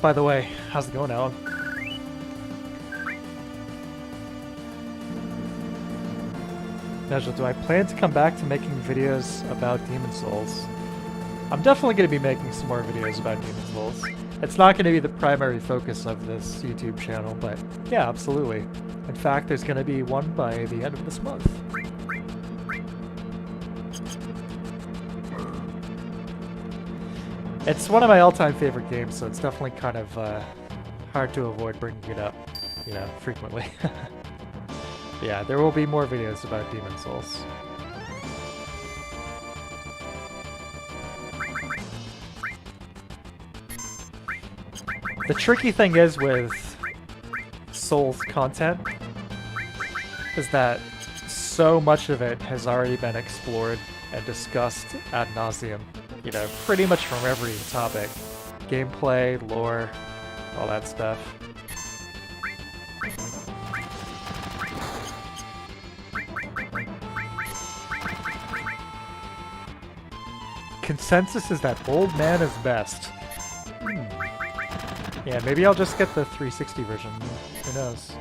By the way, how's it going, Alan? Nigel, do I plan to come back to making videos about Demon's Souls? I'm definitely going to be making some more videos about Demon's Souls. It's not going to be the primary focus of this YouTube channel, but yeah, absolutely. In fact, there's going to be one by the end of this month. It's one of my all-time favorite games, so it's definitely kind of hard to avoid bringing it up. you know, frequently. Yeah, there will be more videos about Demon Souls. The tricky thing is with Souls content is that so much of it has already been explored and discussed ad nauseum. You know, pretty much from every topic. Gameplay, lore, all that stuff. Consensus is that old man is best. Yeah, maybe I'll just get the 360 version. Who knows?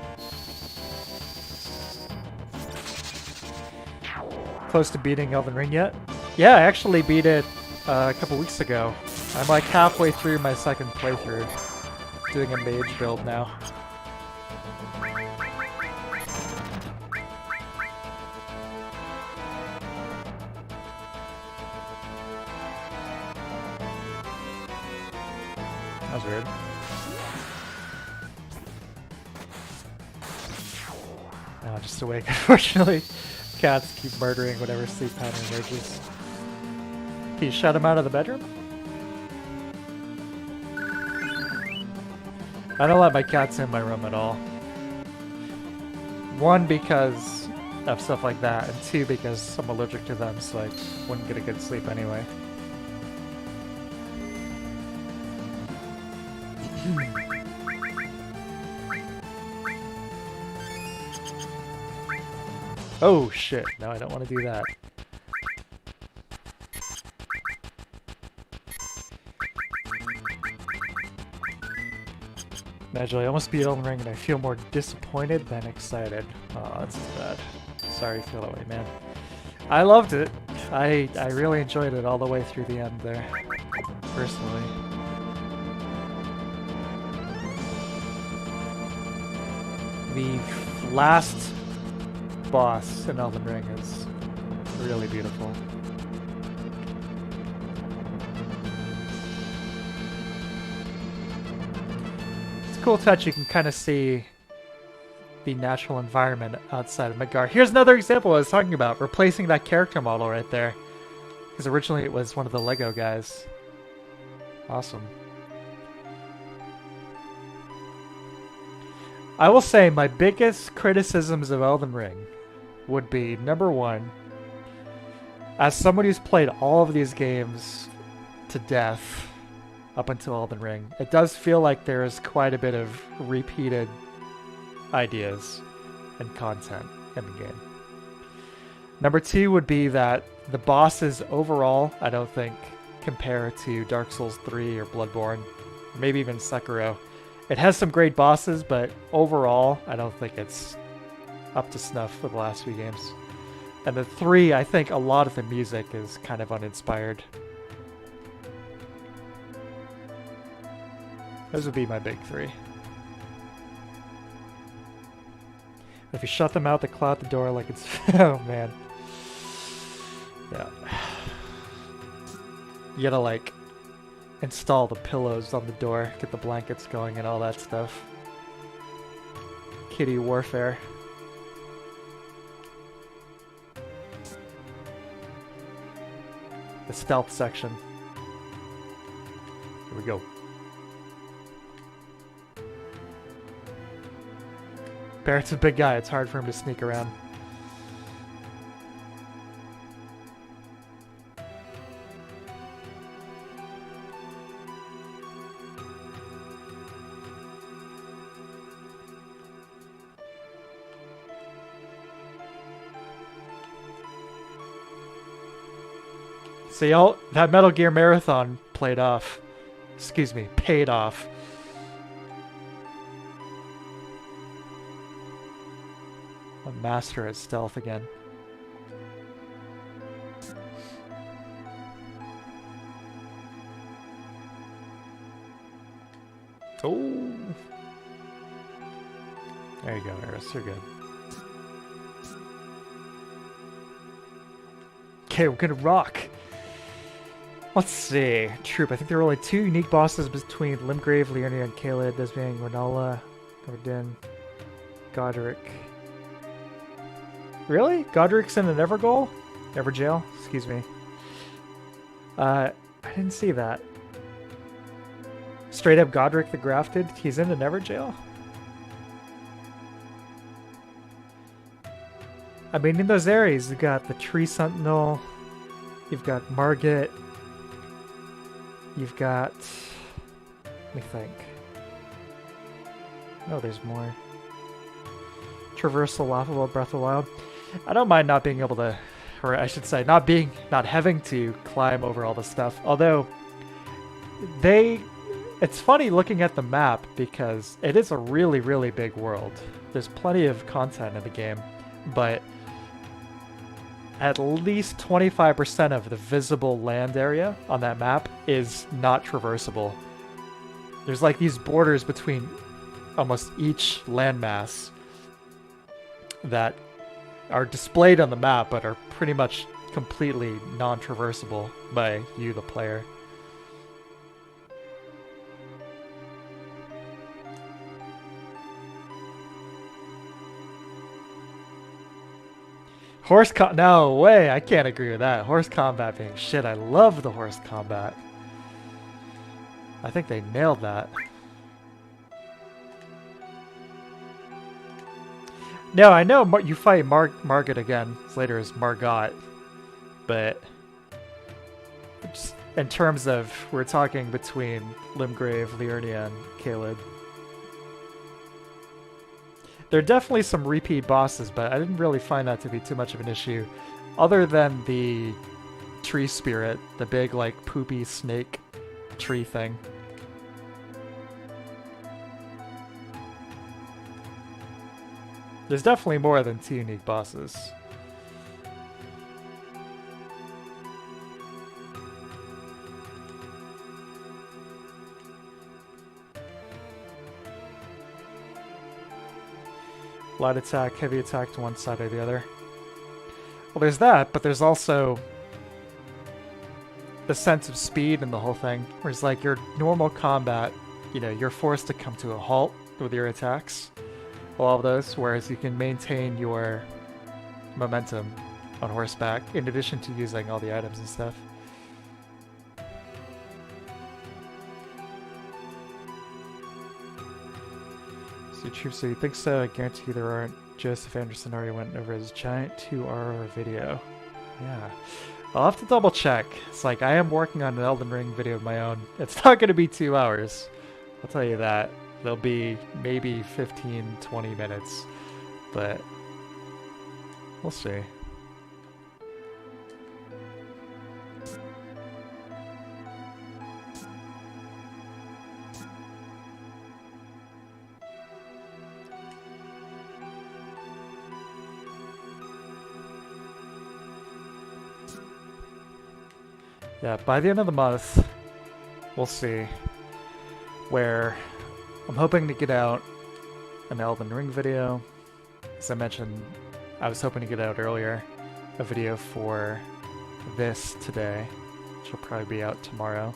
Close to beating Elden Ring yet? Yeah, I actually beat it a couple weeks ago. I'm like halfway through my second playthrough. Doing a mage build now. That was weird. Oh, just awake, unfortunately. Cats keep murdering whatever sleep pattern emerges. Can you shut him out of the bedroom? I don't let my cats in my room at all. One, because of stuff like that, and two, because I'm allergic to them, so I wouldn't get a good sleep anyway. Oh shit, no, I don't want to do that. Naturally, I almost beat Elden Ring and I feel more disappointed than excited. Oh, that's too bad. Sorry you feel that way, man. I loved it. I really enjoyed it all the way through the end there, personally. The last boss in Elden Ring is really beautiful. It's a cool touch. You can kind of see the natural environment outside of Midgar. Here's another example I was talking about, replacing that character model right there. Because originally it was one of the Lego guys. Awesome. I will say my biggest criticisms of Elden Ring would be, number one, as somebody who's played all of these games to death up until Elden Ring, it does feel like there is quite a bit of repeated ideas and content in the game. Number two would be that the bosses overall, I don't think, compare to Dark Souls 3 or Bloodborne, or maybe even Sekiro. It has some great bosses, but overall, I don't think it's up to snuff for the last few games. And the three, I think a lot of the music is kind of uninspired. Those would be my big three. If you shut them out, they cloud the door like it's... oh, man. Yeah. You gotta, like, install the pillows on the door, get the blankets going and all that stuff. Kitty warfare. The stealth section. Here we go. Barrett's a big guy, it's hard for him to sneak around. See, that Metal Gear Marathon played off. Excuse me, paid off. A master at stealth again. Oh. There you go, Eris. You're good. Okay, we're gonna rock. Let's see. Troop. I think there were only two unique bosses between Limgrave, Liurnia, and Caelid, those being Renola, Nordin. Godric. Really? Godric's in the Nevergoal? Neverjail? Excuse me. I didn't see that. Straight up Godric the Grafted? He's in the Neverjail? I mean, in those areas, you've got the Tree Sentinel, you've got Margit, you've got... Let me think. Oh, there's more. Traversal, Laughable, Breath of the Wild. I don't mind not being able to, or I should say, not having to climb over all this stuff. Although, it's funny looking at the map because it is a really, really big world. There's plenty of content in the game, but at least 25% of the visible land area on that map is not traversable. There's like these borders between almost each landmass that are displayed on the map but are pretty much completely non-traversable by you, the player. No way, I can't agree with that. Horse combat being shit. I love the horse combat. I think they nailed that. No, I know you fight Margit again later as Margot, but just in terms of, we're talking between Limgrave, Liurnia, and Caelid. There are definitely some repeat bosses, but I didn't really find that to be too much of an issue, other than the tree spirit, the big like poopy snake tree thing. There's definitely more than 2 unique bosses. Light attack, heavy attack to one side or the other. Well, there's that, but there's also the sense of speed in the whole thing. Whereas like your normal combat, you know, you're forced to come to a halt with your attacks. All of those, whereas you can maintain your momentum on horseback in addition to using all the items and stuff. So troops, so you think so? I guarantee there aren't. Joseph Anderson already went over his giant 2-hour video. Yeah. I'll have to double check. It's like I am working on an Elden Ring video of my own. It's not going to be 2 hours. I'll tell you that. There'll be maybe 15, 20 minutes, but we'll see. Yeah, by the end of the month, we'll see where I'm hoping to get out an Elden Ring video. As I mentioned, I was hoping to get out earlier a video for this today, which will probably be out tomorrow.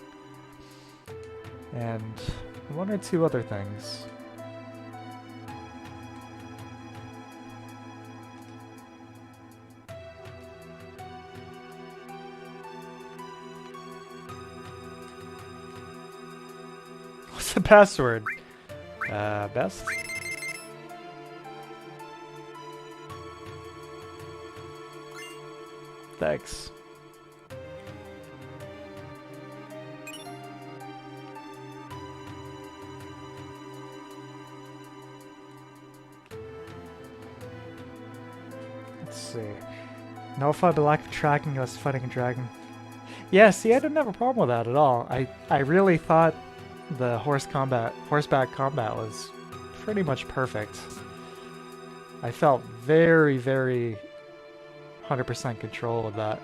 And 1 or 2 other things. What's the password? Best? Thanks. Let's see. Nullify the lack of tracking us fighting a dragon. Yeah, see, I didn't have a problem with that at all. I really thought the horseback combat was pretty much perfect. I felt very, very 100% control of that.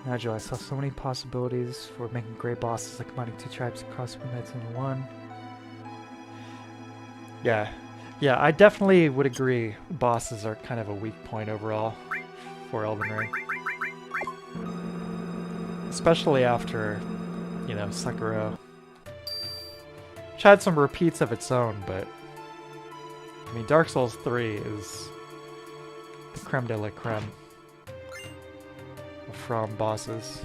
Nigel, I saw so many possibilities for making great bosses, like combining 2 tribes across midnights into one. Yeah. Yeah, I definitely would agree bosses are kind of a weak point overall for Elden Ring. Especially after, you know, Sekiro. Which had some repeats of its own, but I mean, Dark Souls 3 is the creme de la creme from bosses.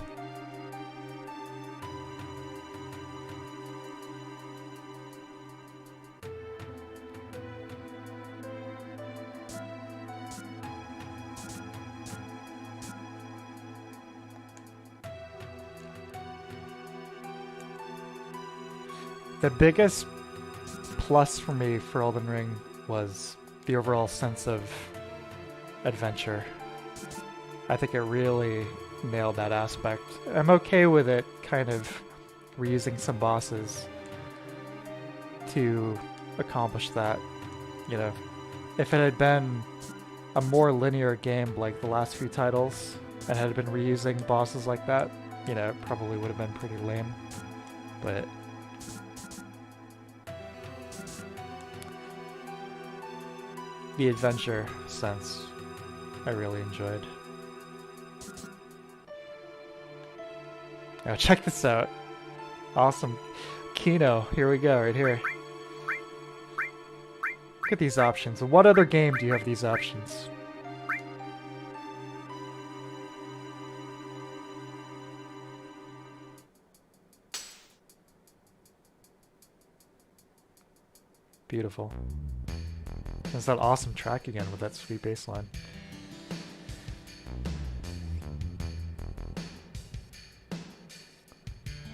The biggest plus for me for Elden Ring was the overall sense of adventure. I think it really nailed that aspect. I'm okay with it kind of reusing some bosses to accomplish that. You know, if it had been a more linear game like the last few titles and had been reusing bosses like that, you know, it probably would have been pretty lame. But the adventure sense I really enjoyed. Now check this out. Awesome. Kino, here we go, right here. Look at these options. What other game do you have these options? Beautiful. There's that awesome track again with that sweet bass line.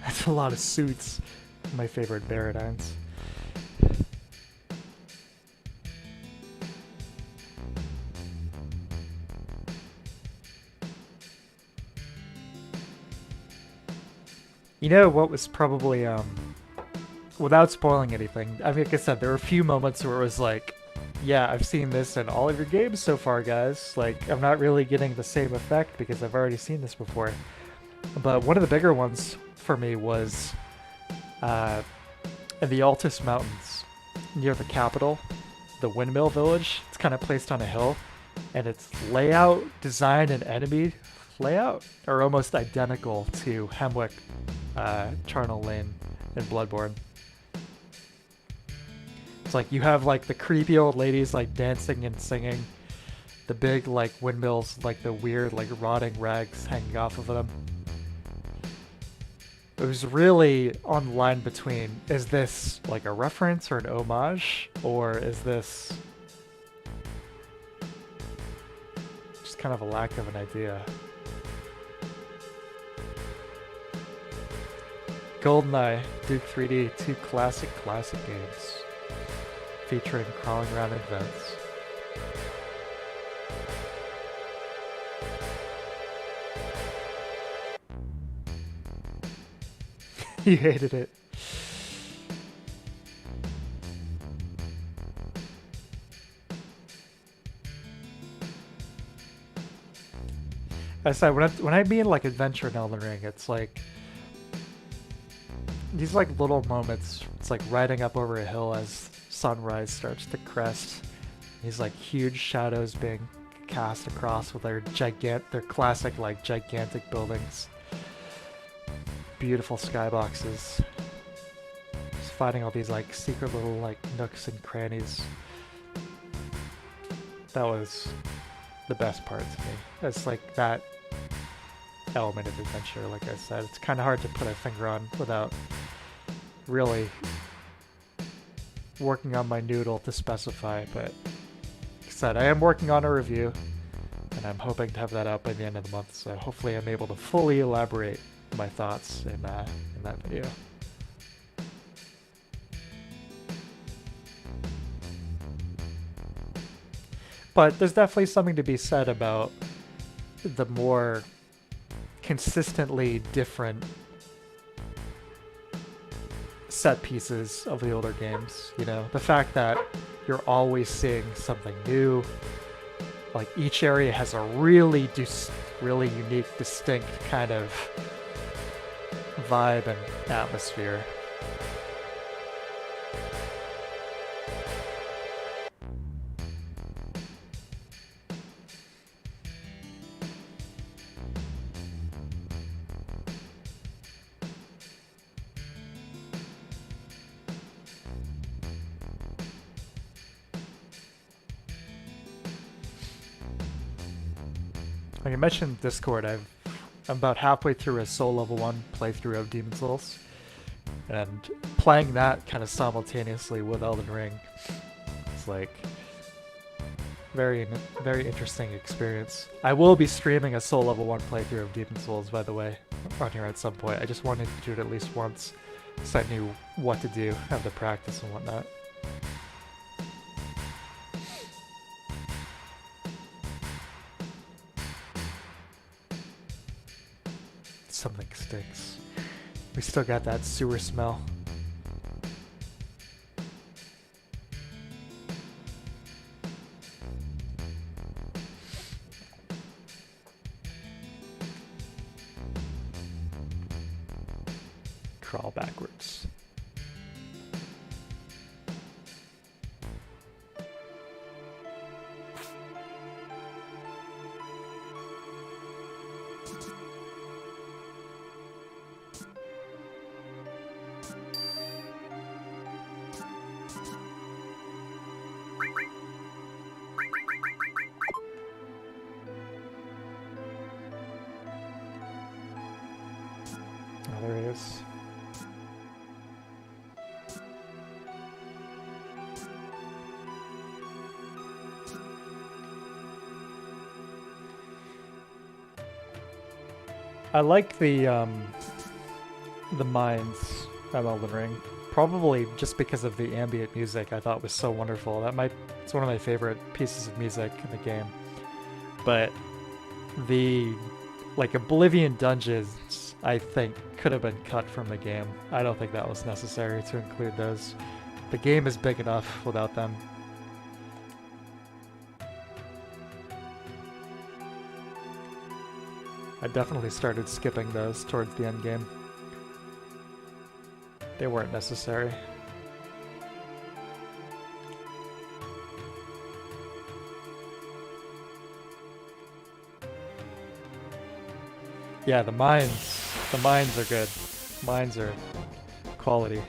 That's a lot of suits. My favorite Baradines. You know what was probably, without spoiling anything, I mean, like I said, there were a few moments where it was like, yeah, I've seen this in all of your games so far, guys. Like, I'm not really getting the same effect because I've already seen this before. But one of the bigger ones for me was in the Altus Mountains, near the capital, the Windmill Village. It's kind of placed on a hill, and its layout, design, and enemy layout are almost identical to Hemwick, Charnel Lane in Bloodborne. It's like you have like the creepy old ladies like dancing and singing, the big like windmills, like the weird like rotting rags hanging off of them. It was really on the line between, is this like a reference or an homage, or is this just kind of a lack of an idea? GoldenEye, Duke 3D, two classic games featuring crawling around events. You hated it. I said when I mean like adventure in Elden Ring, it's like these like little moments. It's like riding up over a hill as sunrise starts to crest. These like huge shadows being cast across with their classic like gigantic buildings. Beautiful skyboxes. Just finding all these like secret little like nooks and crannies. That was the best part to me. It's like that element of adventure, like I said. It's kind of hard to put a finger on without really working on my noodle to specify, but like I said, I am working on a review, and I'm hoping to have that out by the end of the month, so hopefully I'm able to fully elaborate my thoughts in that video. But there's definitely something to be said about the more consistently different set pieces of the older games. You know, the fact that you're always seeing something new. Like each area has a really unique, distinct kind of vibe and atmosphere. Like you mentioned Discord, I'm about halfway through a Soul Level 1 playthrough of Demon Souls, and playing that kind of simultaneously with Elden Ring, it's like very interesting experience. I will be streaming a Soul Level 1 playthrough of Demon Souls, by the way, on here at some point. I just wanted to do it at least once, so I knew what to do, have the practice and whatnot. Something stinks. We still got that sewer smell. Crawl backwards. Oh, there it is. I like the mines of Elden Ring. Probably just because of the ambient music I thought was so wonderful. It's one of my favorite pieces of music in the game. But the like Oblivion dungeons, I think, could have been cut from the game. I don't think that was necessary to include those. The game is big enough without them. I definitely started skipping those towards the end game. They weren't necessary. Yeah, the mines are good. Mines are quality.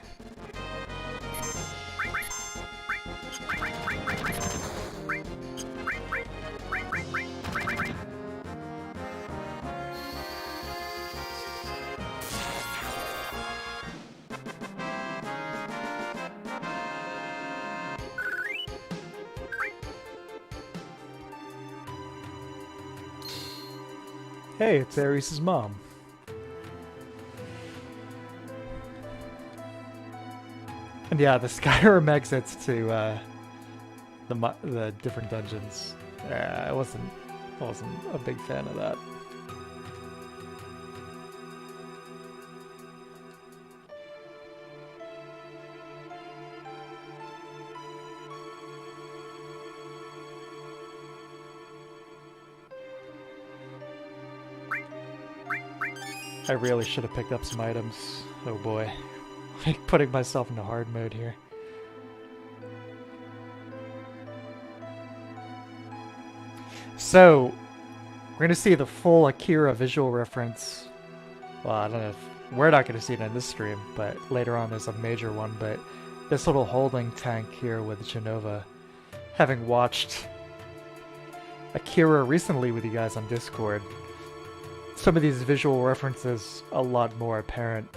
Hey, it's Ares' mom. And yeah, the Skyrim exits to the different dungeons. I wasn't a big fan of that. I really should have picked up some items. Oh boy. Like putting myself into hard mode here. So, we're gonna see the full Akira visual reference. Well, I don't know if we're not gonna see it in this stream, but later on there's a major one. But this little holding tank here with Genova, having watched Akira recently with you guys on Discord, some of these visual references a lot more apparent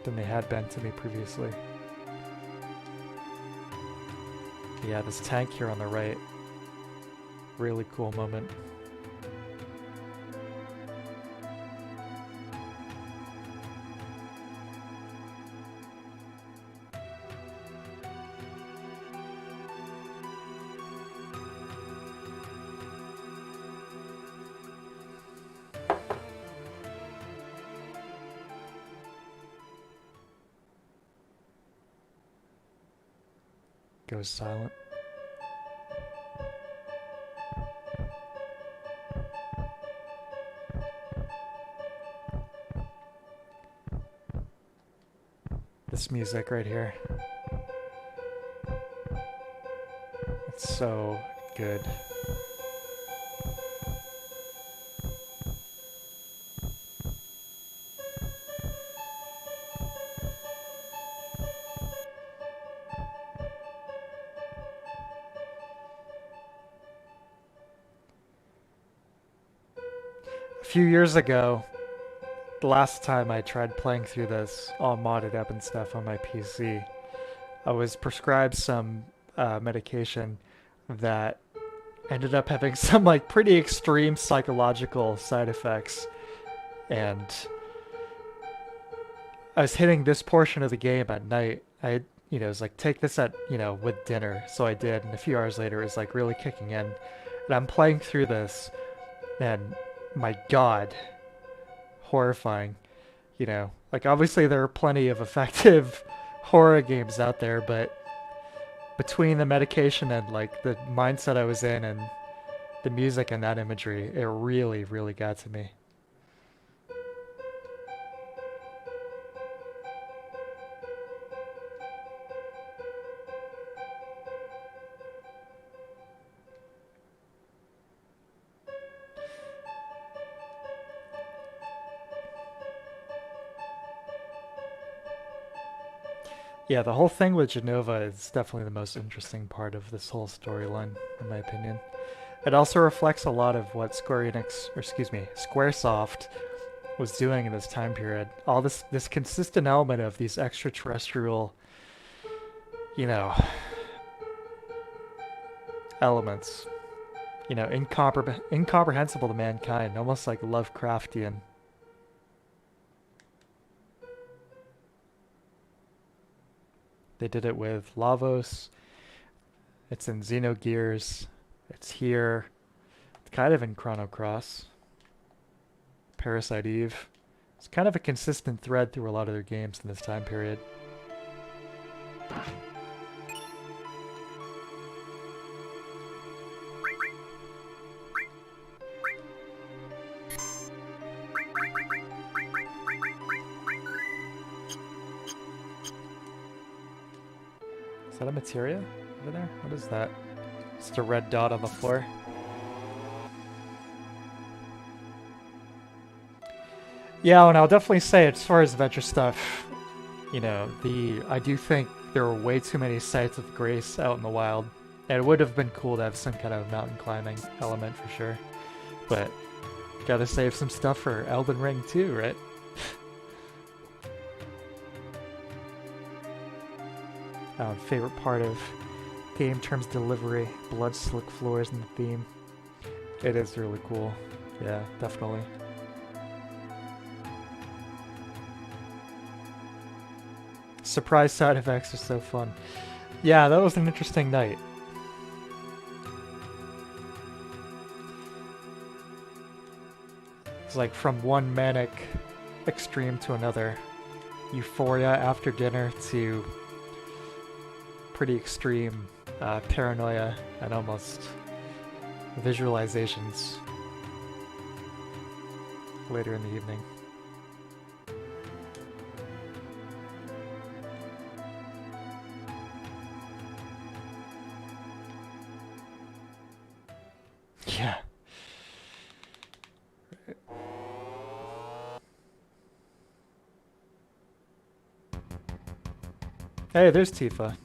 than they had been to me previously. Yeah, this tank here on the right, really cool moment. Goes silent. This music right here. It's so good. A few years ago, the last time I tried playing through this all modded up and stuff on my PC, I was prescribed some medication that ended up having some like pretty extreme psychological side effects, and I was hitting this portion of the game at night. It was like take this at with dinner, so I did, and a few hours later it was like really kicking in, and I'm playing through this, and my God, horrifying. Like obviously there are plenty of effective horror games out there, but between the medication and like the mindset I was in and the music and that imagery, it really, really got to me. Yeah, the whole thing with Genova is definitely the most interesting part of this whole storyline, in my opinion. It also reflects a lot of what Squaresoft was doing in this time period. All this consistent element of these extraterrestrial, you know, elements, incomprehensible to mankind, almost like Lovecraftian. They did it with Lavos. It's in Xenogears. It's here. It's kind of in Chrono Cross. Parasite Eve. It's kind of a consistent thread through a lot of their games in this time period. Is that a materia over there? What is that? Just a red dot on the floor. Yeah, and I'll definitely say, as far as adventure stuff, I do think there are way too many sites of grace out in the wild. And it would have been cool to have some kind of mountain climbing element for sure. But gotta save some stuff for Elden Ring too, right? Favorite part of game terms delivery, blood slick floors and the theme. It is really cool. Yeah, definitely. Surprise side effects are so fun. Yeah, that was an interesting night. It's like from one manic extreme to another. Euphoria after dinner to pretty extreme paranoia and almost visualizations later in the evening. Yeah. Hey, there's Tifa.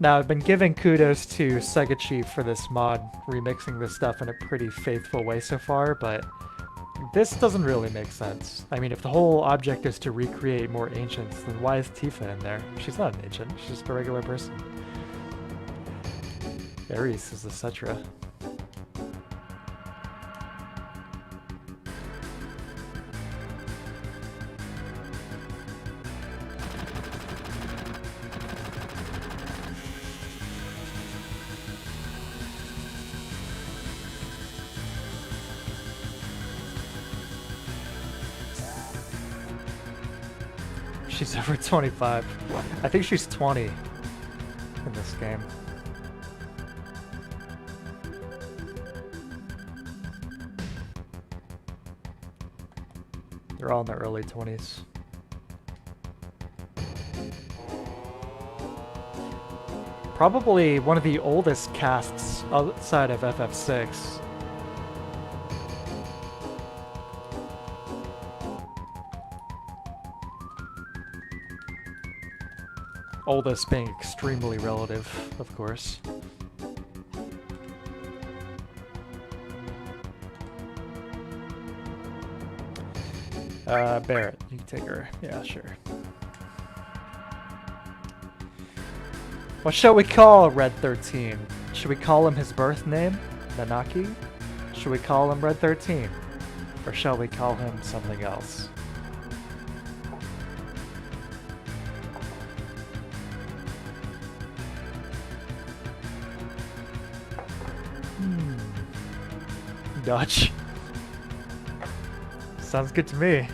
Now, I've been giving kudos to Sega Chief for this mod, remixing this stuff in a pretty faithful way so far, but this doesn't really make sense. I mean, if the whole object is to recreate more ancients, then why is Tifa in there? She's not an ancient, she's just a regular person. Ares is the Cetra. She's over 25. I think she's 20 in this game. They're all in their early 20s. Probably one of the oldest casts outside of FF6. Oldest being extremely relative, of course. Barrett, you can take her. Yeah, sure. What shall we call Red 13? Should we call him his birth name, Nanaki? Should we call him Red 13? Or shall we call him something else? Dutch. Sounds good to me.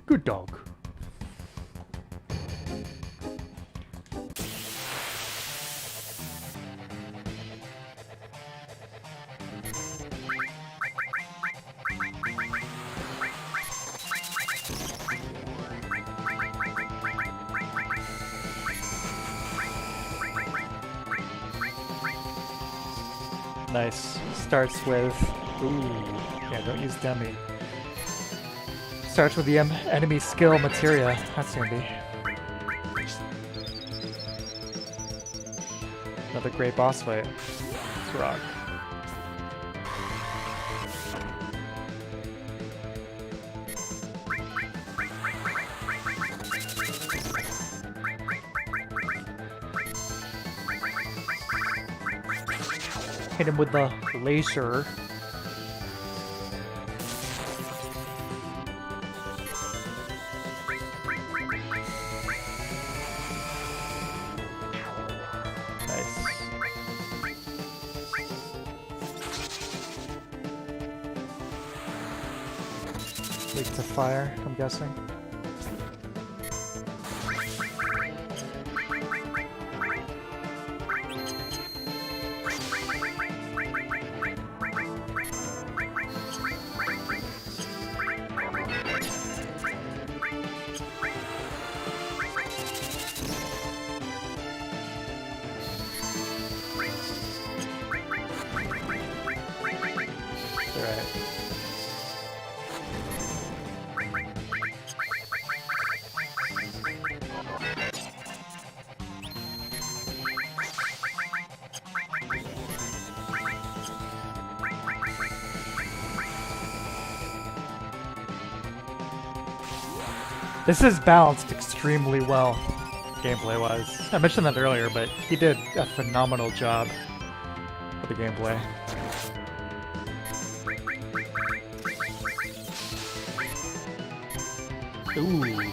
Good dog. Nice. Starts with... Ooh. Yeah, don't use Demi. Starts with the enemy skill materia. That's handy. Another great boss fight. Let's rock. Hit him with the laser. Nice. Weak to fire, I'm guessing. This is balanced extremely well, gameplay-wise. I mentioned that earlier, but he did a phenomenal job with the gameplay. Ooh.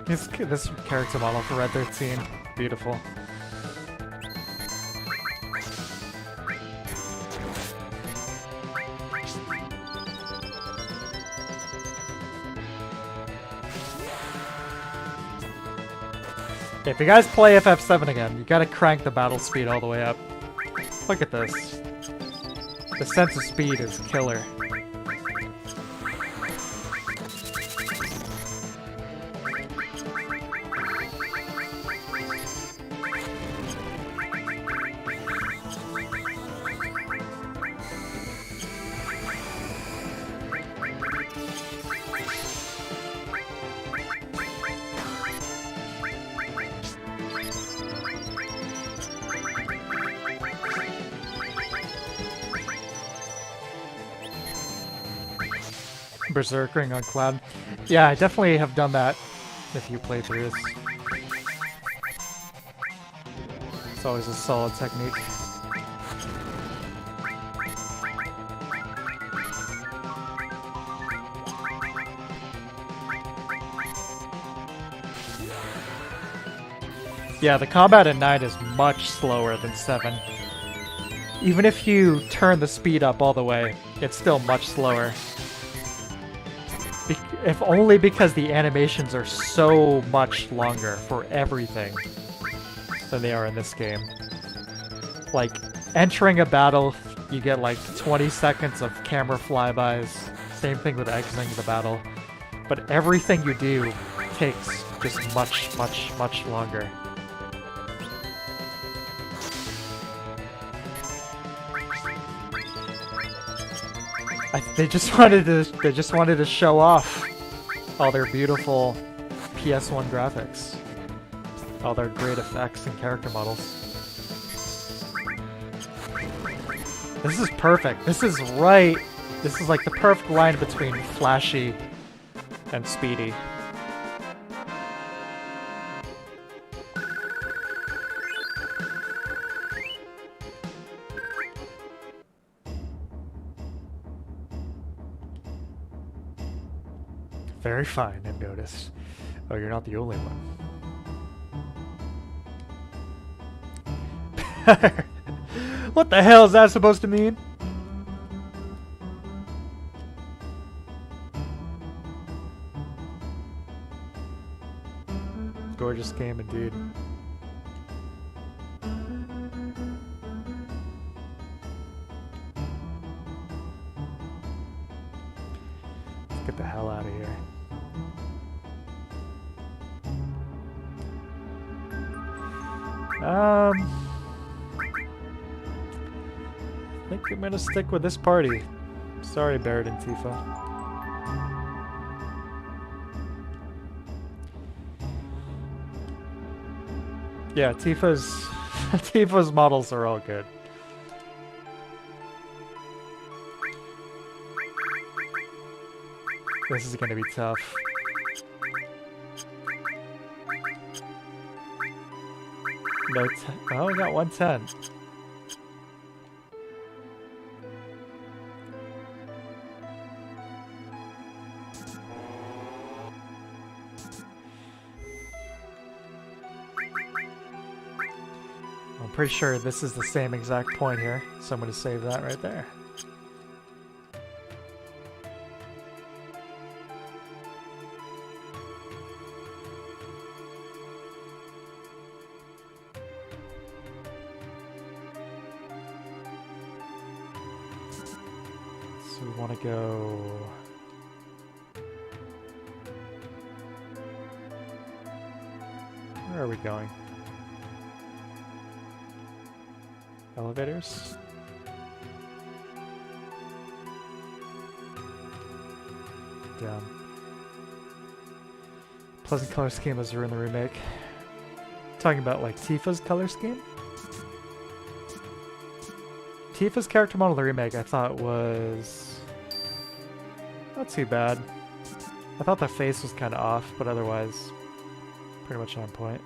This character model for Red 13, beautiful. If you guys play FF7 again, you gotta crank the battle speed all the way up. Look at this. The sense of speed is killer. Berserkering on Cloud. Yeah, I definitely have done that if you play through this. It's always a solid technique. Yeah, the combat at 9 is much slower than 7. Even if you turn the speed up all the way, it's still much slower. If only because the animations are so much longer for everything than they are in this game. Like, entering a battle, you get like 20 seconds of camera flybys. Same thing with exiting the battle. But everything you do takes just much longer. They just wanted to show off all their beautiful PS1 graphics, all their great effects and character models. This is perfect. This is right. This is like the perfect line between flashy and speedy. Very fine, I've noticed. Oh, you're not the only one. What the hell is that supposed to mean? Gorgeous game indeed. Let's get the hell out of here. I think I'm gonna stick with this party. Sorry, Barrett and Tifa. Yeah, Tifa's models are all good. This is gonna be tough. No, oh, we got 110. I'm pretty sure this is the same exact point here, so I'm going to save that right there. So we want to go... Where are we going? Elevators? Down. Pleasant color scheme as in the remake. Talking about like Tifa's color scheme? Tifa's character model in the remake I thought was not too bad. I thought the face was kind of off, but otherwise pretty much on point.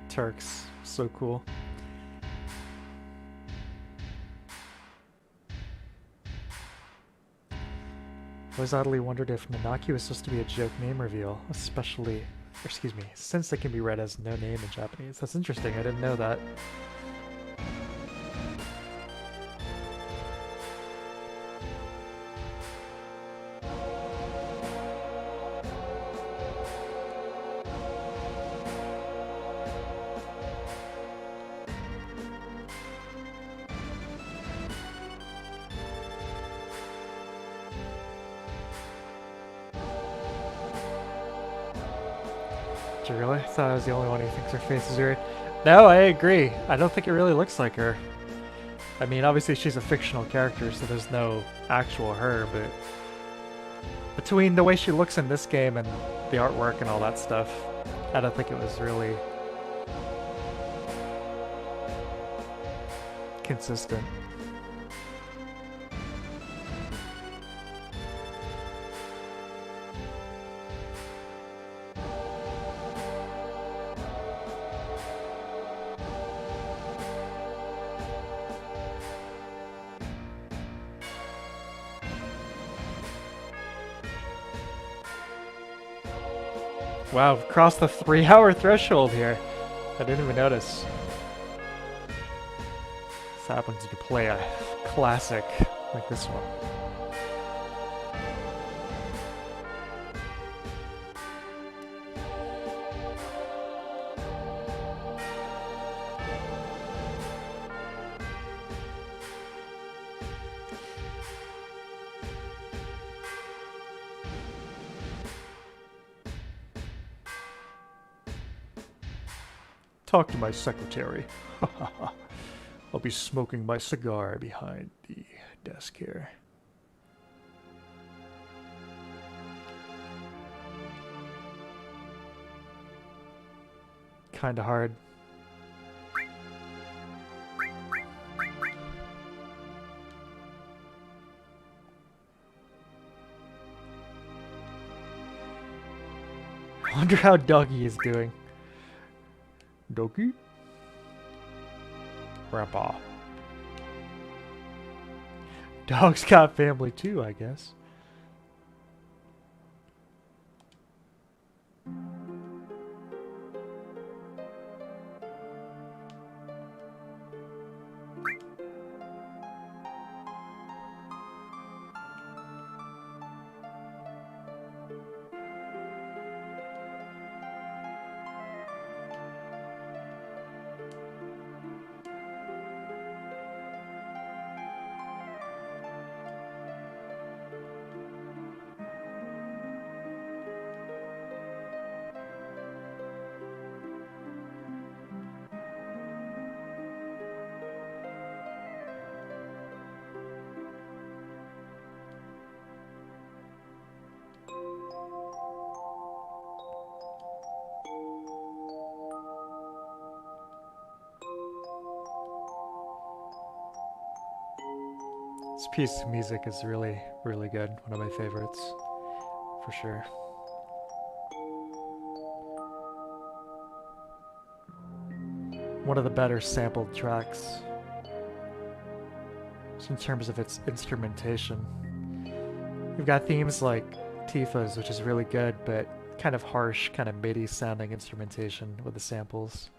Turks, so cool. I always oddly wondered if Nanaki was supposed to be a joke name reveal, especially, or excuse me, since it can be read as no name in Japanese. That's interesting, I didn't know that. Did you really? I thought I was the only one who thinks her face is weird. No, I agree. I don't think it really looks like her. I mean, obviously she's a fictional character, so there's no actual her, but between the way she looks in this game and the artwork and all that stuff, I don't think it was really consistent. Wow, crossed the 3-hour threshold here. I didn't even notice. This happens to play a classic like this one. Talk to my secretary. I'll be smoking my cigar behind the desk here. Kinda hard. I wonder how Doggy is doing. Doggy? Grandpa. Dog's got family too, I guess. This piece of music is really, really good. One of my favorites, for sure. One of the better sampled tracks, just in terms of its instrumentation. You've got themes like Tifa's, which is really good, but kind of harsh, kind of MIDI sounding instrumentation with the samples.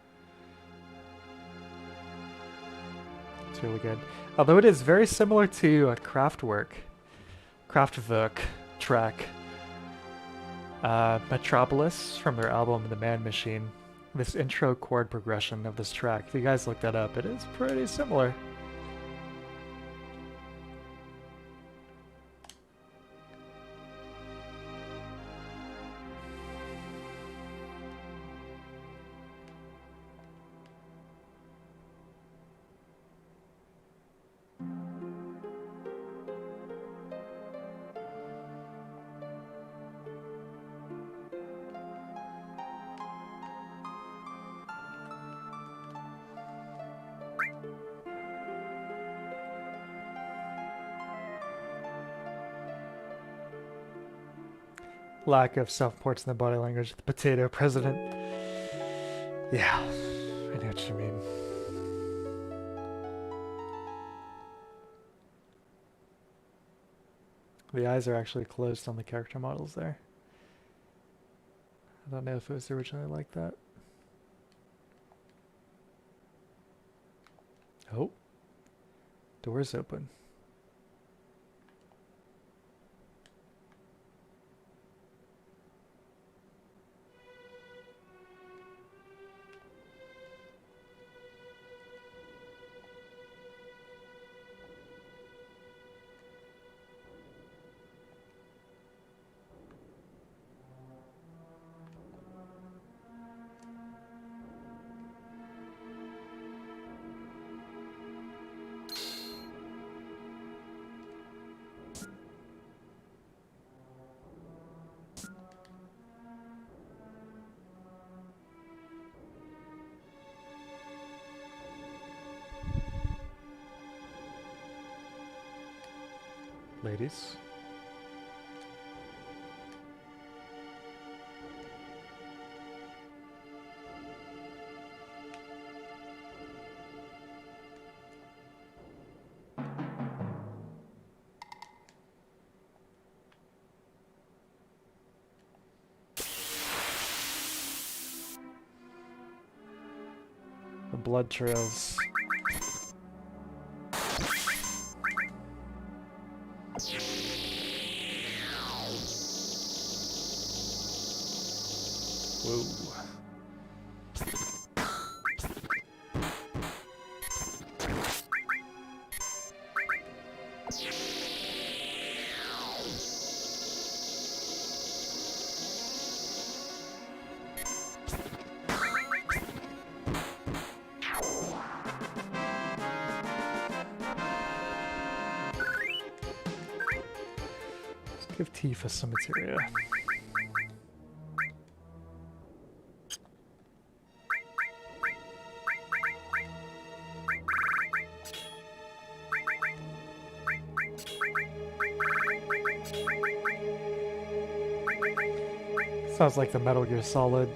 It's really good. Although it is very similar to a Kraftwerk track. Metropolis from their album The Man Machine. This intro chord progression of this track, if you guys look that up, it is pretty similar. Lack of self-ports in the body language of the potato president. Yeah, I know what you mean. The eyes are actually closed on the character models there. I don't know if it was originally like that. Oh, door's open. Ladies. blood trails. Whoa. Let's give Tifa some materia. Sounds like the Metal Gear Solid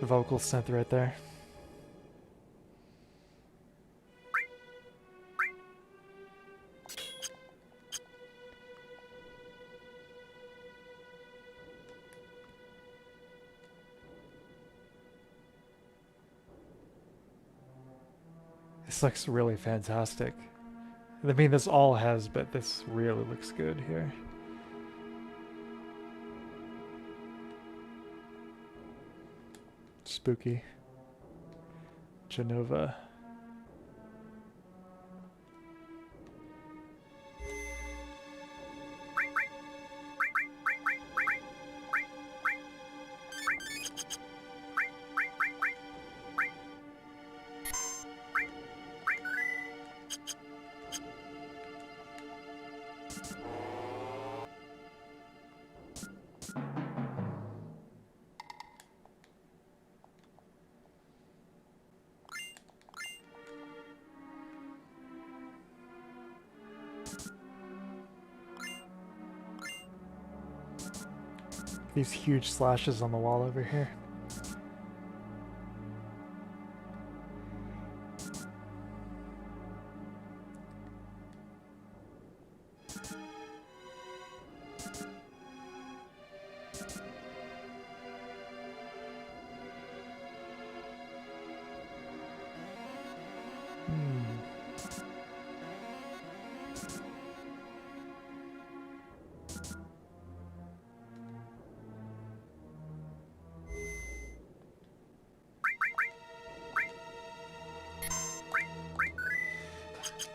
vocal synth right there. This looks really fantastic. I mean, this all has, but this really looks good here. Spooky. Genova. These huge slashes on the wall over here.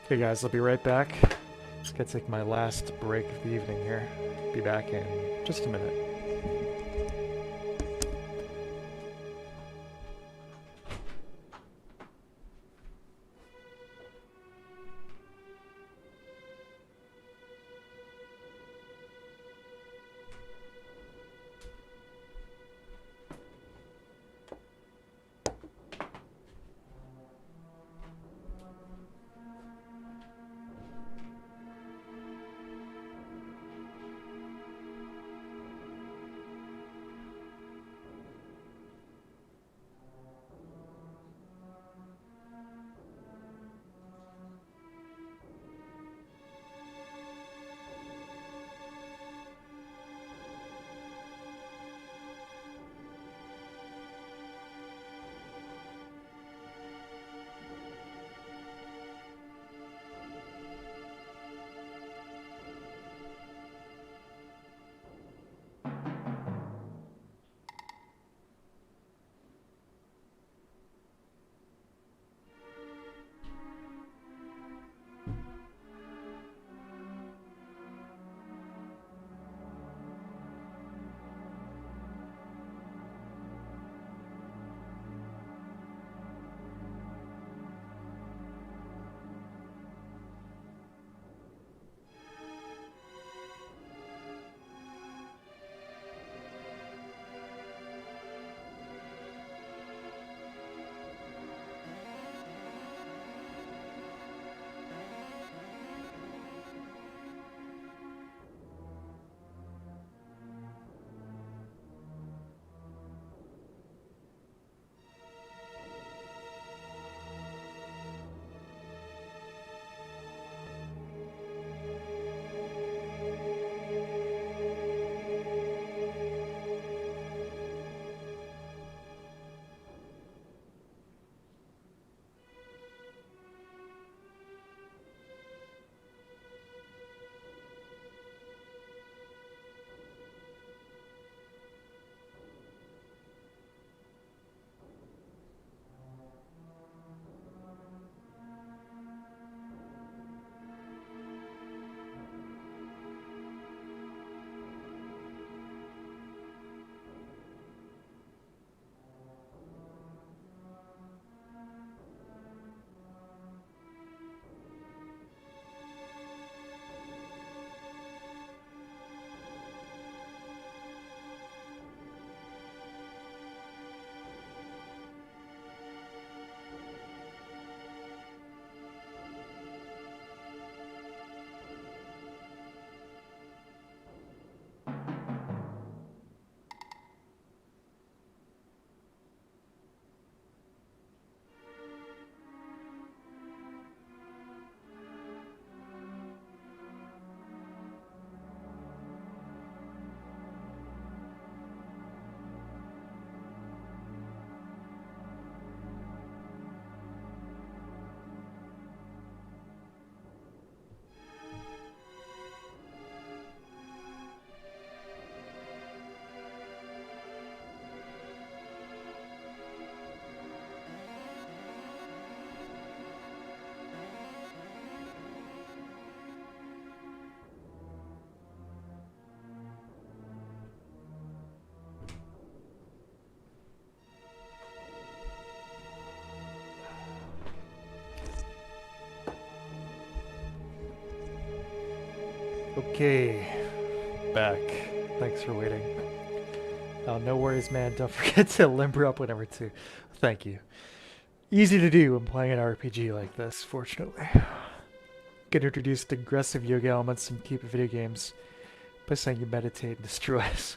Okay guys, I'll be right back. Just gotta take my last break of the evening here. Be back in just a minute. Okay, back. Thanks for waiting. Oh, no worries, man. Don't forget to limber up whenever too. Thank you. Easy to do when playing an RPG like this, fortunately. Get introduced to aggressive yoga elements and keep video games by saying you meditate and destroy us.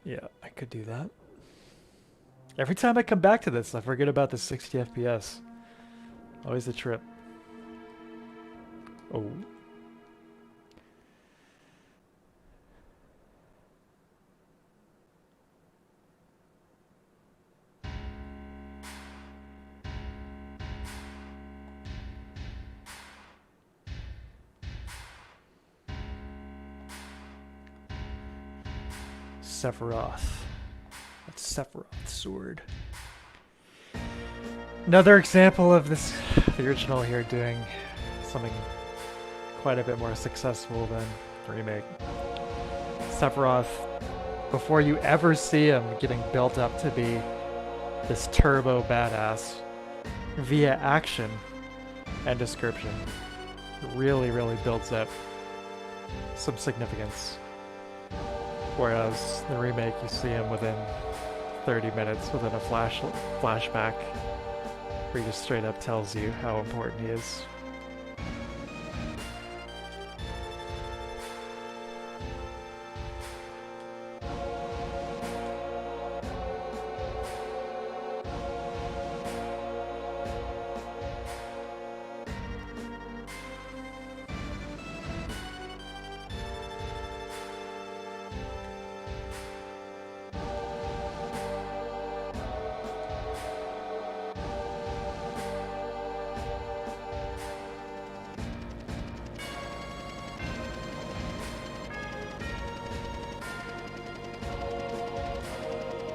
Yeah, I could do that. Every time I come back to this, I forget about the 60 FPS. Always a trip. Oh. Sephiroth. That's Sephiroth's sword. Another example of this, the original here doing something quite a bit more successful than the remake. Sephiroth, before you ever see him getting built up to be this turbo badass, via action and description, really builds up some significance. Whereas the remake, you see him within 30 minutes within a flashback where he just straight up tells you how important he is.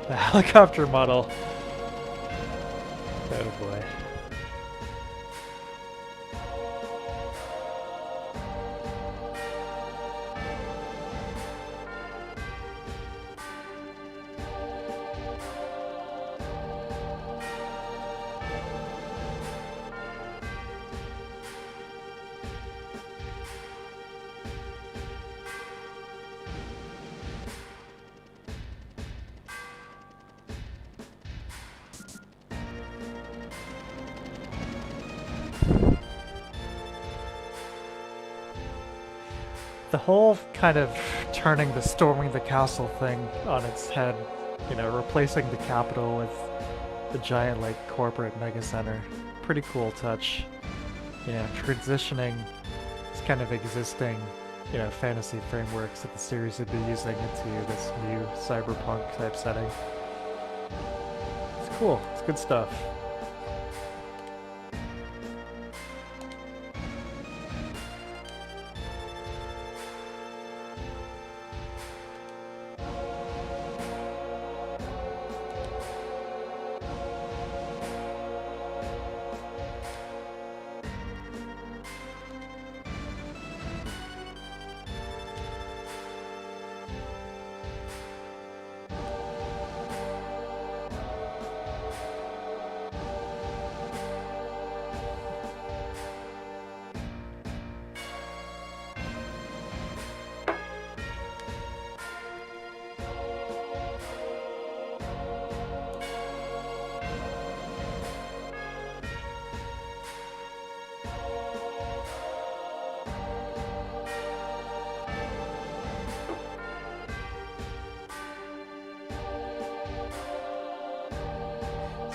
The helicopter model. Oh boy. The whole kind of turning the storming the castle thing on its head, you know, replacing the capital with the giant like corporate mega center, pretty cool touch. You know, transitioning this kind of existing, you know, fantasy frameworks that the series had been using into this new cyberpunk type setting. It's cool. It's good stuff.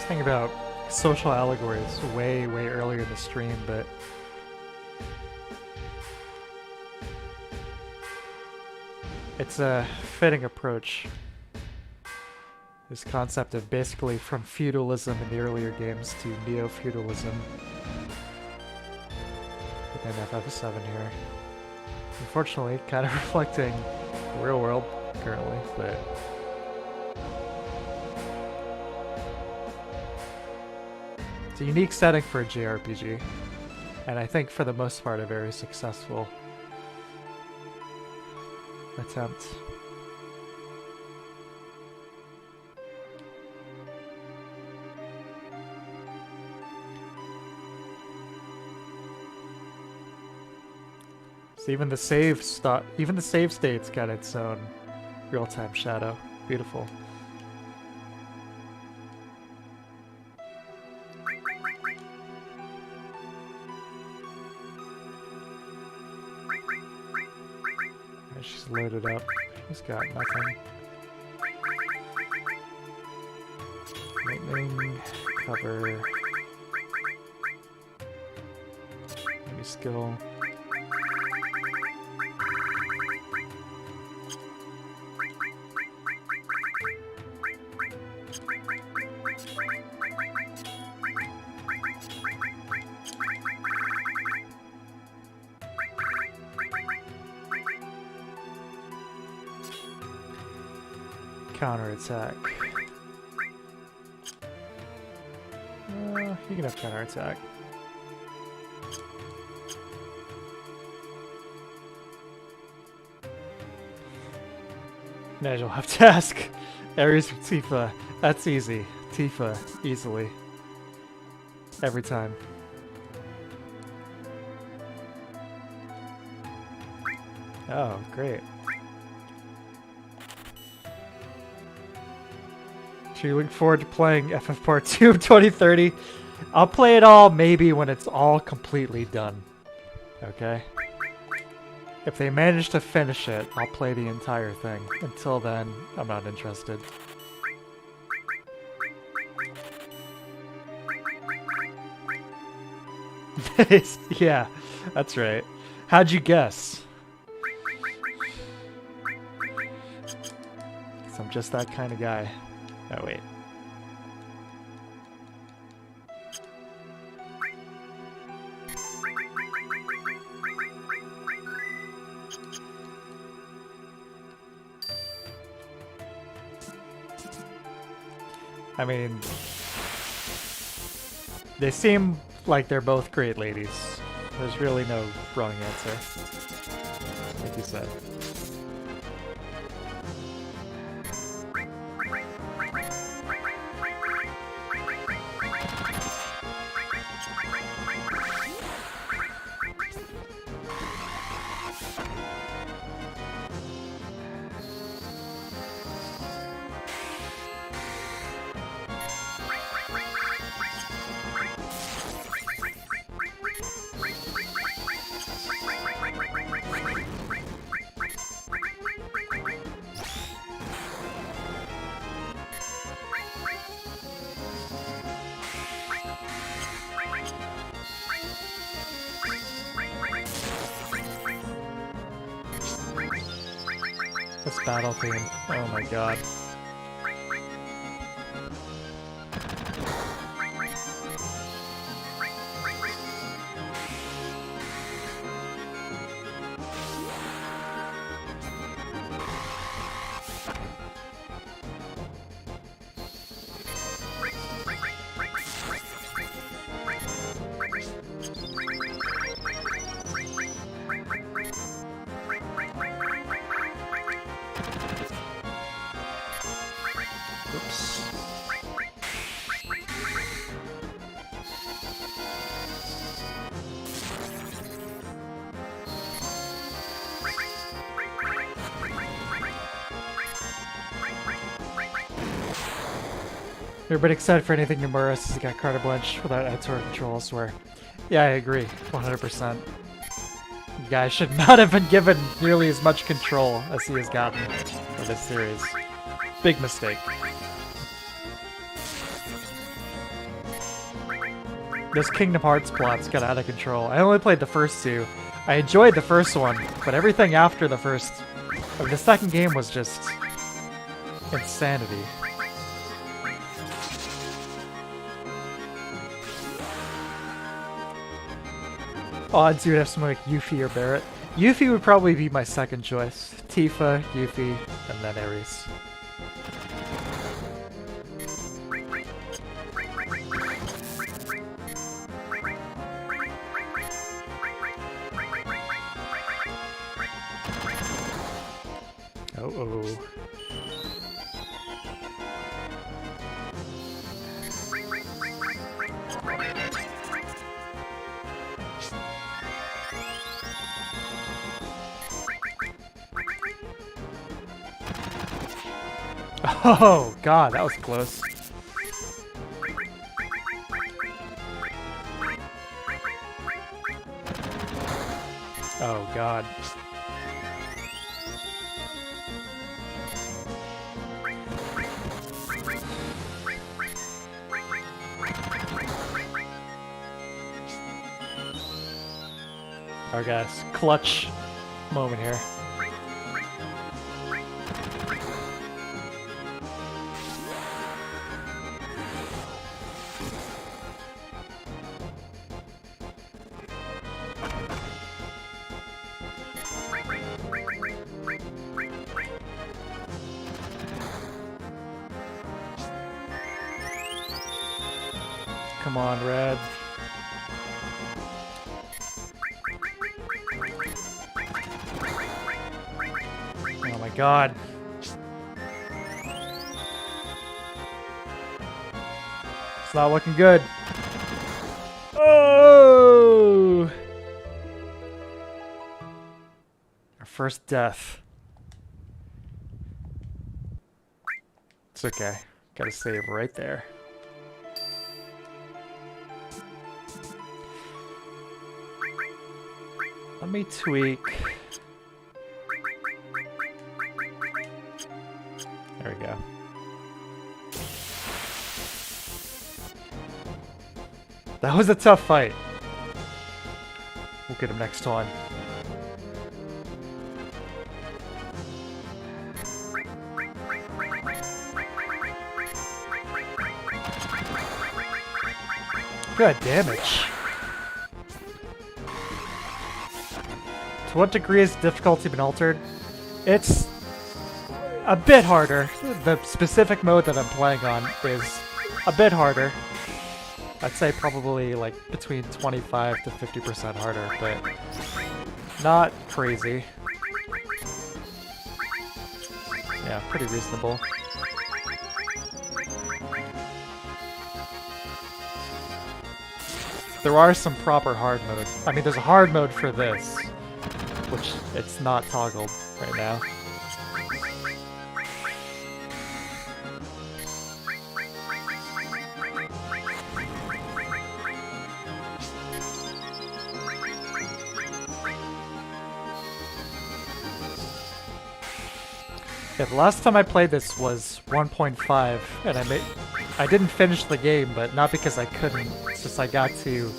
Thing about social allegories way earlier in the stream, but it's a fitting approach. This concept of basically from feudalism in the earlier games to neo-feudalism within FF7 here. Unfortunately, kind of reflecting the real world currently, but it's a unique setting for a JRPG, and I think for the most part a very successful attempt. So even the save state's got its own real-time shadow. Beautiful. She's loaded up. He's got nothing. Lightning, cover. Maybe skill. Counterattack. You can have counterattack. Nigel have task. Ares for Tifa. That's easy. Tifa, easily. Every time. Oh, great. So you look forward to playing FF Part 2 of 2030? I'll play it all maybe when it's all completely done. Okay? If they manage to finish it, I'll play the entire thing. Until then, I'm not interested. Yeah, that's right. How'd you guess? 'Cause I'm just that kind of guy. Oh, wait. I mean, they seem like they're both great ladies. There's really no wrong answer, like you said. This battle theme. Oh my god. Everybody excited for anything Nomura since he got carte blanche without editorial control elsewhere. Yeah, I agree. 100%. The guy should not have been given nearly as much control as he has gotten for this series. Big mistake. This Kingdom Hearts plot's got out of control. I only played the first two. I enjoyed the first one, but everything after the second game was just insanity. Odds you would have someone like Yuffie or Barrett. Yuffie would probably be my second choice. Tifa, Yuffie, and then Ares. Uh-oh. Oh god, that was close. Oh god. Alright guys, clutch moment here. Come on, Red. Oh my god. It's not looking good. Oh! Our first death. It's okay. Gotta save right there. Let me tweak. There we go. That was a tough fight. We'll get him next time. Good damage. To what degree has difficulty been altered? It's a bit harder. The specific mode that I'm playing on is a bit harder. I'd say probably like between 25 to 50% harder, but not crazy. Yeah, pretty reasonable. There are some proper hard mode. I mean, there's a hard mode for this, which it's not toggled right now. Yeah, the last time I played this was 1.5, and I didn't finish the game, but not because I couldn't. It's just I got to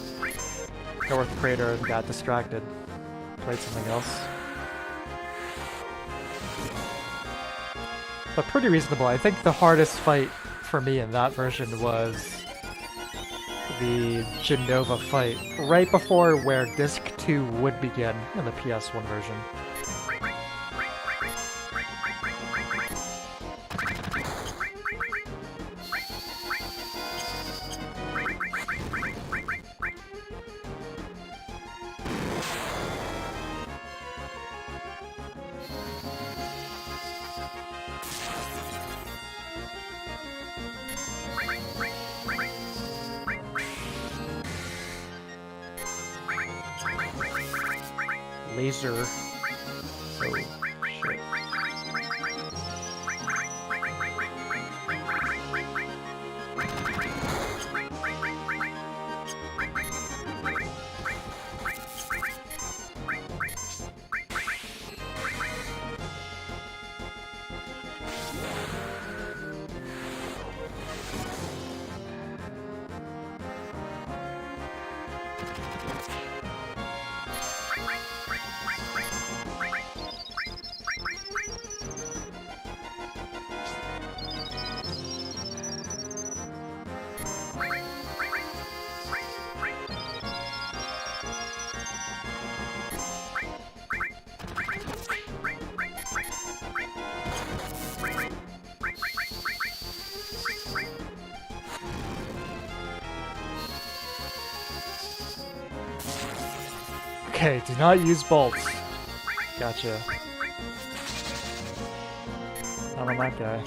North Crater and got distracted. Played something else. But pretty reasonable. I think the hardest fight for me in that version was the Genova fight, right before where Disc 2 would begin in the PS1 version. Laser. Oh, shit. Okay, do not use bolts. Gotcha. Not on that guy.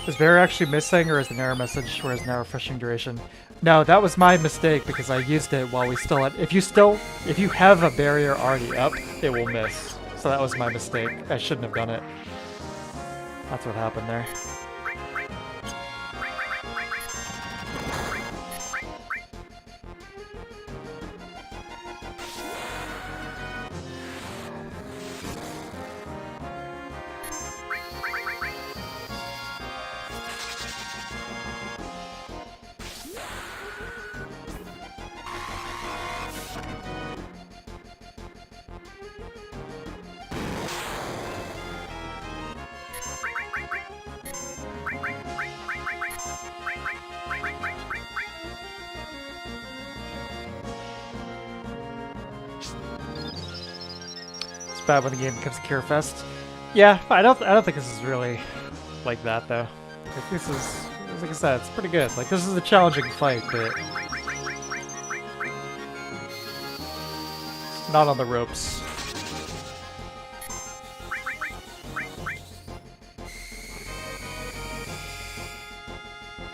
Is barrier actually missing, or is an error message where it's now refreshing duration? No, that was my mistake because I used it while we still had. If you have a barrier already up, it will miss. So that was my mistake. I shouldn't have done it. That's what happened there. Bad when the game becomes a cure fest. Yeah, I don't think this is really like that though. Like this is, like I said, it's pretty good. Like this is a challenging fight, but not on the ropes.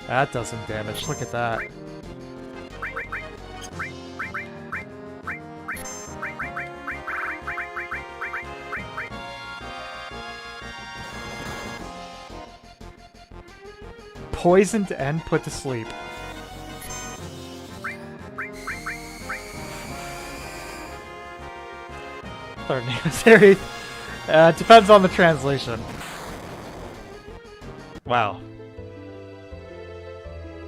That does some damage. Look at that. Poisoned and put to sleep. Third name series. Depends on the translation. Wow.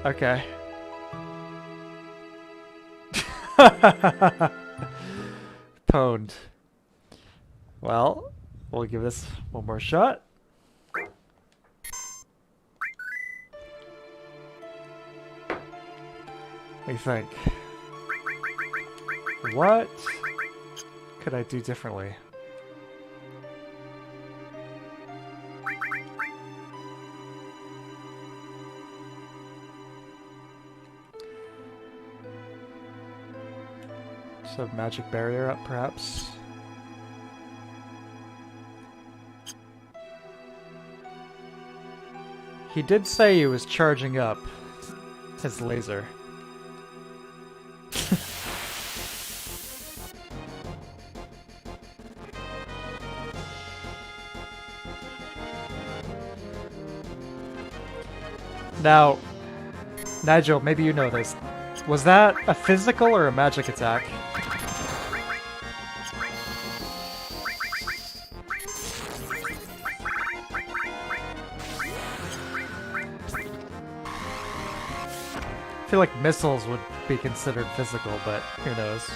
Okay. Pwned. Well, we'll give this one more shot. What do you think? What could I do differently? Just have magic barrier up, perhaps? He did say he was charging up his laser. Now, Nigel, maybe you know this. Was that a physical or a magic attack? I feel like missiles would be considered physical, but who knows?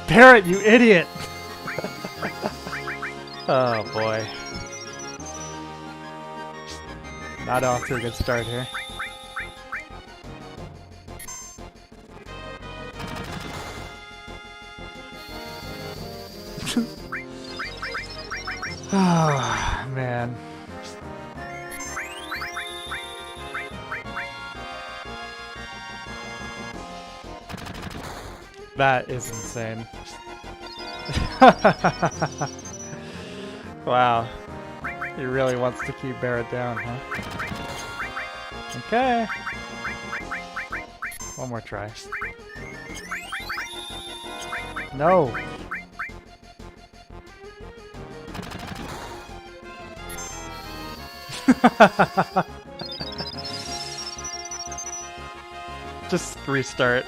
Parrot, you idiot! Oh boy. Not off to a good start here. Oh, man. That is insane. Wow. He really wants to keep Barrett down, huh? Okay. One more try. No. Just restart.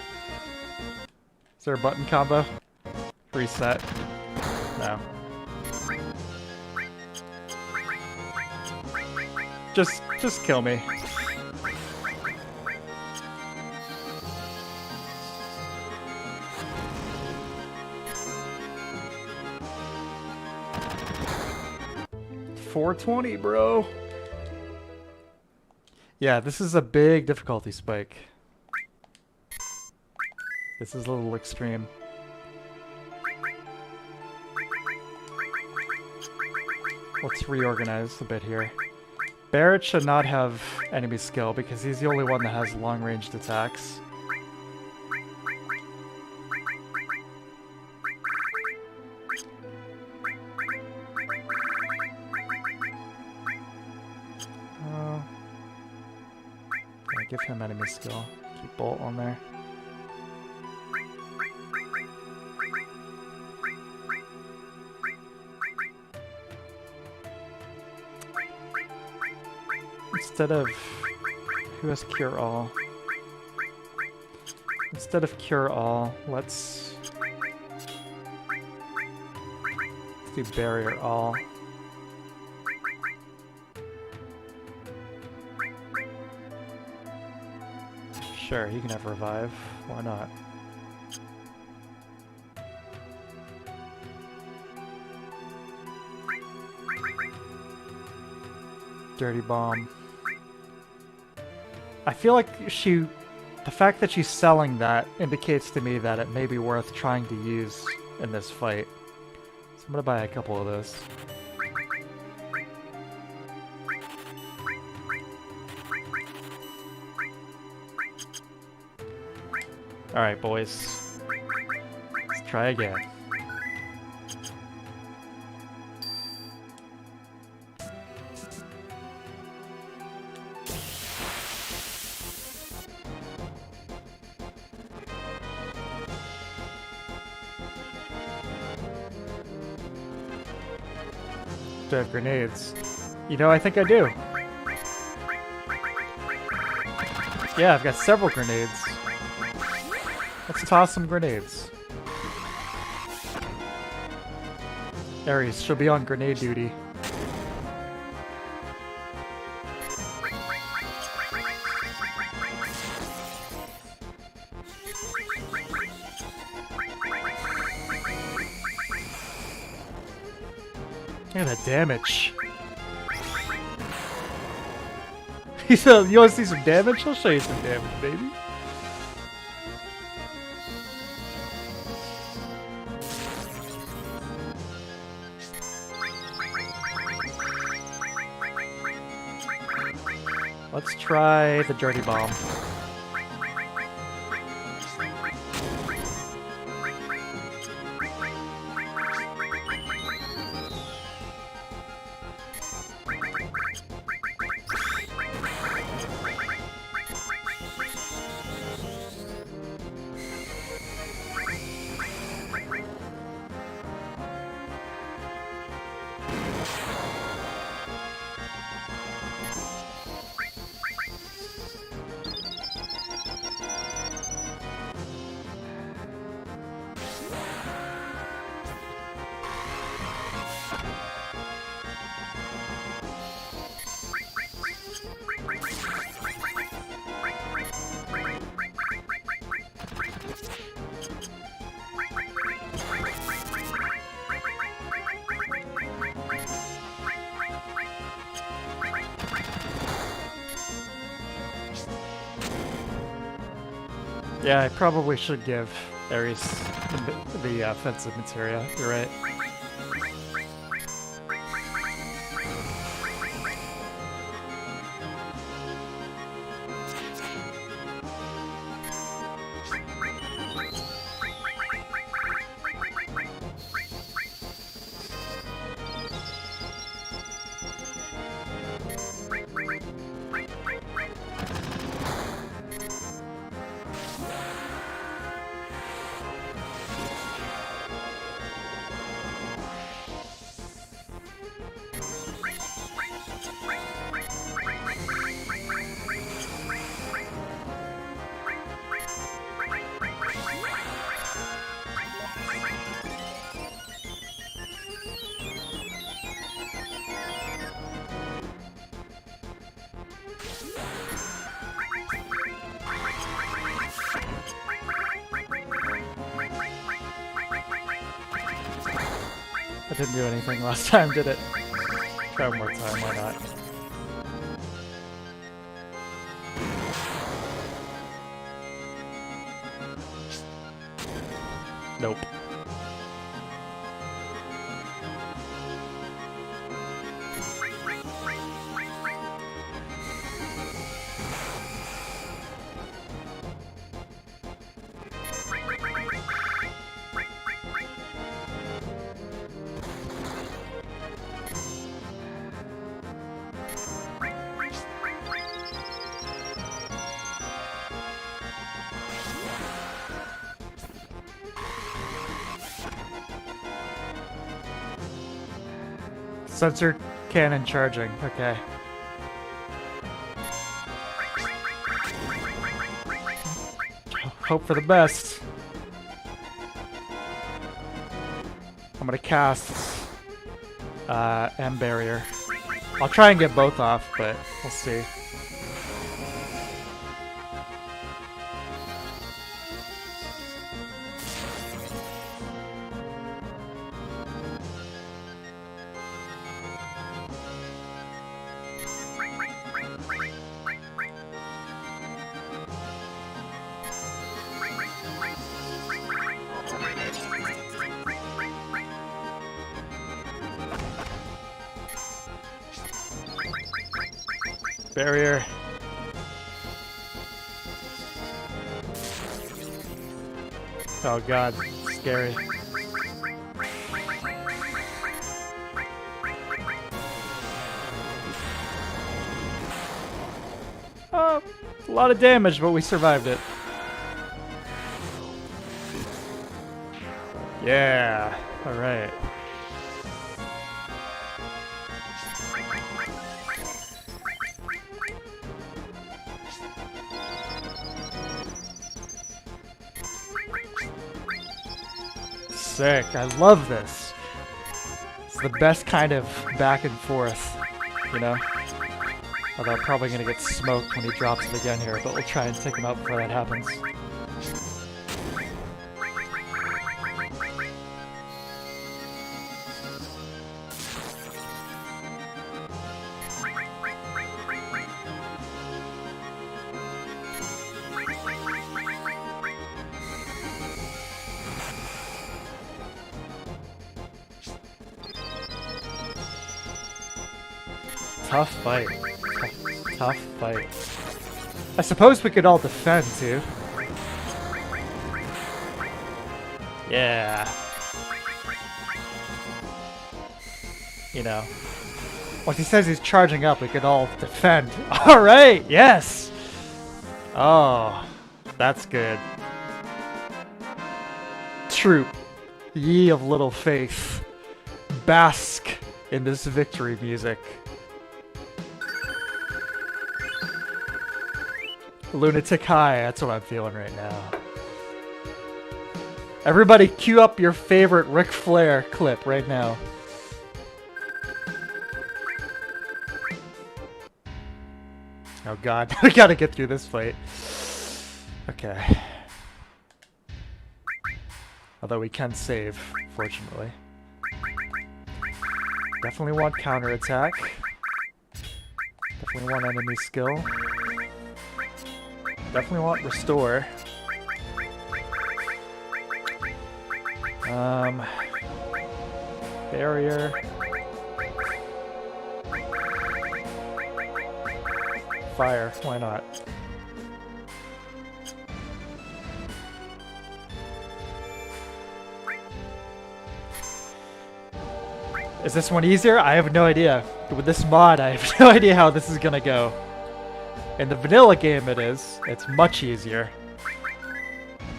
Is there a button combo? Reset. No. Just kill me. $420, bro. Yeah, this is a big difficulty spike. This is a little extreme. Let's reorganize a bit here. Barrett should not have enemy skill because he's the only one that has long-ranged attacks. Give him enemy skill. Keep Bolt on there. Instead of... Who has Cure All? Instead of Cure All, let's do Barrier All. Sure, he can have Revive. Why not? Dirty Bomb. I feel like the fact that she's selling that indicates to me that it may be worth trying to use in this fight. So I'm gonna buy a couple of those. Alright, boys. Let's try again. Do I have grenades? You know, I think I do. Yeah, I've got several grenades. Let's toss some grenades. Ares, she'll be on grenade duty. Look at that damage. He said, you want to see some damage? I'll show you some damage, baby. Let's try the Dirty Bomb. Yeah, I probably should give Ares the offensive materia. You're right. That didn't do anything last time, did it? Try one more time, why not? Nope. Sensor cannon charging. Okay. Hope for the best. I'm gonna cast M barrier. I'll try and get both off, but we'll see. Barrier. Oh god, scary. A lot of damage, but we survived it. Yeah, alright. Sick. I love this. It's the best kind of back and forth, you know? Although I'm probably going to get smoked when he drops it again here, but we'll try and take him out before that happens. Tough fight. Tough fight. I suppose we could all defend, too. Yeah. You know. Once he says he's charging up, we could all defend. Alright, yes! Oh, that's good. Troop, ye of little faith, bask in this victory music. Lunatic high, that's what I'm feeling right now. Everybody cue up your favorite Ric Flair clip right now. Oh god, we gotta get through this fight. Okay. Although we can save, fortunately. Definitely want counterattack. Definitely want enemy skill. Definitely want restore. Barrier. Fire, why not? Is this one easier? I have no idea. With this mod, I have no idea how this is gonna go. In the vanilla game it is. It's much easier.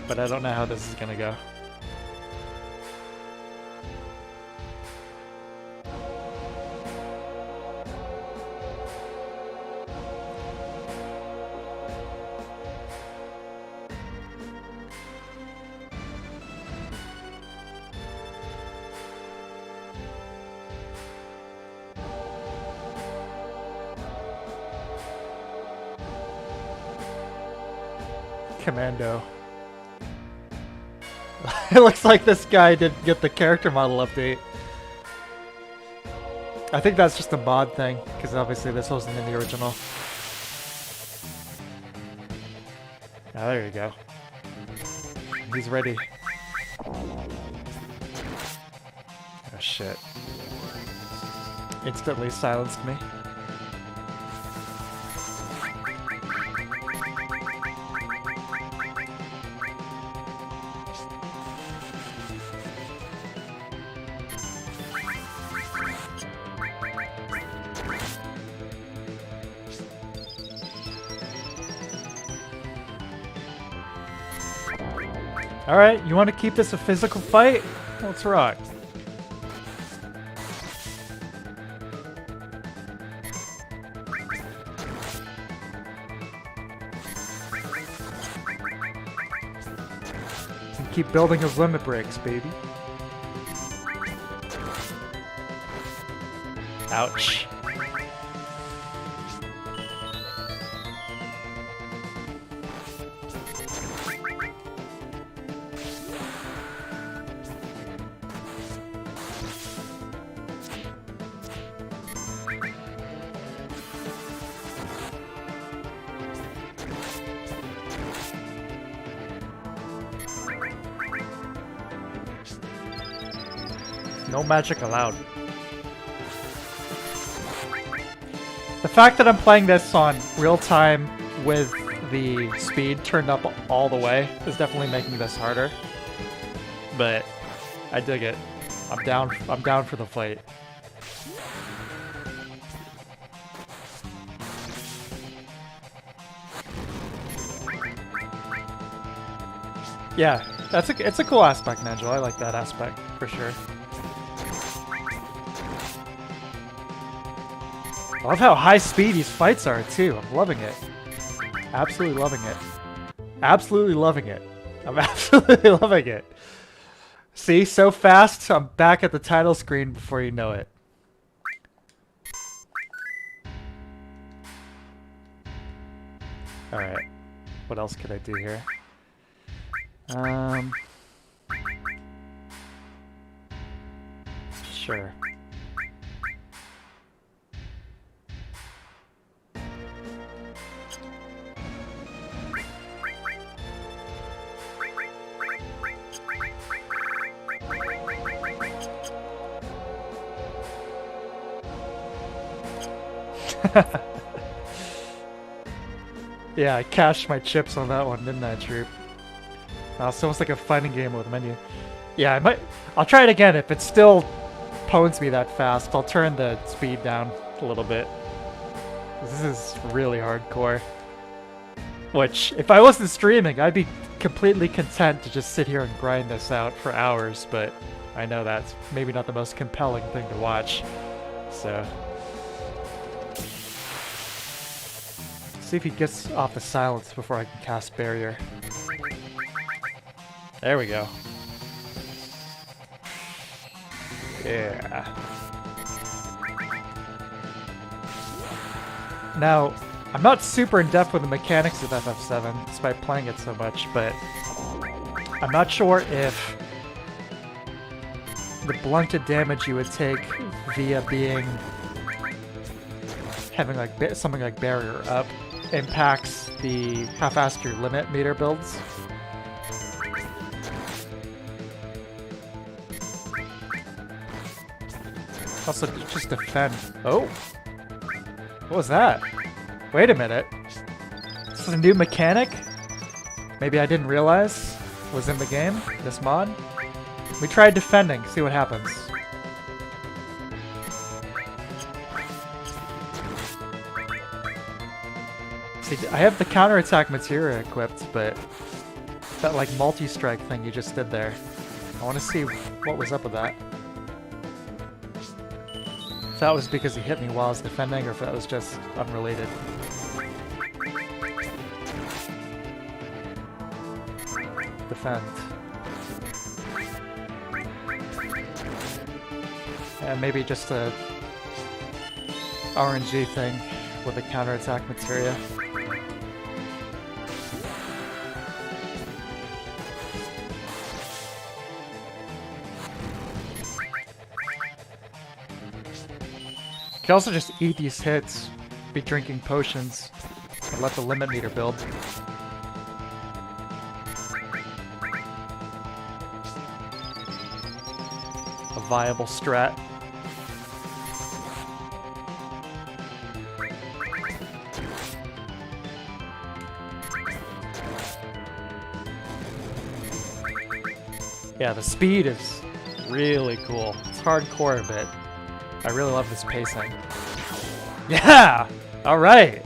But I don't know how this is gonna go. Commando. It looks like this guy didn't get the character model update. I think that's just a mod thing, because obviously this wasn't in the original. Ah, there you go. He's ready. Oh shit. Instantly silenced me. Alright, you want to keep this a physical fight? Let's rock. And keep building his limit breaks, baby. Ouch. No magic allowed. The fact that I'm playing this on real time with the speed turned up all the way is definitely making this harder. But I dig it. I'm down for the fight. Yeah, it's a cool aspect, Nigel. I like that aspect for sure. I love how high speed these fights are too. I'm loving it. Absolutely loving it. Absolutely loving it. I'm absolutely loving it. See, so fast, I'm back at the title screen before you know it. Alright. What else could I do here? Sure. Yeah, I cashed my chips on that one, didn't I, Troop? It's almost like a fighting game with a menu. Yeah, I'll try it again. If it still pones me that fast, I'll turn the speed down a little bit. This is really hardcore. Which, if I wasn't streaming, I'd be completely content to just sit here and grind this out for hours, but I know that's maybe not the most compelling thing to watch. So... see if he gets off the silence before I can cast Barrier. There we go. Yeah. Now, I'm not super in depth with the mechanics of FF7, despite playing it so much, but I'm not sure if the blunted damage you would take via having like something like Barrier up impacts the how fast your limit meter builds. Also, just defend. Oh! What was that? Wait a minute. This is a new mechanic? Maybe I didn't realize was in the game, this mod? We tried defending, see what happens. See, I have the counterattack materia equipped, but that like multi-strike thing you just did there. I want to see what was up with that. If that was because he hit me while I was defending, or if that was just unrelated. Defend. And maybe just a RNG thing with a counterattack materia. You can also just eat these hits, be drinking potions, and let the limit meter build. viable strat. Yeah, the speed is really cool. It's hardcore a bit. I really love this pacing. Yeah! Alright!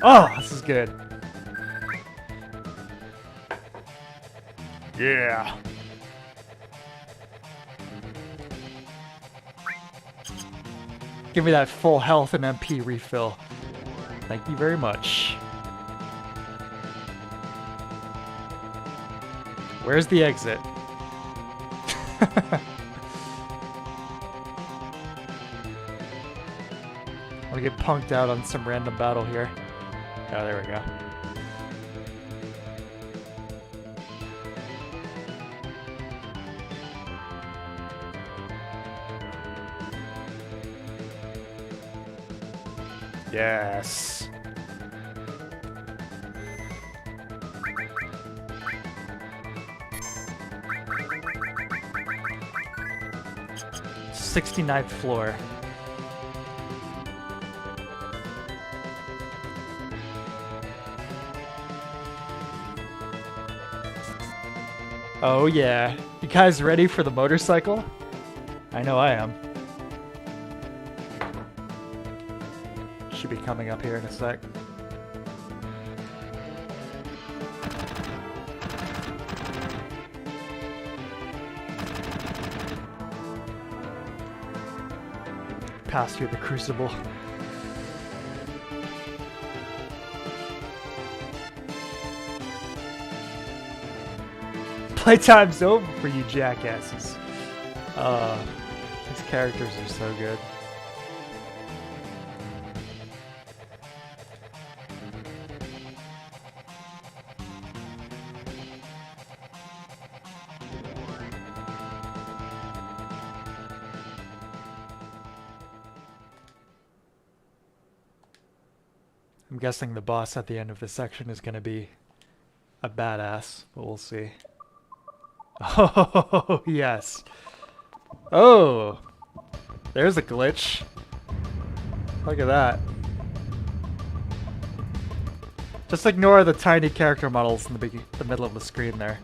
Oh, this is good. Yeah! Give me that full health and MP refill. Thank you very much. Where's the exit? I'm gonna get punked out on some random battle here. Oh, there we go. Yes. '69th floor. Oh yeah. You guys ready for the motorcycle? I know I am. Should be coming up here in a sec. Pass through the crucible. Playtime's over for you jackasses. These characters are so good. I'm guessing the boss at the end of this section is going to be a badass, but we'll see. Oh, yes. Oh, there's a glitch. Look at that. Just ignore the tiny character models in the middle of the screen there.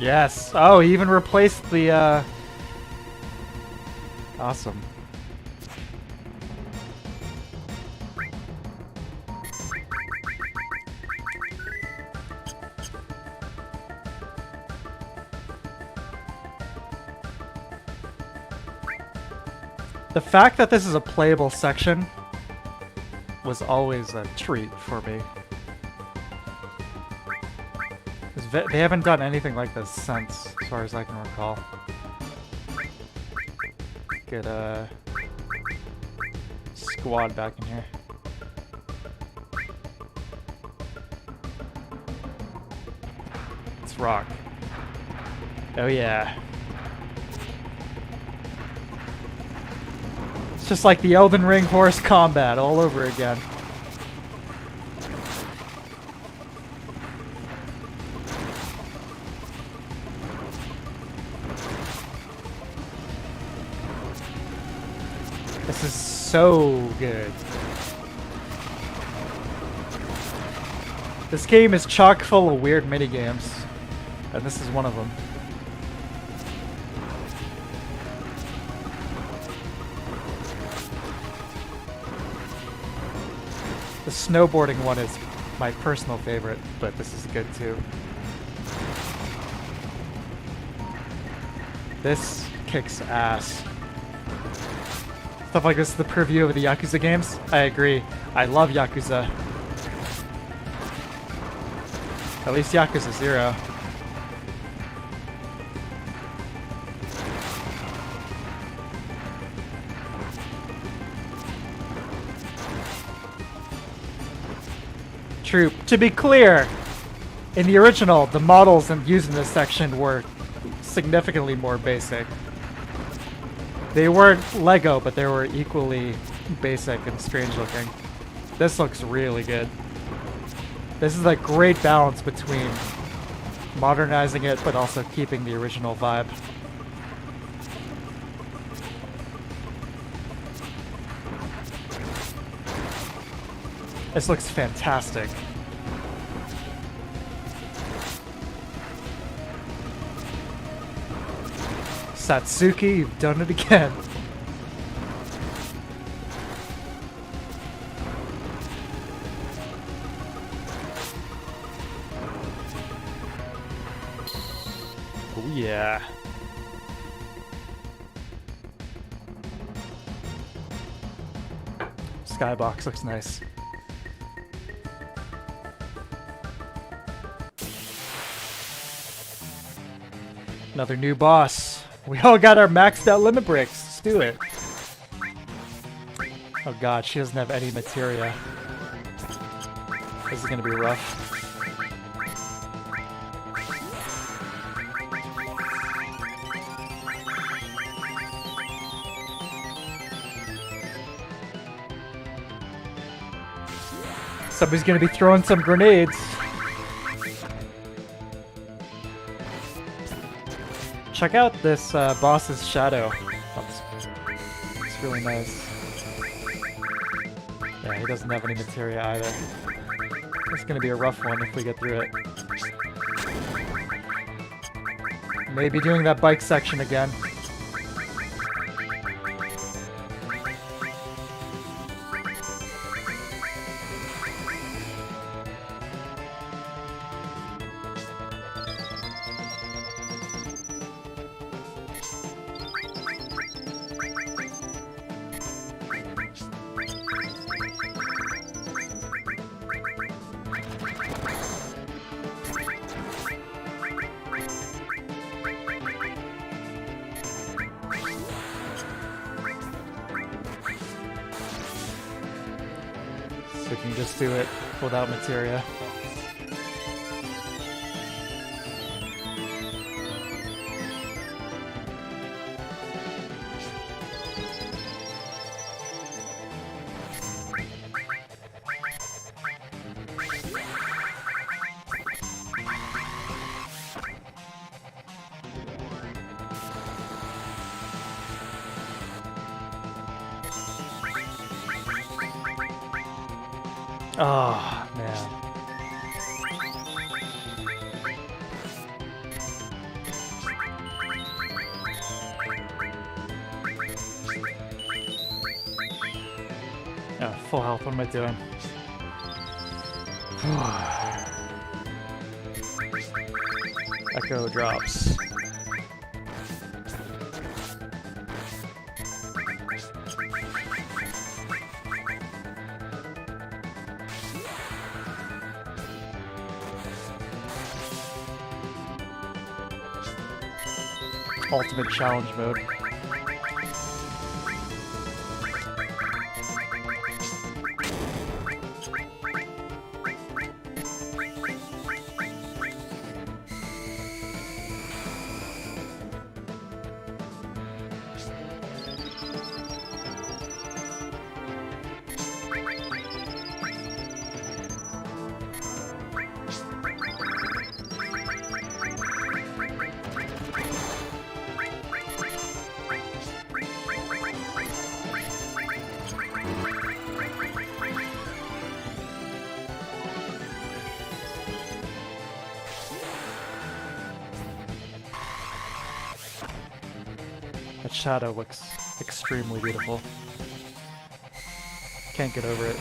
Yes. Oh, he even replaced the, Awesome. The fact that this is a playable section was always a treat for me. They haven't done anything like this since, as far as I can recall. Get a squad back in here. Let's rock. Oh yeah. It's just like the Elden Ring horse combat all over again. This is so good. This game is chock full of weird minigames, and this is one of them. The snowboarding one is my personal favorite, but this is good too. This kicks ass. Stuff like this is the preview of the Yakuza games. I agree. I love Yakuza. At least Yakuza 0. True. To be clear, in the original, the models used in this section were significantly more basic. They weren't Lego, but they were equally basic and strange looking. This looks really good. This is a great balance between modernizing it, but also keeping the original vibe. This looks fantastic. Satsuki, you've done it again. Oh yeah. Skybox looks nice. Another new boss. We all got our maxed out limit breaks. Let's do it. Oh god, she doesn't have any materia. This is gonna be rough. Somebody's gonna be throwing some grenades. Check out this boss's shadow. It's really nice. Yeah, he doesn't have any materia either. It's gonna be a rough one if we get through it. Maybe doing that bike section again. We can just do it without materia. Oh, man. Oh, full health. What am I doing? Echo drops. Ultimate challenge mode. That shadow looks extremely beautiful. Can't get over it.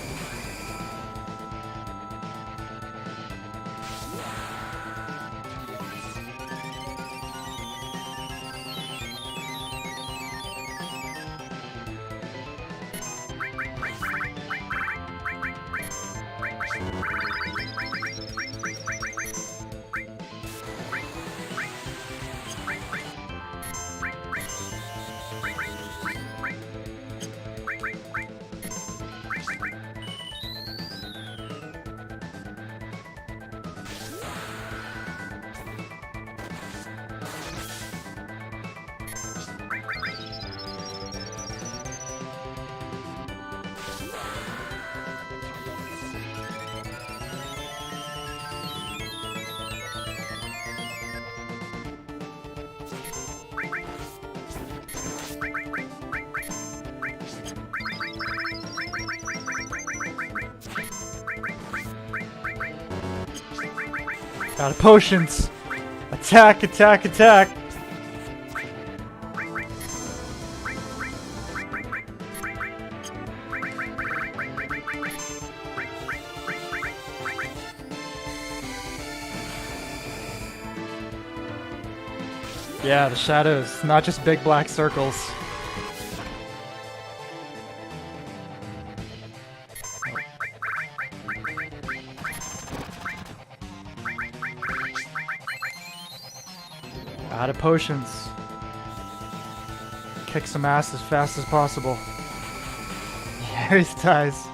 Out of potions! Attack, attack, attack! Yeah, the shadows, not just big black circles. Out of potions. Kick some ass as fast as possible. Here he dies.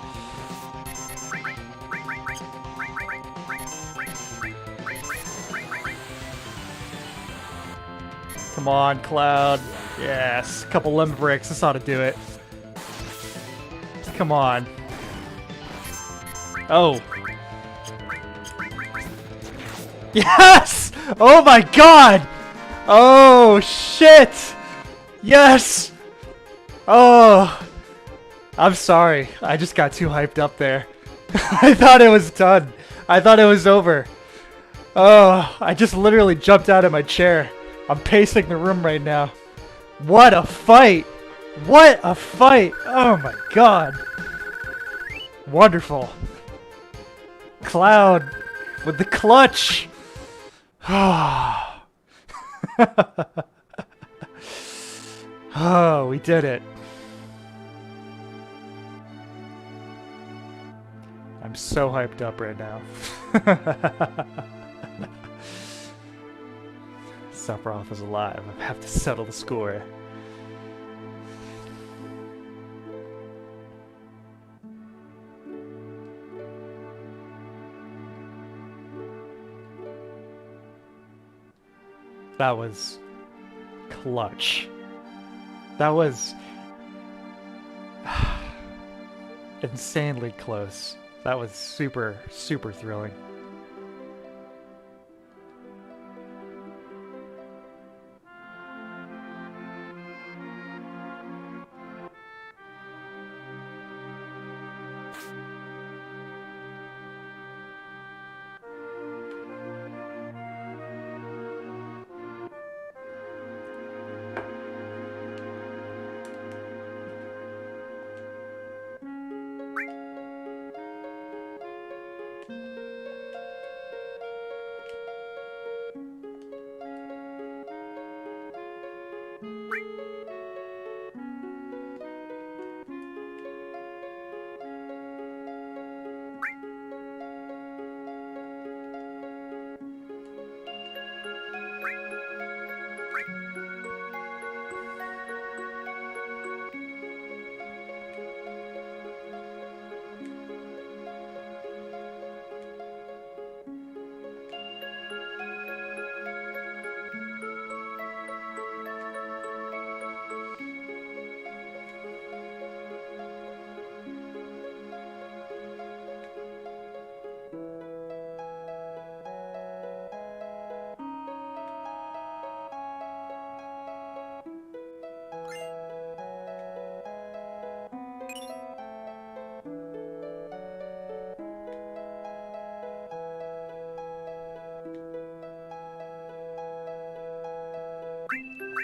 Come on, Cloud. Yes, a couple limb breaks. This ought to do it. Come on. Oh. Yes! Oh my god! Oh, shit! Yes! Oh! I'm sorry. I just got too hyped up there. I thought it was done. I thought it was over. Oh, I just literally jumped out of my chair. I'm pacing the room right now. What a fight! What a fight! Oh my god! Wonderful. Cloud with the clutch! Oh, we did it. I'm so hyped up right now. Sephiroth is alive. I have to settle the score. That was clutch. That was insanely close. That was super, super thrilling.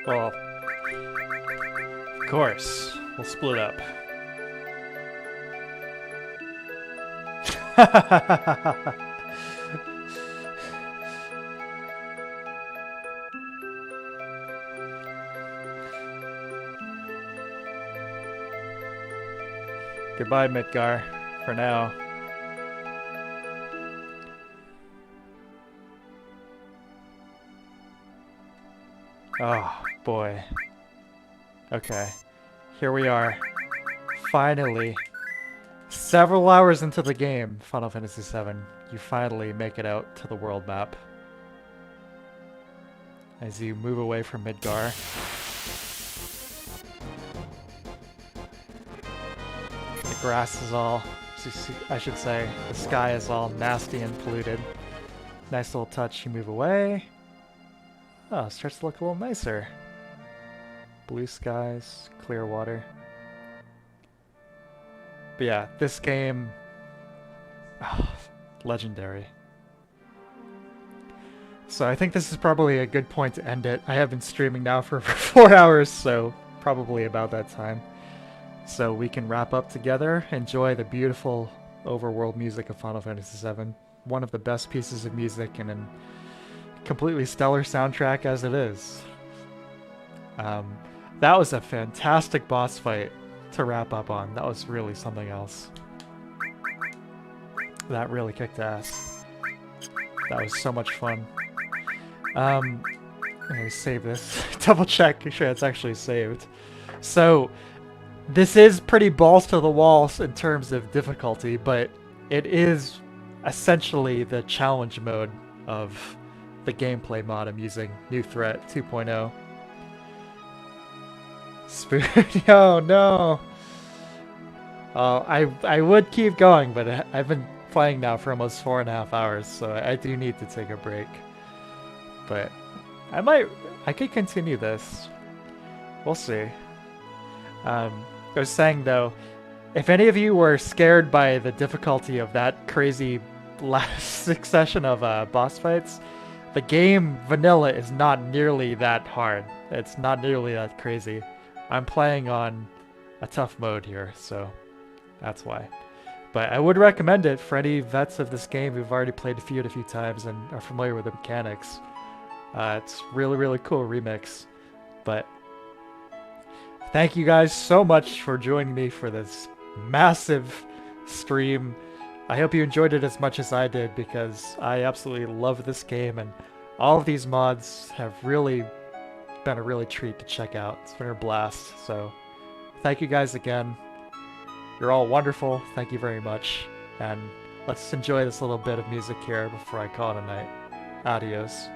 Well, of course, we'll split up. Goodbye, Midgar, for now. Oh, boy. Okay. Here we are. Finally. Several hours into the game, Final Fantasy VII, you finally make it out to the world map. As you move away from Midgar. The grass is all, I should say, the sky is all nasty and polluted. Nice little touch, you move away. Oh, it starts to look a little nicer. Blue skies, clear water. But yeah, this game, oh, legendary. So I think this is probably a good point to end it. I have been streaming now for 4 hours, so probably about that time. So we can wrap up together, enjoy the beautiful overworld music of Final Fantasy VII. One of the best pieces of music and a completely stellar soundtrack as it is. That was a fantastic boss fight to wrap up on. That was really something else. That really kicked ass. That was so much fun. Let me save this. Double check, make sure it's actually saved. So, this is pretty balls to the walls in terms of difficulty, but it is essentially the challenge mode of the gameplay mod I'm using, New Threat 2.0. Spoon, oh no! Oh, I would keep going, but I've been playing now for almost 4.5 hours, so I do need to take a break. But I could continue this. We'll see. I was saying though, if any of you were scared by the difficulty of that crazy last succession of boss fights, the game vanilla is not nearly that hard. It's not nearly that crazy. I'm playing on a tough mode here, so that's why. But I would recommend it for any vets of this game who've already played it a few times and are familiar with the mechanics. It's really, really cool remix. But thank you guys so much for joining me for this massive stream. I hope you enjoyed it as much as I did, because I absolutely love this game, and all of these mods have really been a really treat to check out. It's been a blast. So thank you guys again. You're all wonderful. Thank you very much. And let's enjoy this little bit of music here before I call it a night. Adios.